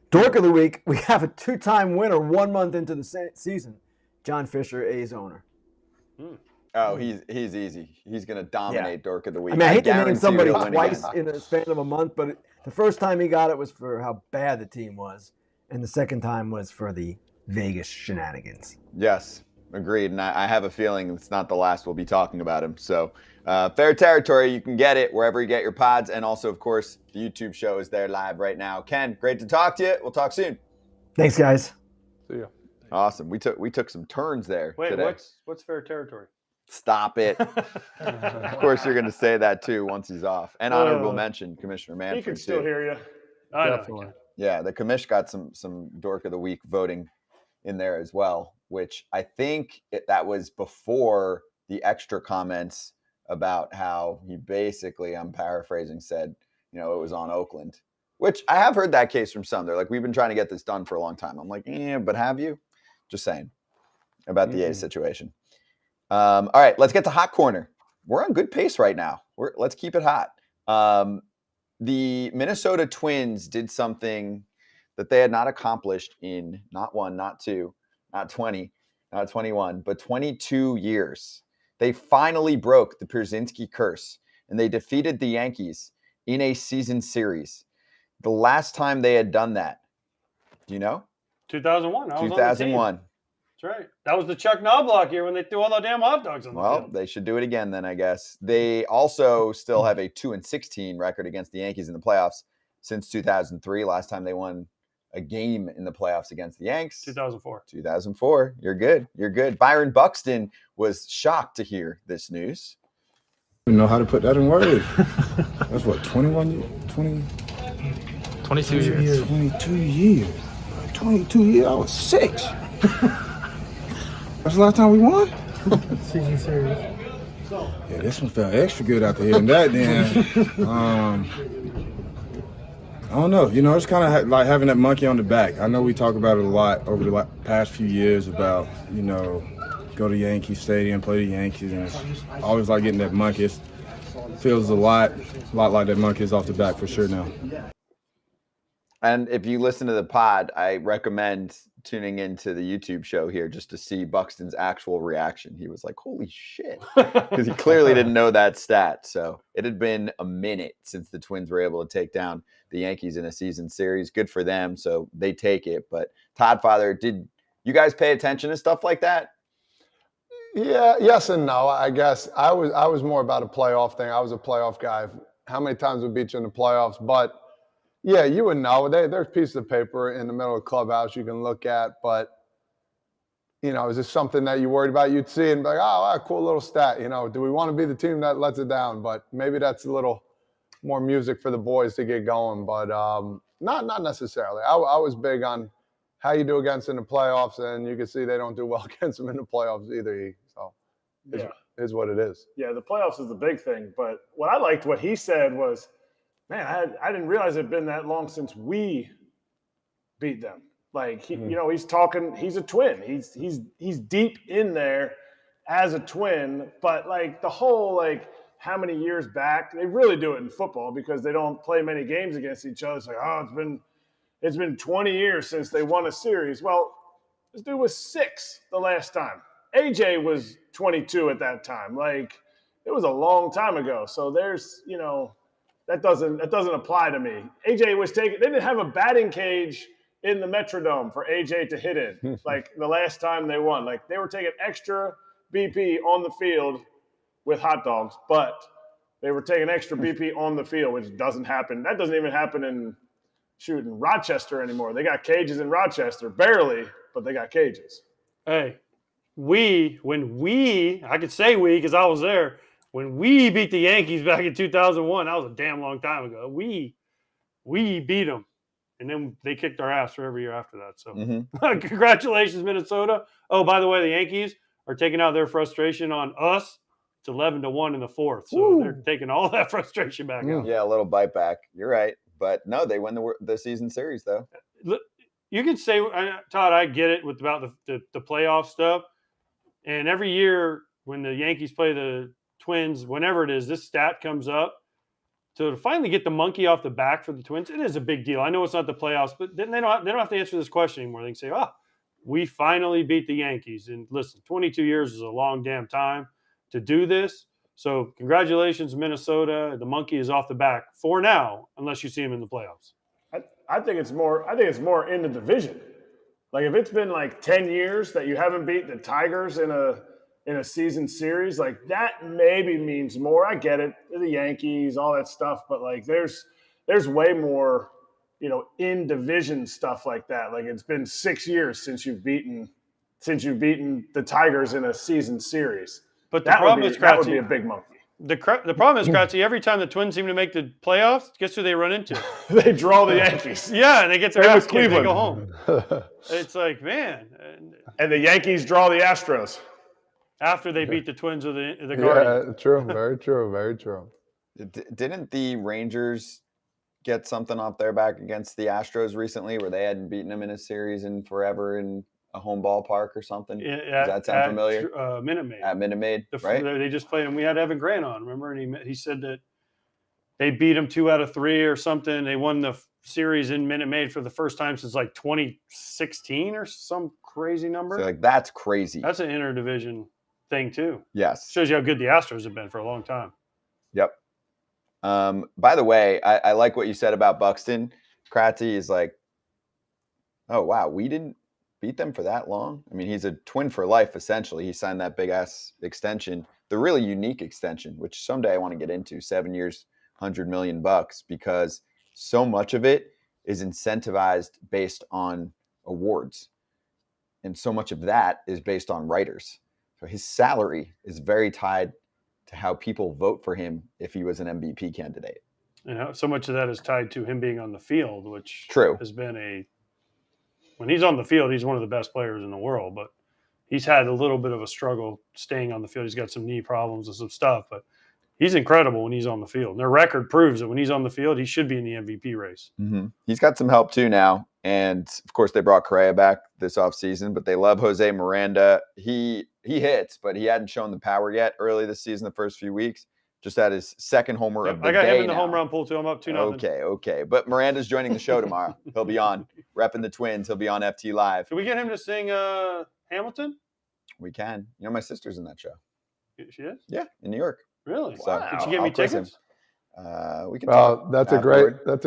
Dork of the week, we have a 2-time winner 1 month into the season. John Fisher, A's owner. Oh, he's easy. He's going to dominate Dork of the Week. I mean, I hate to name guarantee somebody he'll win twice again. in a span of a month, but the first time he got it was for how bad the team was, and the second time was for the Vegas shenanigans. Yes, agreed. And I have a feeling it's not the last we'll be talking about him. So, Fair Territory, you can get it wherever you get your pods. And also, of course, the YouTube show is there live right now. Ken, great to talk to you. We'll talk soon. Thanks, guys. See ya. Awesome. We took some turns there Wait, today. what's fair territory? Stop it. Of course, you're going to say that too once he's off. And honorable mention, Commissioner Manfred. He can still too. hear you. I know. Definitely. Yeah, the commish got some Dork of the Week voting in there as well, which I think that was before the extra comments about how he basically, I'm paraphrasing, said, it was on Oakland, which I have heard that case from some. They're like, we've been trying to get this done for a long time. I'm like, yeah, but have you? Just saying about the A's situation. All right, let's get to Hot Corner. We're on good pace right now. Let's keep it hot. The Minnesota Twins did something that they had not accomplished in not 1, not 2, not 20, not 21, but 22 years. They finally broke the Pierzynski curse, and they defeated the Yankees in a season series. The last time they had done that, do you know? 2001. I was 2001. On the team. That's right. That was the Chuck Knobloch year when they threw all the damn hot dogs on the Well, field. they should do it again then, I guess. They also still have a 2-16 record against the Yankees in the playoffs since 2003. Last time they won a game in the playoffs against the Yanks. 2004. 2004. You're good. You're good. Byron Buxton was shocked to hear this news. I don't know how to put that in words. That's what, 21, 20? 22 years. 22 years. 22 years. I was 6. That's the last time we won? Season series. Yeah, this one felt extra good after hearing that then. I don't know. It's kind of like having that monkey on the back. I know we talk about it a lot over the past few years about, go to Yankee Stadium, play the Yankees, and it's always like getting that monkey. It feels a lot like that monkey is off the back for sure now. And if you listen to the pod, I recommend tuning into the YouTube show here just to see Buxton's actual reaction. He was like, holy shit, because he clearly didn't know that stat. So it had been a minute since the Twins were able to take down the Yankees in a season series. Good for them. So they take it. But Todd Father, did you guys pay attention to stuff like that? Yeah, yes and no. I guess I was more about a playoff thing. I was a playoff guy. How many times we beat you in the playoffs? But yeah, you would know. There's pieces of paper in the middle of the clubhouse you can look at, but is this something that you worried about? You'd see it and be like, oh, cool little stat. Do we want to be the team that lets it down? But maybe that's a little more music for the boys to get going. But not necessarily. I was big on how you do against in the playoffs, and you can see they don't do well against them in the playoffs either. So it is what it is. Yeah, the playoffs is the big thing. But what he said was, man, I didn't realize it had been that long since we beat them. Like he's talking. He's a Twin. He's deep in there as a Twin. But like the whole how many years back? They really do it in football because they don't play many games against each other. It's like it's been 20 years since they won a series. Well, this dude was 6 the last time. AJ was 22 at that time. Like it was a long time ago. So there's That doesn't apply to me. AJ was taking. They didn't have a batting cage in the Metrodome for AJ to hit in, like the last time they won. Like they were taking extra BP on the field with hot dogs, but they were taking extra BP on the field, which doesn't happen. That doesn't even happen in Rochester anymore. They got cages in Rochester, barely, but they got cages. Hey, I could say we because I was there, when we beat the Yankees back in 2001, that was a damn long time ago. We beat them, and then they kicked our ass for every year after that. So congratulations, Minnesota. Oh, by the way, the Yankees are taking out their frustration on us. It's 11-1 in the fourth. So they're taking all that frustration back out. Yeah, a little bite back. You're right. But no, they win the season series, though. You can say, Todd, I get it about the playoff stuff. And every year when the Yankees play the Twins, whenever it is, this stat comes up. So to finally get the monkey off the back for the Twins, it is a big deal. I know it's not the playoffs, but then they don't have to answer this question anymore. They can say, we finally beat the Yankees. And listen, 22 years is a long damn time to do this. So congratulations, Minnesota. The monkey is off the back for now, unless you see him in the playoffs. I think it's more in the division. Like if it's been like 10 years that you haven't beat the Tigers in a season series, like that maybe means more. I get it, the Yankees, all that stuff, but like there's way more, in division stuff like that. Like it's been 6 years since you've beaten the Tigers in a season series. But the problem is, that would be a big monkey. The problem is, Kratzy, every time the Twins seem to make the playoffs, guess who they run into? They draw the Yankees. Yeah, and they get their ass kicked and they go home. It's like, man. And the Yankees draw the Astros. After they beat the Twins or the Guardians. Yeah, true. Very true. Very true. Didn't the Rangers get something off their back against the Astros recently where they hadn't beaten them in a series in forever in a home ballpark or something? Does that sound familiar? Minute Maid. At Minute Maid, right? They just played, and we had Evan Grant on, remember? And he said that they beat them 2 out of 3 or something. They won the series in Minute Maid for the first time since like 2016 or some crazy number. So that's crazy. That's an interdivision thing too. Yes. Shows you how good the Astros have been for a long time. Yep. By the way, I like what you said about Buxton. Kratzy is like, oh, wow, we didn't beat them for that long. I mean, he's a Twin for life, essentially. He signed that big-ass extension, the really unique extension, which someday I want to get into, 7 years, $100 million, because so much of it is incentivized based on awards. And so much of that is based on writers. So his salary is very tied to how people vote for him if he was an MVP candidate. And so much of that is tied to him being on the field, which has been when he's on the field, he's one of the best players in the world, but he's had a little bit of a struggle staying on the field. He's got some knee problems and some stuff, but he's incredible when he's on the field. And their record proves that when he's on the field, he should be in the MVP race. Mm-hmm. He's got some help too now. And of course they brought Correa back this offseason, but they love Jose Miranda. He hits, but he hadn't shown the power yet early this season, the first few weeks. Just had his second homer of the day. I got him in the now. home run pool too. I'm up 2-0. Okay. But Miranda's joining the show tomorrow. He'll be on repping the Twins. He'll be on FT Live. Can we get him to sing Hamilton? We can. My sister's in that show. She is? Yeah, in New York. Really? So Did she get me tickets? We can. Well, that's a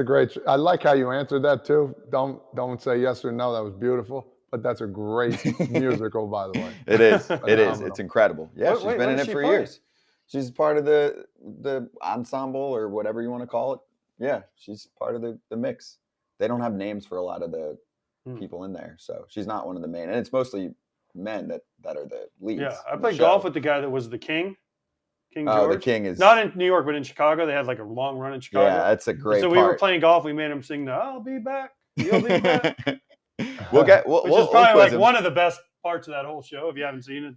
great. I like how you answered that too. Don't say yes or no. That was beautiful. But that's a great musical, by the way. It is. It is. It's incredible. Yeah, she's been in it for years. She's part of the ensemble or whatever you want to call it. Yeah, she's part of the mix. They don't have names for a lot of the people in there, so she's not one of the main. And it's mostly men that are the leads. Yeah, I played golf with the guy that was the king. King George. Oh, the king is not in New York, but in Chicago. They had like a long run in Chicago. Yeah, that's a great. So we were playing golf. We made him sing the "I'll be back." You'll be back. Which is probably like one of the best parts of that whole show. If you haven't seen it,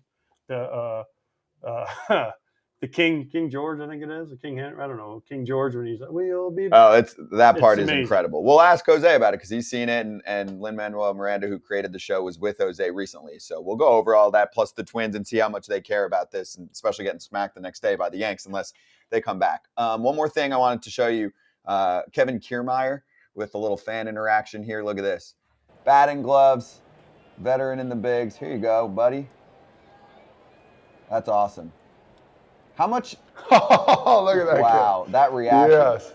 the King George, I think it is, the King Henry, I don't know, King George when he's like, we'll be back. Oh, that part is amazing. Incredible. We'll ask Jose about it because he's seen it, and Lin-Manuel Miranda, who created the show, was with Jose recently. So we'll go over all that plus the Twins and see how much they care about this, and especially getting smacked the next day by the Yanks unless they come back. One more thing I wanted to show you, Kevin Kiermaier with a little fan interaction here. Look at this. Batting gloves, veteran in the bigs. Here you go, buddy. That's awesome. How much? Oh, look at that! Wow, kid. that reaction. Yes.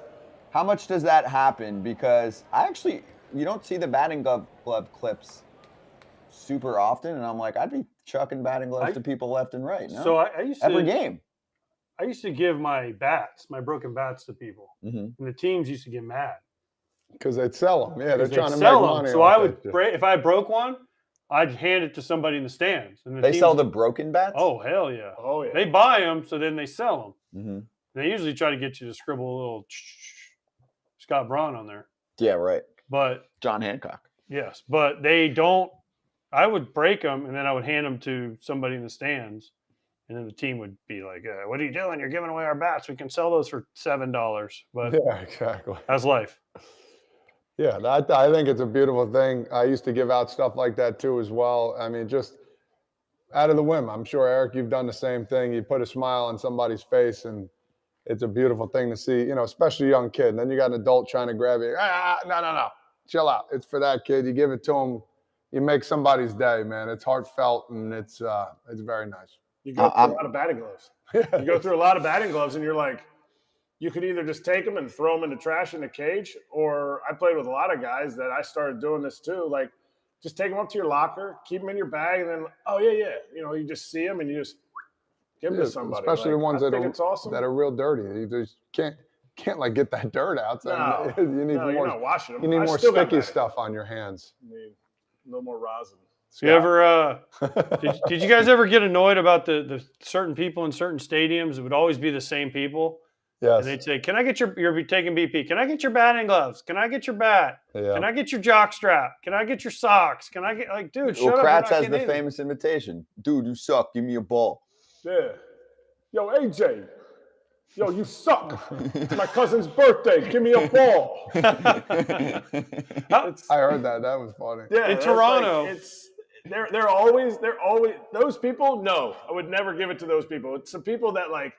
How much does that happen? Because I actually you don't see the batting glove clips super often, and I'm like, I'd be chucking batting gloves to people left and right. No? So I used to every game. I used to give my broken bats to people, and the teams used to get mad because they'd sell them. Yeah, they're trying to make them. money. So I would if I broke one, I'd hand it to somebody in the stands. And they sell the broken bats? Oh, hell yeah. Oh, yeah. They buy them, so then they sell them. Mm-hmm. They usually try to get you to scribble a little Scott Braun on there. Yeah, right. But John Hancock. Yes, but they don't. I would break them, and then I would hand them to somebody in the stands, and then the team would be like, "What are you doing? You're giving away our bats. We can sell those for $7." But yeah, exactly. That's life. Yeah, I think it's a beautiful thing. I used to give out stuff like that too as well. I mean, just out of the whim. I'm sure, Erik, you've done the same thing. You put a smile on somebody's face, and it's a beautiful thing to see, especially a young kid. And then you got an adult trying to grab you. No. Chill out. It's for that kid. You give it to him. You make somebody's day, man. It's heartfelt, and it's very nice. You go through a lot of batting gloves. You go through a lot of batting gloves, and you're like, you could either just take them and throw them in the trash in the cage, or I played with a lot of guys that I started doing this too. Like, just take them up to your locker, keep them in your bag, and then, you just see them and you just give them to somebody. Especially the ones that are real dirty. You just can't like get that dirt out. So no, you need you're more. not washing them. You need more sticky stuff on your hands. You need a little more rosin. You ever did you guys ever get annoyed about the certain people in certain stadiums? It would always be the same people. Yes. And they'd say, "Can I get you're taking BP? Can I get your batting gloves? Can I get your bat? Yeah. Can I get your jock strap? Can I get your socks? Can I get dude? Shut up." Kratz has the famous invitation. Dude, you suck. Give me a ball. Yeah. Yo, AJ. Yo, you suck. It's my cousin's birthday. Give me a ball. I heard that. That was funny. Yeah, in Toronto, like, they're always those people. No, I would never give it to those people. It's some people that like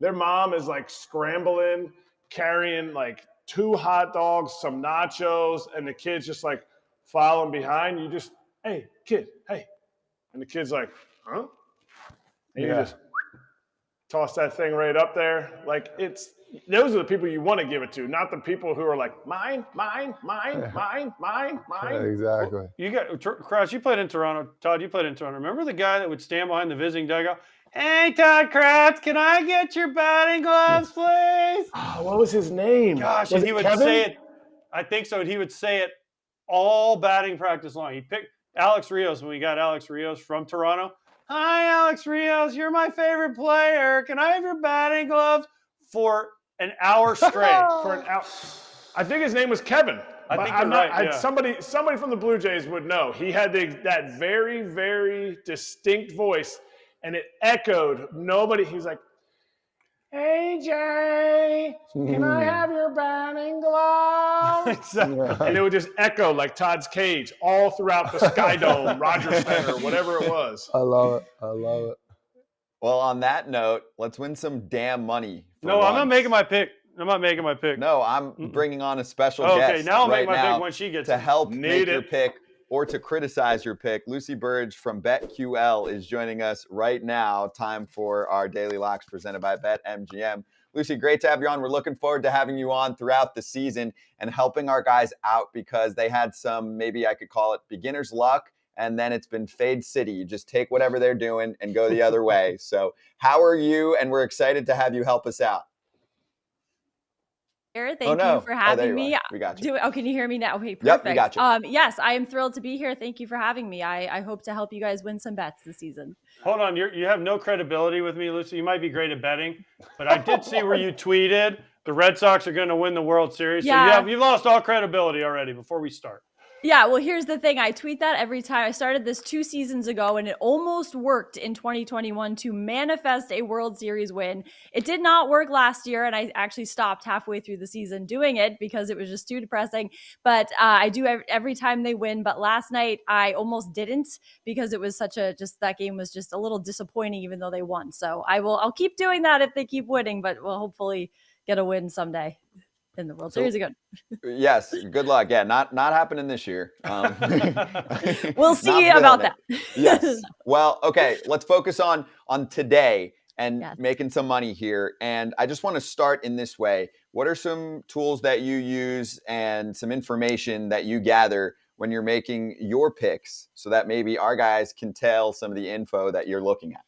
their mom is like scrambling, carrying like 2 hot dogs, some nachos, and the kid's just like following behind. You just, hey, kid, hey, and the kid's like, huh? And you just toss that thing right up there. Like those are the people you want to give it to, not the people who are like mine. Yeah, exactly. You got Kratz. You played in Toronto. Todd, you played in Toronto. Remember the guy that would stand behind the visiting dugout? Hey, Todd Kratz, can I get your batting gloves, please? Oh, what was his name? Gosh, and he would say it. I think so. And he would say it all batting practice long. He picked Alex Rios when we got Alex Rios from Toronto. Hi, Alex Rios. You're my favorite player. Can I have your batting gloves? For an hour straight. For an hour. I think his name was Kevin. I think you're right. Somebody from the Blue Jays would know. He had that very, very distinct voice, and it echoed. He's like, AJ, can I have your batting gloves? Exactly. And it would just echo like Todd's cage all throughout the Sky Dome, Rogers Center, whatever it was. I love it. Well, on that note, let's win some damn money. No, I'm not making my pick. No, I'm bringing on a special guest. Okay, now I'll make my pick when she gets to help make your pick or to criticize your pick. Lucy Burdge from BetQL is joining us right now. Time for our Daily Locks presented by BetMGM. Lucy, great to have you on. We're looking forward to having you on throughout the season and helping our guys out because they had some, maybe I could call it beginner's luck, and then it's been fade city. You just take whatever they're doing and go the other way. So how are you? And we're excited to have you help us out. Thank you for having me. We got you. Can you hear me now? Okay, perfect. Yep, we got you. Yes, I am thrilled to be here. Thank you for having me. I hope to help you guys win some bets this season. Hold on, you have no credibility with me, Lucy. You might be great at betting, but I did see where you tweeted the Red Sox are going to win the World Series. Yeah. So you lost all credibility already before we start. Yeah, well, here's the thing. I tweet that every time. I started this 2 seasons ago, and it almost worked in 2021 to manifest a World Series win. It did not work last year, and I actually stopped halfway through the season doing it because it was just too depressing. But I do every time they win. But last night, I almost didn't because it was that game was just a little disappointing, even though they won. So I'll keep doing that if they keep winning, but we'll hopefully get a win someday in the World Series again. Yes, good luck. Yeah, not happening this year. We'll see about that. Yes. Well, okay, let's focus on today. and Yes. making some money here. And I just want to start in this way. What are some tools that you use and some information that you gather when you're making your picks so that maybe our guys can tell some of the info that you're looking at?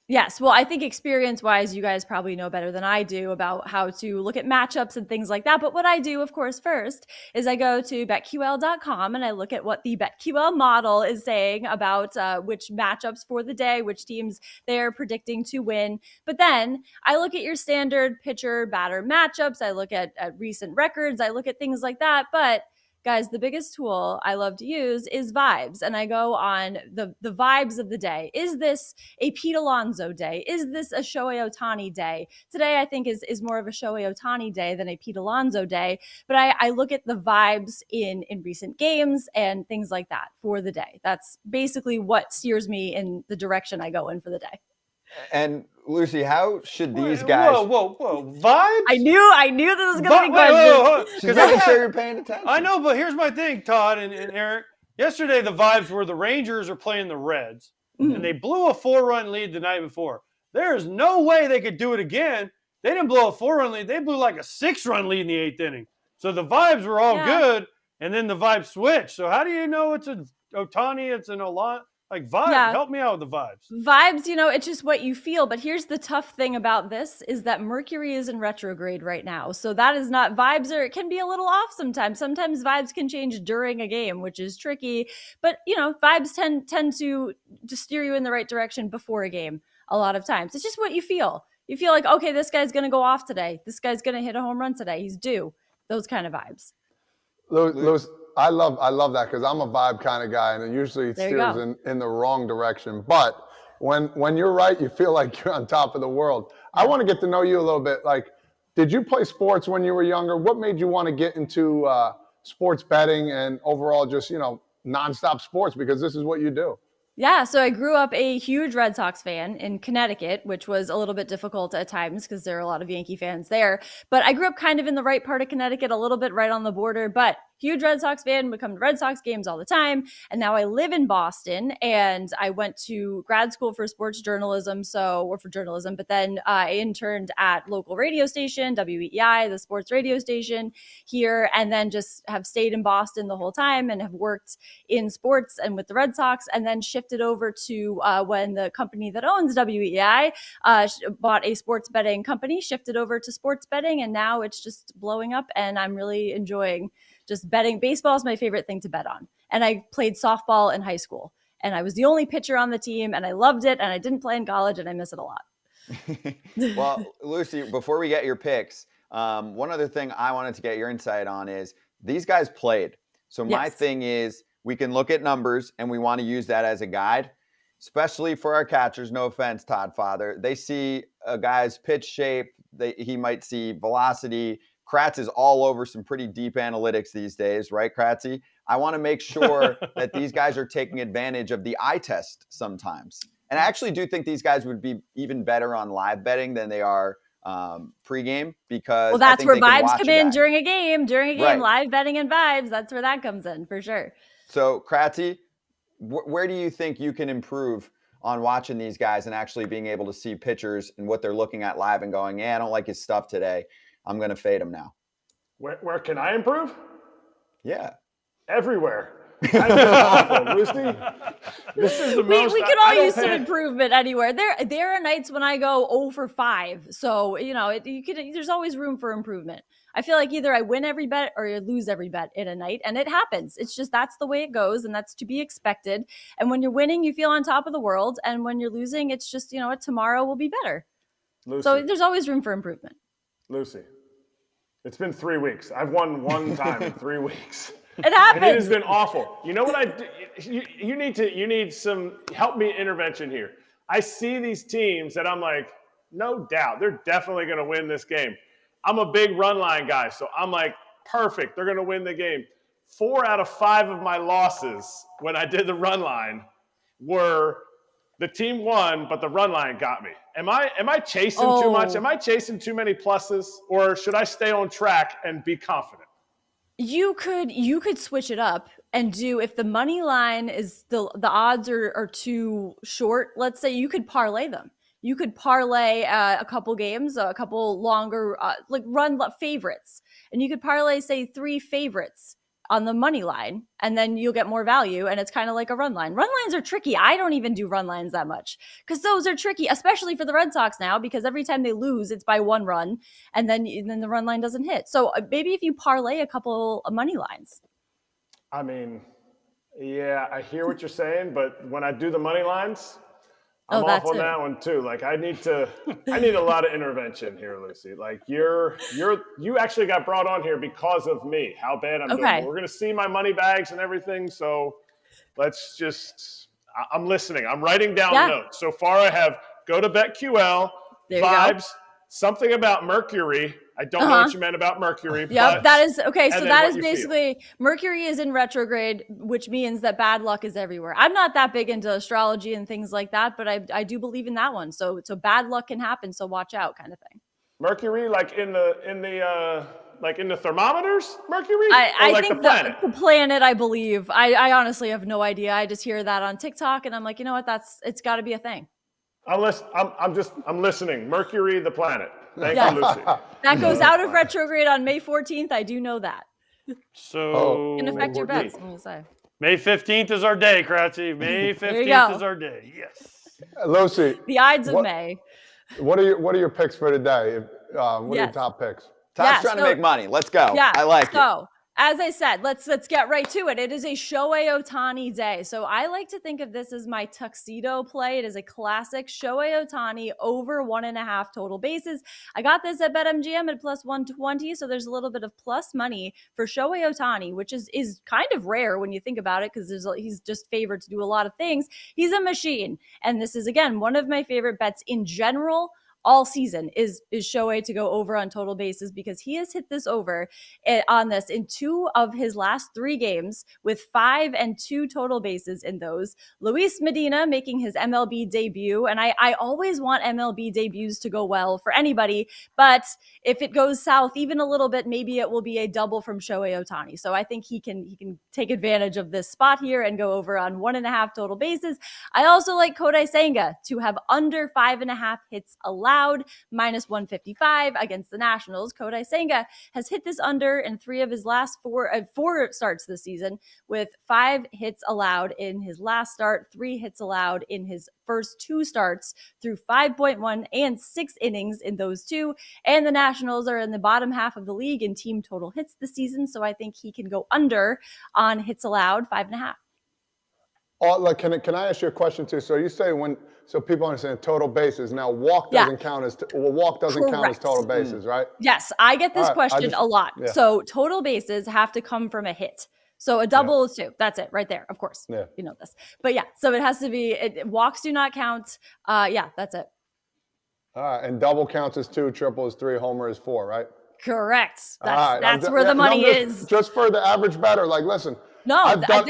Yes. Well, I think experience-wise, you guys probably know better than I do about how to look at matchups and things like that. But what I do, of course, first is I go to BetQL.com and I look at what the BetQL model is saying about which matchups for the day, which teams they're predicting to win. But then I look at your standard pitcher-batter matchups. I look at recent records. I look at things like that. But guys, the biggest tool I love to use is vibes. And I go on the vibes of the day. Is this a Pete Alonso day? Is this a Shohei Ohtani day? Today, I think, is more of a Shohei Ohtani day than a Pete Alonso day. But I look at the vibes in recent games and things like that for the day. That's basically what steers me in the direction I go in for the day. And Lucy, how should these guys? Whoa! Vibes? I knew this was going to be good. She's making sure you're paying attention. I know, but here's my thing, Todd and Eric. Yesterday, the vibes were the Rangers are playing the Reds, and they blew a 4-run lead the night before. There is no way they could do it again. They didn't blow a 4-run lead. They blew like a 6-run lead in the 8th inning. So the vibes were all good, and then the vibes switched. So how do you know it's a Ohtani, it's an Alon? Like, vibe, help me out with the vibes. Vibes, it's just what you feel. But here's the tough thing about this is that Mercury is in retrograde right now. So that is not vibes, or it can be a little off sometimes. Sometimes vibes can change during a game, which is tricky. But, vibes tend to steer you in the right direction before a game a lot of times. It's just what you feel. You feel like, okay, this guy's going to go off today. This guy's going to hit a home run today. He's due. Those kind of vibes. Lewis, I love that because I'm a vibe kind of guy, and it usually steers in the wrong direction. But when you're right, you feel like you're on top of the world. I want to get to know you a little bit. Like, did you play sports when you were younger? What made you want to get into sports betting and overall just, nonstop sports, because this is what you do? Yeah, so I grew up a huge Red Sox fan in Connecticut, which was a little bit difficult at times because there are a lot of Yankee fans there. But I grew up kind of in the right part of Connecticut, a little bit right on the border, but huge Red Sox fan, would come to Red Sox games all the time. And now I live in Boston, and I went to grad school for sports journalism, but then I interned at local radio station, WEI, the sports radio station here, and then just have stayed in Boston the whole time and have worked in sports and with the Red Sox, and then shifted over to when the company that owns WEI bought a sports betting company, shifted over to sports betting, and now it's just blowing up, and I'm really enjoying just betting. Baseball is my favorite thing to bet on. And I played softball in high school, and I was the only pitcher on the team, and I loved it, and I didn't play in college, and I miss it a lot. Well, Lucy, before we get your picks, one other thing I wanted to get your insight on is these guys played. So my thing is, we can look at numbers, and we want to use that as a guide, especially for our catchers. No offense, Todd Father. They see a guy's pitch shape. He might see velocity. Kratz is all over some pretty deep analytics these days, right, Kratzy? I want to make sure that these guys are taking advantage of the eye test sometimes. And I actually do think these guys would be even better on live betting than they are pregame, because that's where vibes come in during a game, right. Live betting and vibes. That's where that comes in for sure. So Kratzy, where do you think you can improve on watching these guys and actually being able to see pitchers and what they're looking at live and going, I don't like his stuff today. I'm going to fade him now. Where can I improve? Yeah. Everywhere. Awful, Lucy. This is the most. We could all use some improvement anywhere. There are nights when I go 0 for 5. So, there's always room for improvement. I feel like either I win every bet or I lose every bet in a night, and it happens. It's just, that's the way it goes, and that's to be expected. And when you're winning, you feel on top of the world. And when you're losing, it's just, tomorrow will be better. Lucy. So there's always room for improvement. Lucy, it's been 3 weeks. I've won one time in 3 weeks. It happens. And it has been awful. You know what I do? You need some help me intervention here. I see these teams that I'm like, no doubt, they're definitely going to win this game. I'm a big run line guy, so I'm like, perfect, they're going to win the game. 4 out of 5 of my losses when I did the run line were the team won, but the run line got me. Am I chasing too much? Am I chasing too many pluses? Or should I stay on track and be confident? You could switch it up and do, if the money line is the odds are too short, let's say, you could parlay them. you could parlay a couple games, a couple longer, like run favorites. And you could parlay, say, 3 favorites on the money line, and then you'll get more value. And it's kind of like a run line. Run lines are tricky. I don't even do run lines that much because those are tricky, especially for the Red Sox now, because every time they lose, it's by 1 run, and then the run line doesn't hit. So maybe if you parlay a couple of money lines. I mean, yeah, I hear what you're saying, but when I do the money lines, I'm off on that one too. Like I need a lot of intervention here, Lucy. Like you actually got brought on here because of me. How bad I'm doing. We're gonna see my money bags and everything. So I'm listening. I'm writing down notes. So far I have go to BetQL, vibes, something about Mercury. I don't know what you meant about Mercury. Yep, that is okay. So that is basically Mercury is in retrograde, which means that bad luck is everywhere. I'm not that big into astrology and things like that, but I do believe in that one. So bad luck can happen. So watch out, kind of thing. Mercury, like in the thermometers, Mercury? I like think the planet? The planet, I believe. I honestly have no idea. I just hear that on TikTok, and I'm like, you know what? It's got to be a thing. I'm listening. Mercury, the planet. Thank you, Lucy. That goes out of retrograde on May 14th. I do know that. So it can affect your bets. I'm gonna say. May 15th is our day, Kratzy. May 15th is our day. Yes. Lucy. The Ides of May. What are your picks for today? What are your top picks? Todd's trying to make money. Let's go. Yeah, I like it. As I said, let's get right to it. It is a Shohei Ohtani day. So I like to think of this as my tuxedo play. It is a classic Shohei Ohtani over 1.5 total bases. I got this at BetMGM at plus 120. So there's a little bit of plus money for Shohei Ohtani, which is kind of rare when you think about it because he's just favored to do a lot of things. He's a machine. And this is, again, one of my favorite bets in general all season is Shohei to go over on total bases because he has hit this over on this in 2 of his last 3 games with 5 and 2 total bases in those. Luis Medina making his MLB debut. And I always want MLB debuts to go well for anybody, but if it goes south even a little bit, maybe it will be a double from Shohei Ohtani. So I think he can take advantage of this spot here and go over on 1.5 total bases. I also like Kodai Senga to have under 5.5 hits allowed, minus 155 against the Nationals. Kodai Senga has hit this under in 3 of his last 4 starts this season with 5 hits allowed in his last start, 3 hits allowed in his first 2 starts through 5.1 and 6 innings in those 2. And the Nationals are in the bottom half of the league in team total hits this season. So I think he can go under on hits allowed 5.5. Can I ask you a question too? So you say so people understand total bases. Now walk doesn't count as count as total bases, right? Yes, I get this question a lot. Yeah. So total bases have to come from a hit. So a double is 2. That's it right there. Of course, you know this. But so it has to be. Walks do not count. That's it. All right, and double counts as 2, triple is 3, homer is 4, right? Correct. That's where the money is. Just for the average bettor, like listen. No, I've done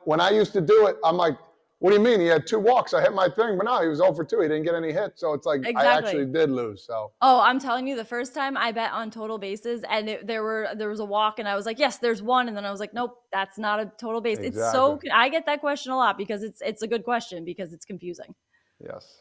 when I used to do it, I'm like, what do you mean? He had 2 walks. I hit my thing, but no, he was 0 for 2. He didn't get any hits. So it's like I actually did lose. So I'm telling you, the first time I bet on total bases and there was a walk and I was like, yes, there's 1, and then I was like, nope, that's not a total base. Exactly. It's so I get that question a lot because it's a good question because it's confusing. Yes.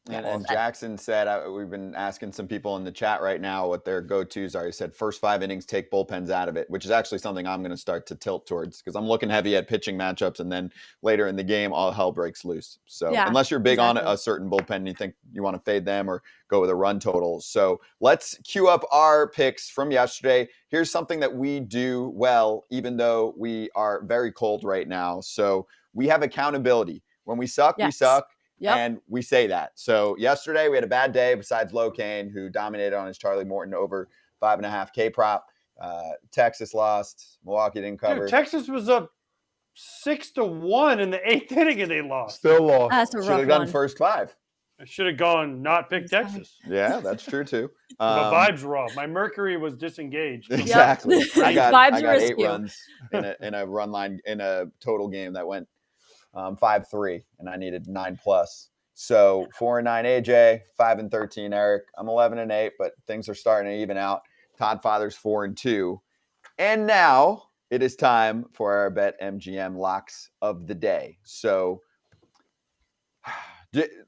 And Jackson said, we've been asking some people in the chat right now what their go-tos are. He said, first 5 innings, take bullpens out of it, which is actually something I'm going to start to tilt towards because I'm looking heavy at pitching matchups. And then later in the game, all hell breaks loose. So unless you're big on a certain bullpen and you think you want to fade them or go with a run total. So let's cue up our picks from yesterday. Here's something that we do well, even though we are very cold right now. So we have accountability. When we suck, we suck. Yep. And we say that. So yesterday we had a bad day besides Locaine, who dominated on his Charlie Morton over 5.5 K prop. Texas lost. Milwaukee didn't cover. Dude, Texas was up 6-1 in the 8th inning and they lost. Still lost. That's a rough Should have done first 5. I should have gone not pick Texas. Yeah, that's true too. My vibes were off. My Mercury was disengaged. Exactly. I got 8 risky. runs in a run line in a total game that went 5-3, and I needed 9+. So 4-9 AJ, 5-13 Erik. I'm 11-8, but things are starting to even out. Todd Father's 4-2, and now it is time for our BetMGM locks of the day. So,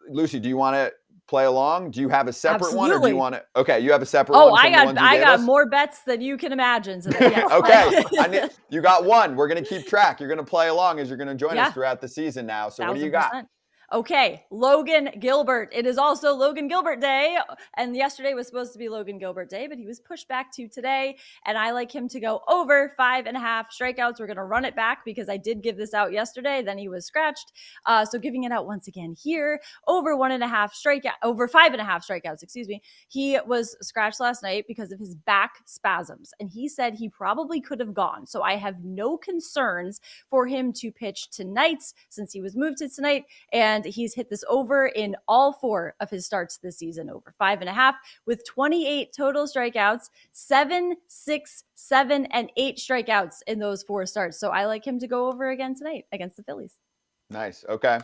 Lucy, do you want to play along? Do you have a separate one, or do Absolutely. you want to? Okay, you have a separate Oh, one. From the ones you I gave got us? more bets than you can imagine. So yes. Okay, you got one. We're gonna keep track. You're gonna play along as you're gonna join us throughout the season now. So what do you got? 1000%. Okay, Logan Gilbert. It is also Logan Gilbert Day. And yesterday was supposed to be Logan Gilbert Day, but he was pushed back to today. And I like him to go over 5.5 strikeouts. We're going to run it back because I did give this out yesterday. Then he was scratched. So giving it out once again here, over 5.5 strikeouts, excuse me. He was scratched last night because of his back spasms. And he said he probably could have gone. So I have no concerns for him to pitch tonight since he was moved to tonight. And he's hit this over in all 4 of his starts this season, over 5.5, with 28 total strikeouts, 7, 6, 7, and 8 strikeouts in those 4 starts. So I like him to go over again tonight against the Phillies. Nice. Okay.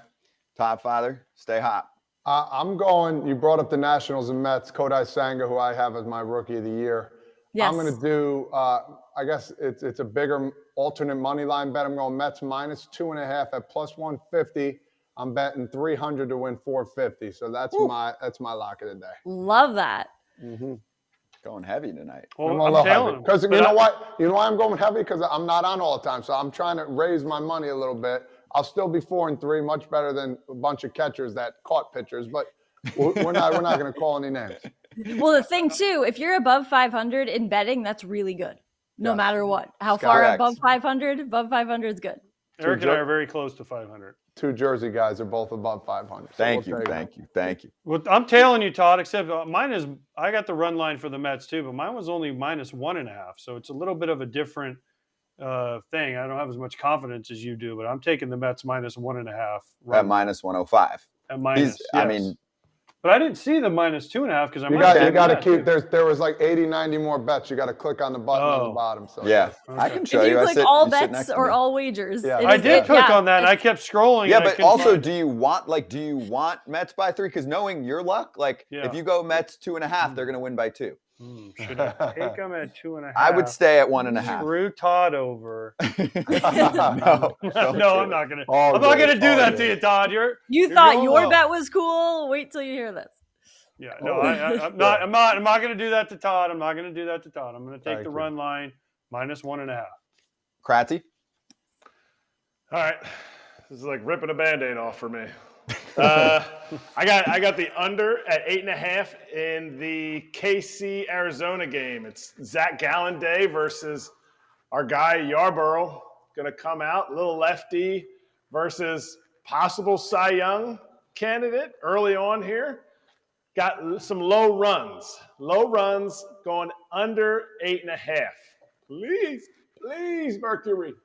Todd Father, stay hot. I'm going, you brought up the Nationals and Mets, Kodai Senga, who I have as my rookie of the year. Yes. I'm going to do, I guess it's a bigger alternate money line bet. I'm going Mets -2.5 at +150. I'm betting 300 to win 450. So that's my lock of the day. Love that. Mm-hmm. Going heavy tonight. Well, I'm telling because you know what? You know why I'm going heavy? Because I'm not on all the time. So I'm trying to raise my money a little bit. I'll still be 4-3, much better than a bunch of catchers that caught pitchers. But we're not going to call any names. Well, the thing too, if you're above 500 in betting, that's really good. No matter what, how far above 500? Above 500 is good. Eric and I are very close to 500. 2 Jersey guys are both above 500. So Thank you. Well, I'm tailing you, Todd, except mine is, I got the run line for the Mets too, but mine was only -1.5. So it's a little bit of a different thing. I don't have as much confidence as you do, but I'm taking the Mets -1.5. At -105. At minus, yes. I mean, but I didn't see the -2.5 because you got to keep. There was like 80, 90 more bets. You got to click on the button on the bottom. So yeah, I can show if you. you click all bets or all wagers. Yeah. I did click on that. And I kept scrolling. Yeah, but also, do you want Mets by 3? Because knowing your luck, if you go Mets 2.5, they're going to win by 2. Should I take them at 2.5? I would stay at 1.5. Screw Todd over. No, I'm not gonna. I'm not gonna do that to you, Todd. You thought your bet was cool. Wait till you hear this. Yeah, no, I'm not. I'm not gonna do that to Todd. I'm not gonna do that to Todd. I'm gonna take the run line -1.5. Kratzy? All right, this is like ripping a Band-Aid off for me. I got the under at 8.5 in the KC Arizona game. It's Zach Gallen Day versus our guy Yarborough. Going to come out, little lefty versus possible Cy Young candidate early on here. Got some low runs going under 8.5. Please, Mercury.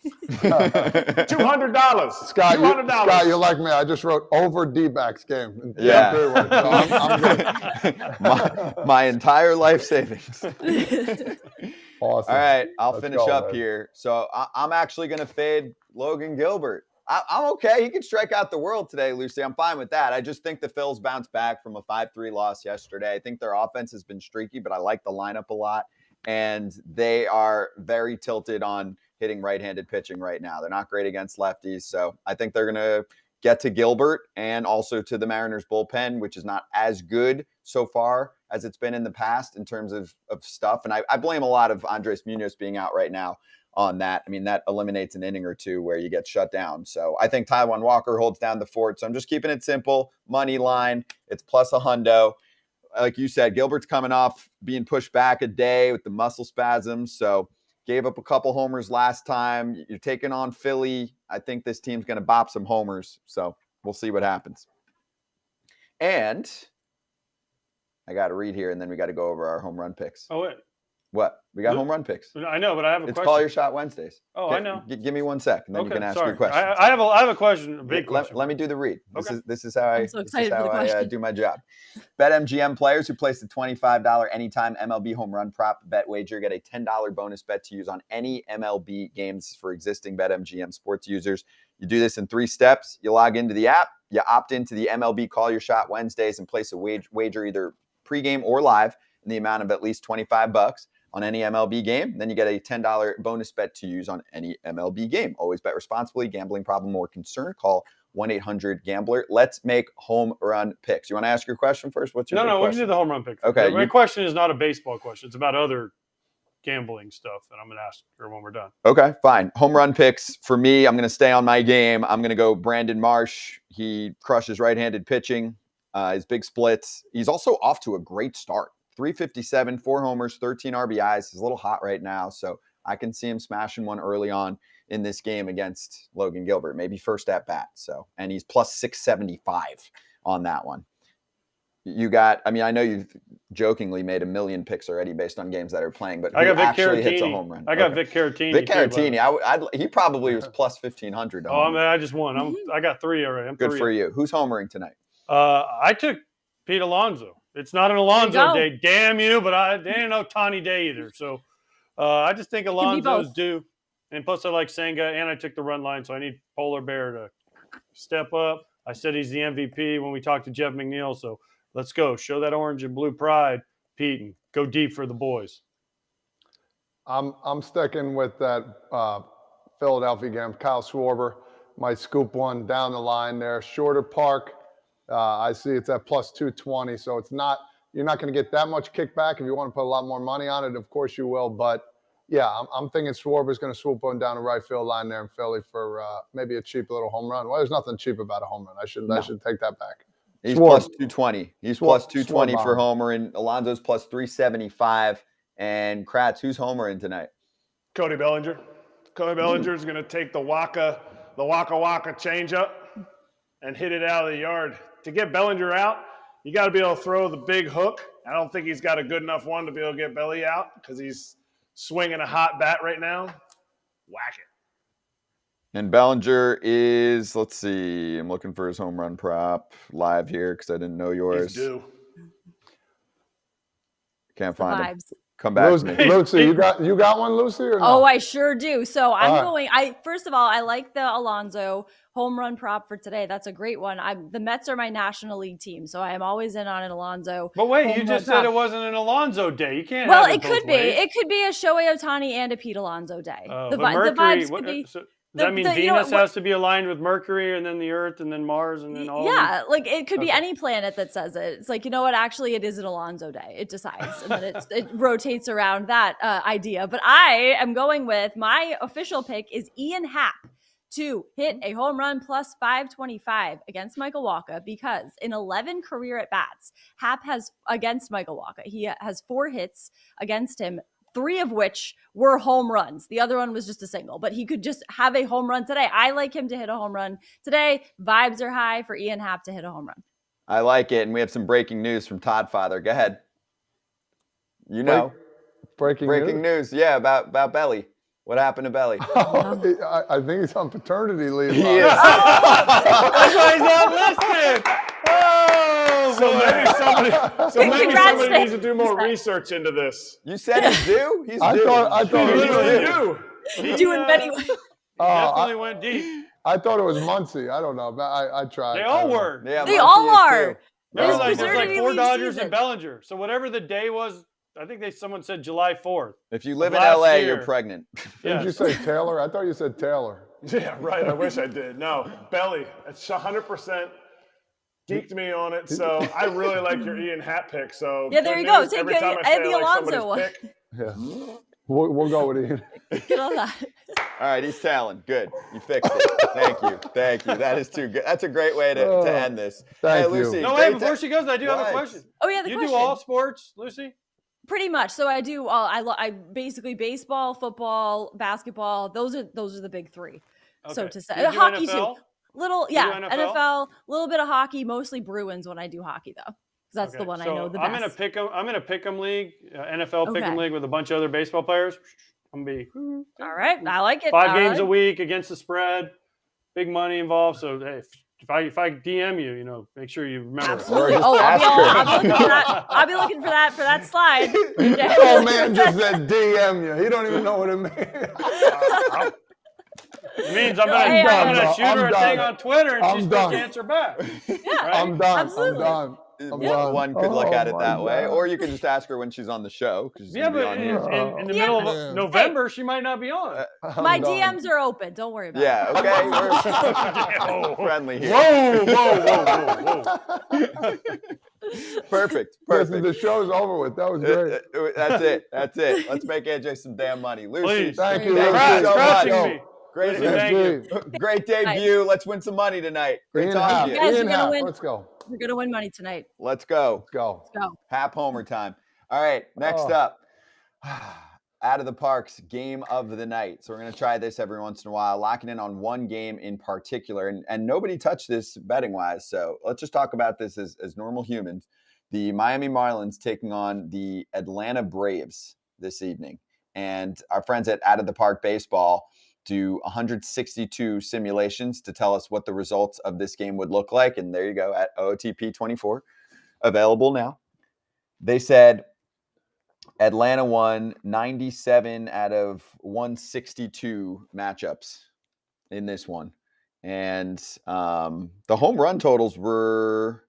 $200. Scott, $200. Scott, you're like me. I just wrote over D-backs game. Yeah. So I'm good. my entire life savings. Awesome. All right, I'll Let's finish go, up man. here. So I'm actually going to fade Logan Gilbert. I'm okay. He can strike out the world today, Lucy. I'm fine with that. I just think the Phils bounced back from a 5-3 loss yesterday. I think their offense has been streaky, but I like the lineup a lot. And they are very tilted on hitting right-handed pitching right now. They're not great against lefties. So I think they're going to get to Gilbert and also to the Mariners bullpen, which is not as good so far as it's been in the past in terms of stuff. And I blame a lot of Andres Munoz being out right now on that. I mean, that eliminates an inning or two where you get shut down. So I think Taijuan Walker holds down the fort. So I'm just keeping it simple. Money line. It's plus $100. Like you said, Gilbert's coming off being pushed back a day with the muscle spasms. So gave up a couple homers last time. You're taking on Philly. I think this team's going to bop some homers. So we'll see what happens. And I got to read here, and then we got to go over our home run picks. Oh, wait. What? We got home run picks. I know, but I have a question. It's Call Your Shot Wednesdays. Oh, I know. Give me 1 sec, and then you can ask sorry. your question. I have a question, a big question. Let me do the read. Okay. This is how I do my job. BetMGM players who place the $25 anytime MLB home run prop bet wager get a $10 bonus bet to use on any MLB games for existing BetMGM sports users. You do this in 3 steps. You log into the app. You opt into the MLB Call Your Shot Wednesdays and place a wager either pregame or live in the amount of at least $25 on any MLB game. Then you get a $10 bonus bet to use on any MLB game. Always bet responsibly. Gambling problem or concern? Call 1-800-GAMBLER. Let's make home run picks. You want to ask your question first? What's your No, we question? can do the home run pick. Okay. My question is not a baseball question. It's about other gambling stuff, and I'm going to ask her when we're done. Okay, fine. Home run picks for me. I'm going to stay on my game. I'm going to go Brandon Marsh. He crushes right-handed pitching. His big splits. He's also off to a great start. 357, 4 homers, 13 RBIs. He's a little hot right now, so I can see him smashing one early on in this game against Logan Gilbert, maybe first at bat. So, and he's plus 675 on that one. You got, I mean, I know you've jokingly made a million picks already based on games that are playing, but I got who Vic actually hits a Caratini. home run? I got Vic Caratini. Vic Caratini. He probably was plus 1,500. Oh, I mean, I just won. I got 3 already. I'm good for you. Who's homering tonight? I took Pete Alonso. It's not an Alonso day. Damn you, but they ain't no Tawny day either. So I just think Alonso's due. And plus, I like Senga, and I took the run line, so I need Polar Bear to step up. I said he's the MVP when we talked to Jeff McNeil, so let's go. Show that orange and blue pride, Pete, and go deep for the boys. I'm sticking with that Philadelphia game. Kyle Schwarber might scoop one down the line there. Shorter park. I see it's at plus 220, so it's not. You're not going to get that much kickback. If you want to put a lot more money on it, of course you will. But yeah, I'm thinking Schwarber's going to swoop one down the right field line there in Philly for maybe a cheap little home run. Well, there's nothing cheap about a home run. I should take that back. He's plus 220. He's plus 220 for homer, and Alonso's plus 375. And Kratz, who's homering tonight? Cody Bellinger. Cody Bellinger is going to take the waka changeup and hit it out of the yard. To get Bellinger out, you got to be able to throw the big hook. I don't think he's got a good enough one to be able to get Belly out because he's swinging a hot bat right now. Whack it. And Bellinger is, let's see, I'm looking for his home run prop live here because I didn't know yours. He's due. Can't find him. Come back to me. Lucy, you got one, Lucy, or no? Oh, I sure do. So I'm going. First of all, I like the Alonso home run prop for today. That's a great one. The Mets are my National League team, so I am always in on an Alonso. But wait, you just said it wasn't an Alonso day. You can't. Well, have it could be. It could be a Shohei Ohtani and a Pete Alonso day. The vibes could be. Does that mean Venus has to be aligned with Mercury and then the Earth and then Mars and then all Yeah, like it could be any planet that says it. It's like, you know what? Actually, it is an Alonso day. It decides. And then it rotates around that idea. But I am going with my official pick is Ian Happ to hit a home run plus 525 against Michael Wacha because in 11 career at-bats, Happ has against Michael Wacha. He has 4 hits against him, 3 of which were home runs. The other one was just a single, but he could just have a home run today. I like him to hit a home run today. Vibes are high for Ian Happ to hit a home run. I like it. And we have some breaking news from Todd Father. Go ahead. You know. Breaking news. Yeah, about Belly. What happened to Belly? I think he's on paternity leave. He is. That's why he's not listed. So maybe somebody needs to do more research into this. You said he's due? He's due. I thought he was He doing many. Definitely went deep. I thought it was Muncie. I don't know. I tried. They all were. Yeah, they all are. There's like 4 Dodgers and Bellinger. So whatever the day was, I think someone said July 4th. If you live in LA, you're pregnant. Did you say Taylor? I thought you said Taylor. Yeah, right. I wish I did. No, Belly. It's 100% geeked me on it. So I really like your Ian Happ pick. So yeah, there you go. Take every good. time I had the like Alonso one. Pick, yeah, we'll go with Ian. Get on that. All right, he's talent. Good. You fixed it. Thank you. That is too good. That's a great way to end this. Thank you. Lucy. No, wait, before she goes, I do have a question. Oh, yeah, the question. You do all sports, Lucy? Pretty much. So I do. I basically baseball, football, basketball. Those are the big 3. Okay. So to say, Do you do hockey NFL? too. Little, yeah, NFL, a little bit of hockey, mostly Bruins when I do hockey though, because that's the one I know the best. I'm in a pick'em league, NFL pick'em league with a bunch of other baseball players. I'm gonna be all right. I like it. 5 games a week against the spread, big money involved. So hey, if I DM you, make sure you remember. Absolutely. I'll be looking for that slide. Oh man, just said DM you. He don't even know what it means. It means I'm gonna shoot her a thing on Twitter and she's supposed to answer back. Yeah, I'm done. Absolutely. I'm done. one could look at it my that way, God. or you can just ask her when she's on the show. She's Yeah, gonna be but on here. in the Yeah, middle but- of November, she might not be on. My I'm done. DMs are open. Don't worry about Yeah, okay. Whoa. We're friendly here. Whoa. Perfect. Listen, the show's over with. That was great. That's it. That's it. Let's make AJ some damn money. Lucy, Please. Thank you, thank Lucy. you so Scratching much. me. Great, Lucy, thank you. great debut. Let's win some money tonight. Great Ian talking Happ. to You guys you. are Ian gonna Happ. win. Let's go. We're gonna win money tonight. Let's go. Let's go. Let's go. Hap homer time. All right, next Oh. up. Out of the Parks game of the night. So we're going to try this every once in a while, locking in on one game in particular. And nobody touched this betting wise. So let's just talk about this as normal humans. The Miami Marlins taking on the Atlanta Braves this evening. And our friends at Out of the Park Baseball do 162 simulations to tell us what the results of this game would look like. And there you go, at OOTP 24, available now. They said Atlanta won 97 out of 162 matchups in this one. And the home run totals were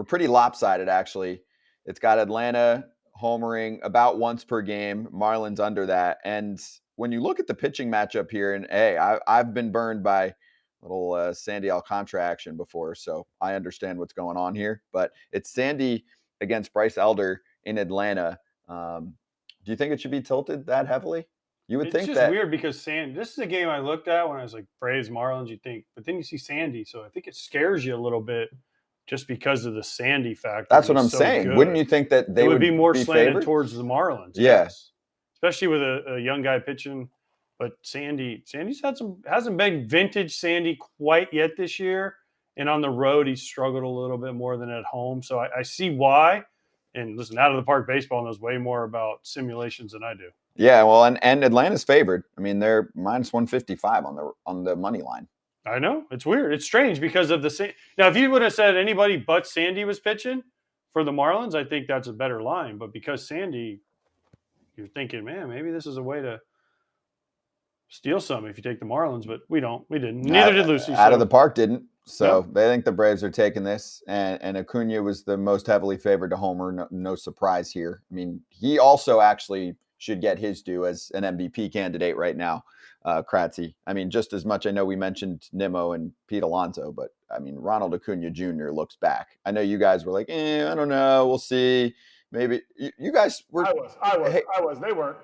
pretty lopsided, actually. It's got Atlanta homering about once per game, Marlins under that. And when you look at the pitching matchup here, and hey, I've been burned by little Sandy Alcantara action before, so I understand what's going on here. But it's Sandy against Bryce Elder in Atlanta. Do you think it should be tilted that heavily? You would think it's that. just weird because this is a game I looked at when I was like Braves, Marlins, you think, but then you see Sandy, so I think it scares you a little bit just because of the Sandy factor. That's what I'm so saying. good. Wouldn't you think that they it would be more slanted favored? towards the Marlins? Yeah. Yes. Especially with a young guy pitching. But Sandy's hasn't been vintage Sandy quite yet this year. And on the road, he's struggled a little bit more than at home. So I see why. And listen, Out of the Park Baseball knows way more about simulations than I do. Yeah, well, and Atlanta's favored. I mean, they're minus 155 on the money line. I know. It's weird. It's strange because of the now, if you would have said anybody but Sandy was pitching for the Marlins, I think that's a better line. But because Sandy, you're thinking, man, maybe this is a way to steal some if you take the Marlins, but we don't. We didn't. Neither did Lucy. Out of the Park didn't. So Yeah. they think the Braves are taking this, and Acuna was the most heavily favored to homer. No surprise here. I mean, he also actually should get his due as an MVP candidate right now, Kratzy. I mean, just as much I know we mentioned Nimmo and Pete Alonso, but I mean, Ronald Acuna Jr. looks back. I know you guys were like, I don't know. We'll see. Maybe you guys were. I was. Hey. They weren't.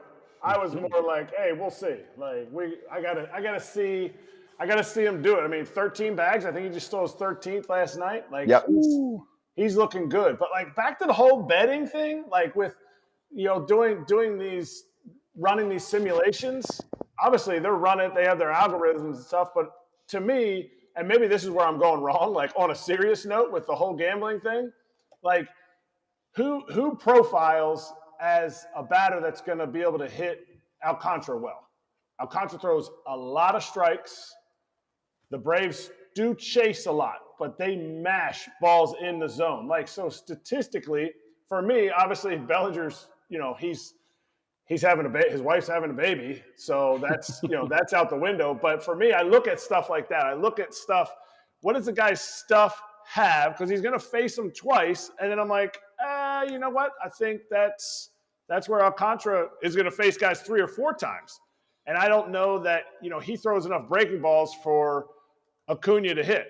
I was more like, hey, we'll see. Like I gotta see him do it. I mean, 13 bags. I think he just stole his 13th last night. Like, Yep. he's looking good. But like back to the whole betting thing, like with running these simulations. Obviously, they have their algorithms and stuff. But to me, and maybe this is where I'm going wrong. Like on a serious note with the whole gambling thing, like who profiles as a batter that's going to be able to hit Alcantara well? Alcantara throws a lot of strikes. The Braves do chase a lot, but they mash balls in the zone. Like, so statistically, for me, obviously Bellinger's, he's having his wife's having a baby. So that's, that's out the window. But for me, I look at stuff like that. I look at stuff. What does the guy's stuff have? Because he's going to face him twice. And then I'm like, you know what? I think that's where Alcantara is going to face guys 3 or 4 times. And I don't know that, he throws enough breaking balls for Acuna to hit.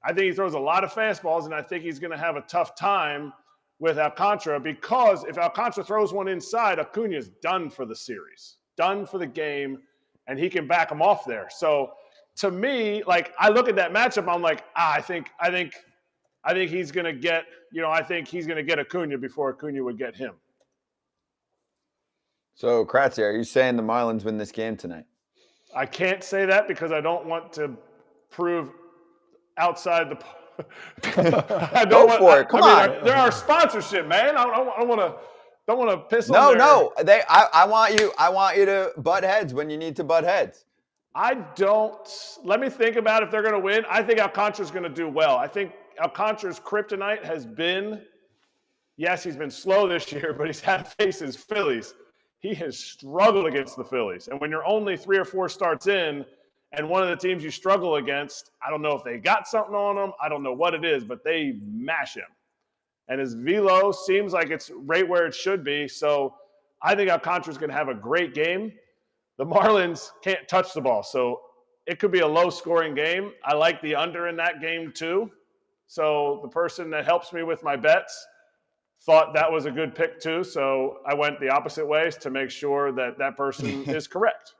I think he throws a lot of fastballs, and I think he's going to have a tough time with Alcantara because if Alcantara throws one inside, Acuna is done for the series, done for the game, and he can back him off there. So to me, like I look at that matchup, I'm like, I think he's going to get, I think he's going to get Acuna before Acuna would get him. So, Kratzy, are you saying the Marlins win this game tonight? I can't say that because I don't want to prove outside the. I don't Go for it. Come on. They're our sponsorship, man. I don't want to piss on. No. I want you to butt heads when you need to butt heads. I don't. Let me think about if they're going to win. I think Alcantara's going to do well. I think Alcantara's kryptonite has been. Yes, he's been slow this year, but he's had to face his Phillies. He has struggled against the Phillies. And when you're only 3 or 4 starts in, and one of the teams you struggle against, I don't know if they got something on them. I don't know what it is, but they mash him. and his velo seems like it's right where it should be. So I think Alcantara's going to have a great game. The Marlins can't touch the ball, so it could be a low-scoring game. I like the under in that game too. So the person that helps me with my bets thought that was a good pick too. So I went the opposite ways to make sure that that person is correct.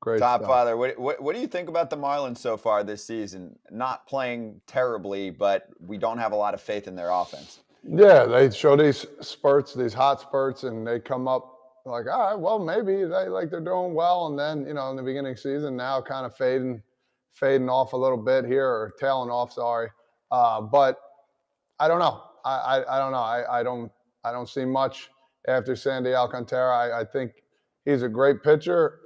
Great Top stuff. Father, what do you think about the Marlins so far this season? Not playing terribly, but we don't have a lot of faith in their offense. Yeah, they show these spurts, these hot spurts, and they come up like, all right, well, maybe they're doing well, and then in the beginning of the season now kind of fading off a little bit here, or tailing off. Sorry, but I don't know. I don't know. I don't see much after Sandy Alcantara. I think he's a great pitcher.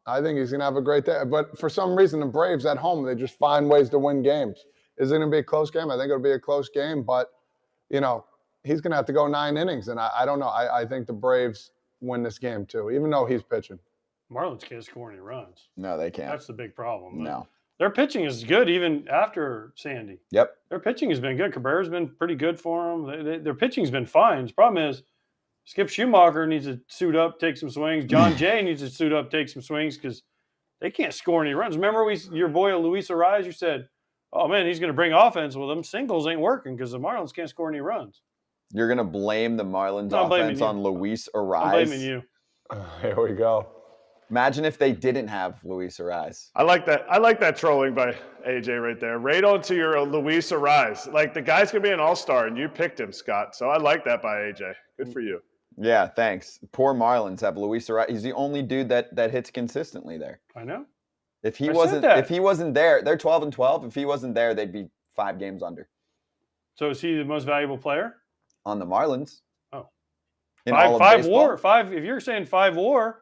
I think he's going to have a great day. But for some reason, the Braves at home, they just find ways to win games. Is it going to be a close game? I think it'll be a close game, but he's going to have to go 9 innings, and I don't know. I think the Braves win this game too, even though he's pitching. Marlins can't score any runs. No, they can't. That's the big problem. No. Their pitching is good even after Sandy. Yep. Their pitching has been good. Cabrera's been pretty good for them. Their pitching's been fine. The problem is Skip Schumacher needs to suit up, take some swings. John Jay needs to suit up, take some swings, because they can't score any runs. Remember your boy Luis Arraez, you said, oh, man, he's going to bring offense. Well, them singles ain't working because the Marlins can't score any runs. You're going to blame the Marlins offense on Luis Arraez? I'm blaming you. Here we go. Imagine if they didn't have Luis Arraez. I like that trolling by AJ right there. Right onto your Luis Arraez. Like, the guy's going to be an all-star, and you picked him, Scott. So I like that by AJ. Good for you. Yeah, thanks. Poor Marlins have Luis Arraez. He's the only dude that hits consistently there. I know. If he wasn't there, they're 12-12. If he wasn't there, they'd be 5 games under. So is he the most valuable player? On the Marlins. Oh. In all of five baseball? WAR. 5. If you're saying 5 WAR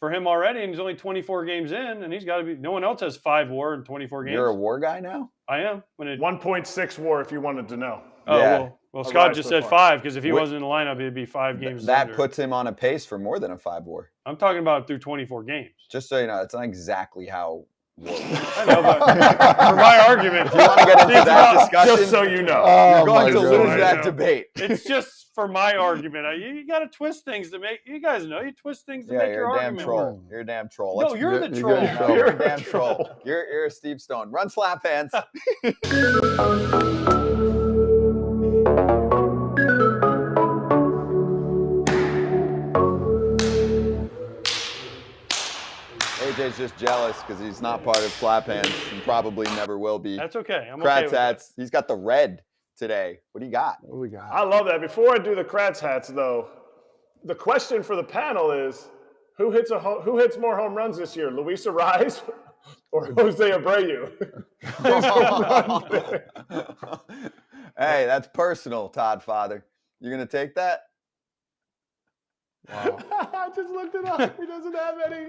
for him already, and he's only 24 games in, and he's got to be. No one else has 5 WAR in 24 games. You're a WAR guy now? I am. 1.6 WAR if you wanted to know. Oh, yeah. Well, Scott just said 5, because if he wasn't in the lineup, it'd be 5 games. That under. puts him on a pace for more than a 5 WAR. I'm talking about through 24 games. Just so you know, it's not exactly how WAR works. I know, but for my argument, if you want to get into that discussion, just so you know, you're going to lose that debate. It's just for my argument. You got to twist things to make. You guys know you twist things to make your argument. You're a damn troll. No, you're the troll. You're a damn troll. You're a Steve Stone. Run slap hands. AJ's just jealous because he's not part of slap hands and probably never will be. That's okay. I'm Kratz okay with hats. That. He's got the red today. What do you got? What do we got? I love that. Before I do the Kratz hats, though, the question for the panel is, who hits more home runs this year, Luis Arraez or Jose Abreu? Hey, that's personal, Todd Father. You gonna take that? Wow. I just looked it up. He doesn't have any.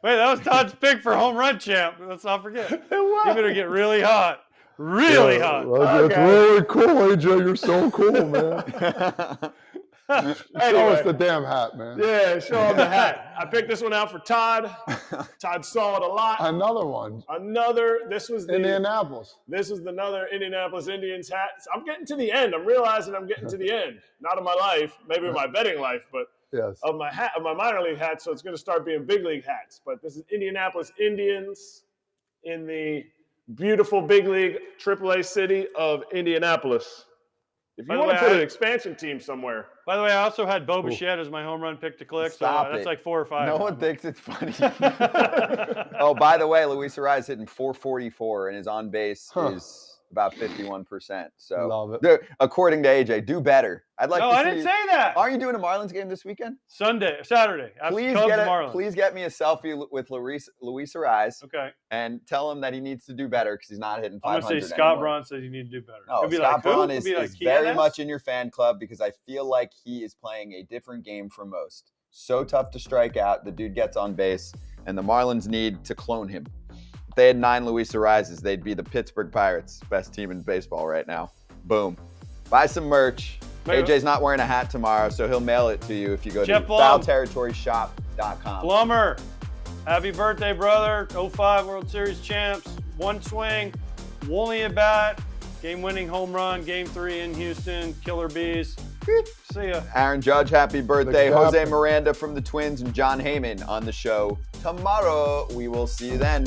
Wait, that was Todd's pick for home run champ. Let's not forget. It was. You're gonna get really hot. Really hot. Well, that's really cool, AJ. You're so cool, man. Show us the damn hat, man. Yeah, show him the hat. I picked this one out for Todd. Todd saw it a lot. Another one. This was the Indianapolis. This is another Indianapolis Indians hat. I'm getting to the end. I'm realizing I'm getting to the end. Not of my life, maybe my betting life, but yes, of my minor league hat. So it's going to start being big league hats. But this is Indianapolis Indians in the beautiful big league AAA city of Indianapolis. If you want to put an expansion team somewhere. By the way, I also had Bo Bichette as my home run pick to click. Stop so that's it. like 4 or 5. No one thinks it's funny. Oh, by the way, Luis Arraez hitting .444 and his on base is about 51%. So, love it. According to AJ, do better. I'd like. No, to I see didn't say that. Aren't you doing a Marlins game this weekend? Saturday. Please get me a selfie with Luis Arraez. Okay. And tell him that he needs to do better because he's not hitting 500 I'm going to say Scott anymore. Braun said you need to do better. No, Scott Braun is very much in your fan club because I feel like he is playing a different game from most. So tough to strike out. The dude gets on base, and the Marlins need to clone him. If they had 9 Luis Arraezes, they'd be the Pittsburgh Pirates, best team in baseball right now. Boom. Buy some merch. AJ's not wearing a hat tomorrow, so he'll mail it to you if you go to foulterritoryshop.com. Plumber, happy birthday, brother. 05 World Series champs. One swing, only at bat. Game-winning home run, Game 3 in Houston. Killer Bees. See ya. Aaron Judge, happy birthday. Jose captain. Miranda from the Twins and John Heyman on the show tomorrow. We will see you then.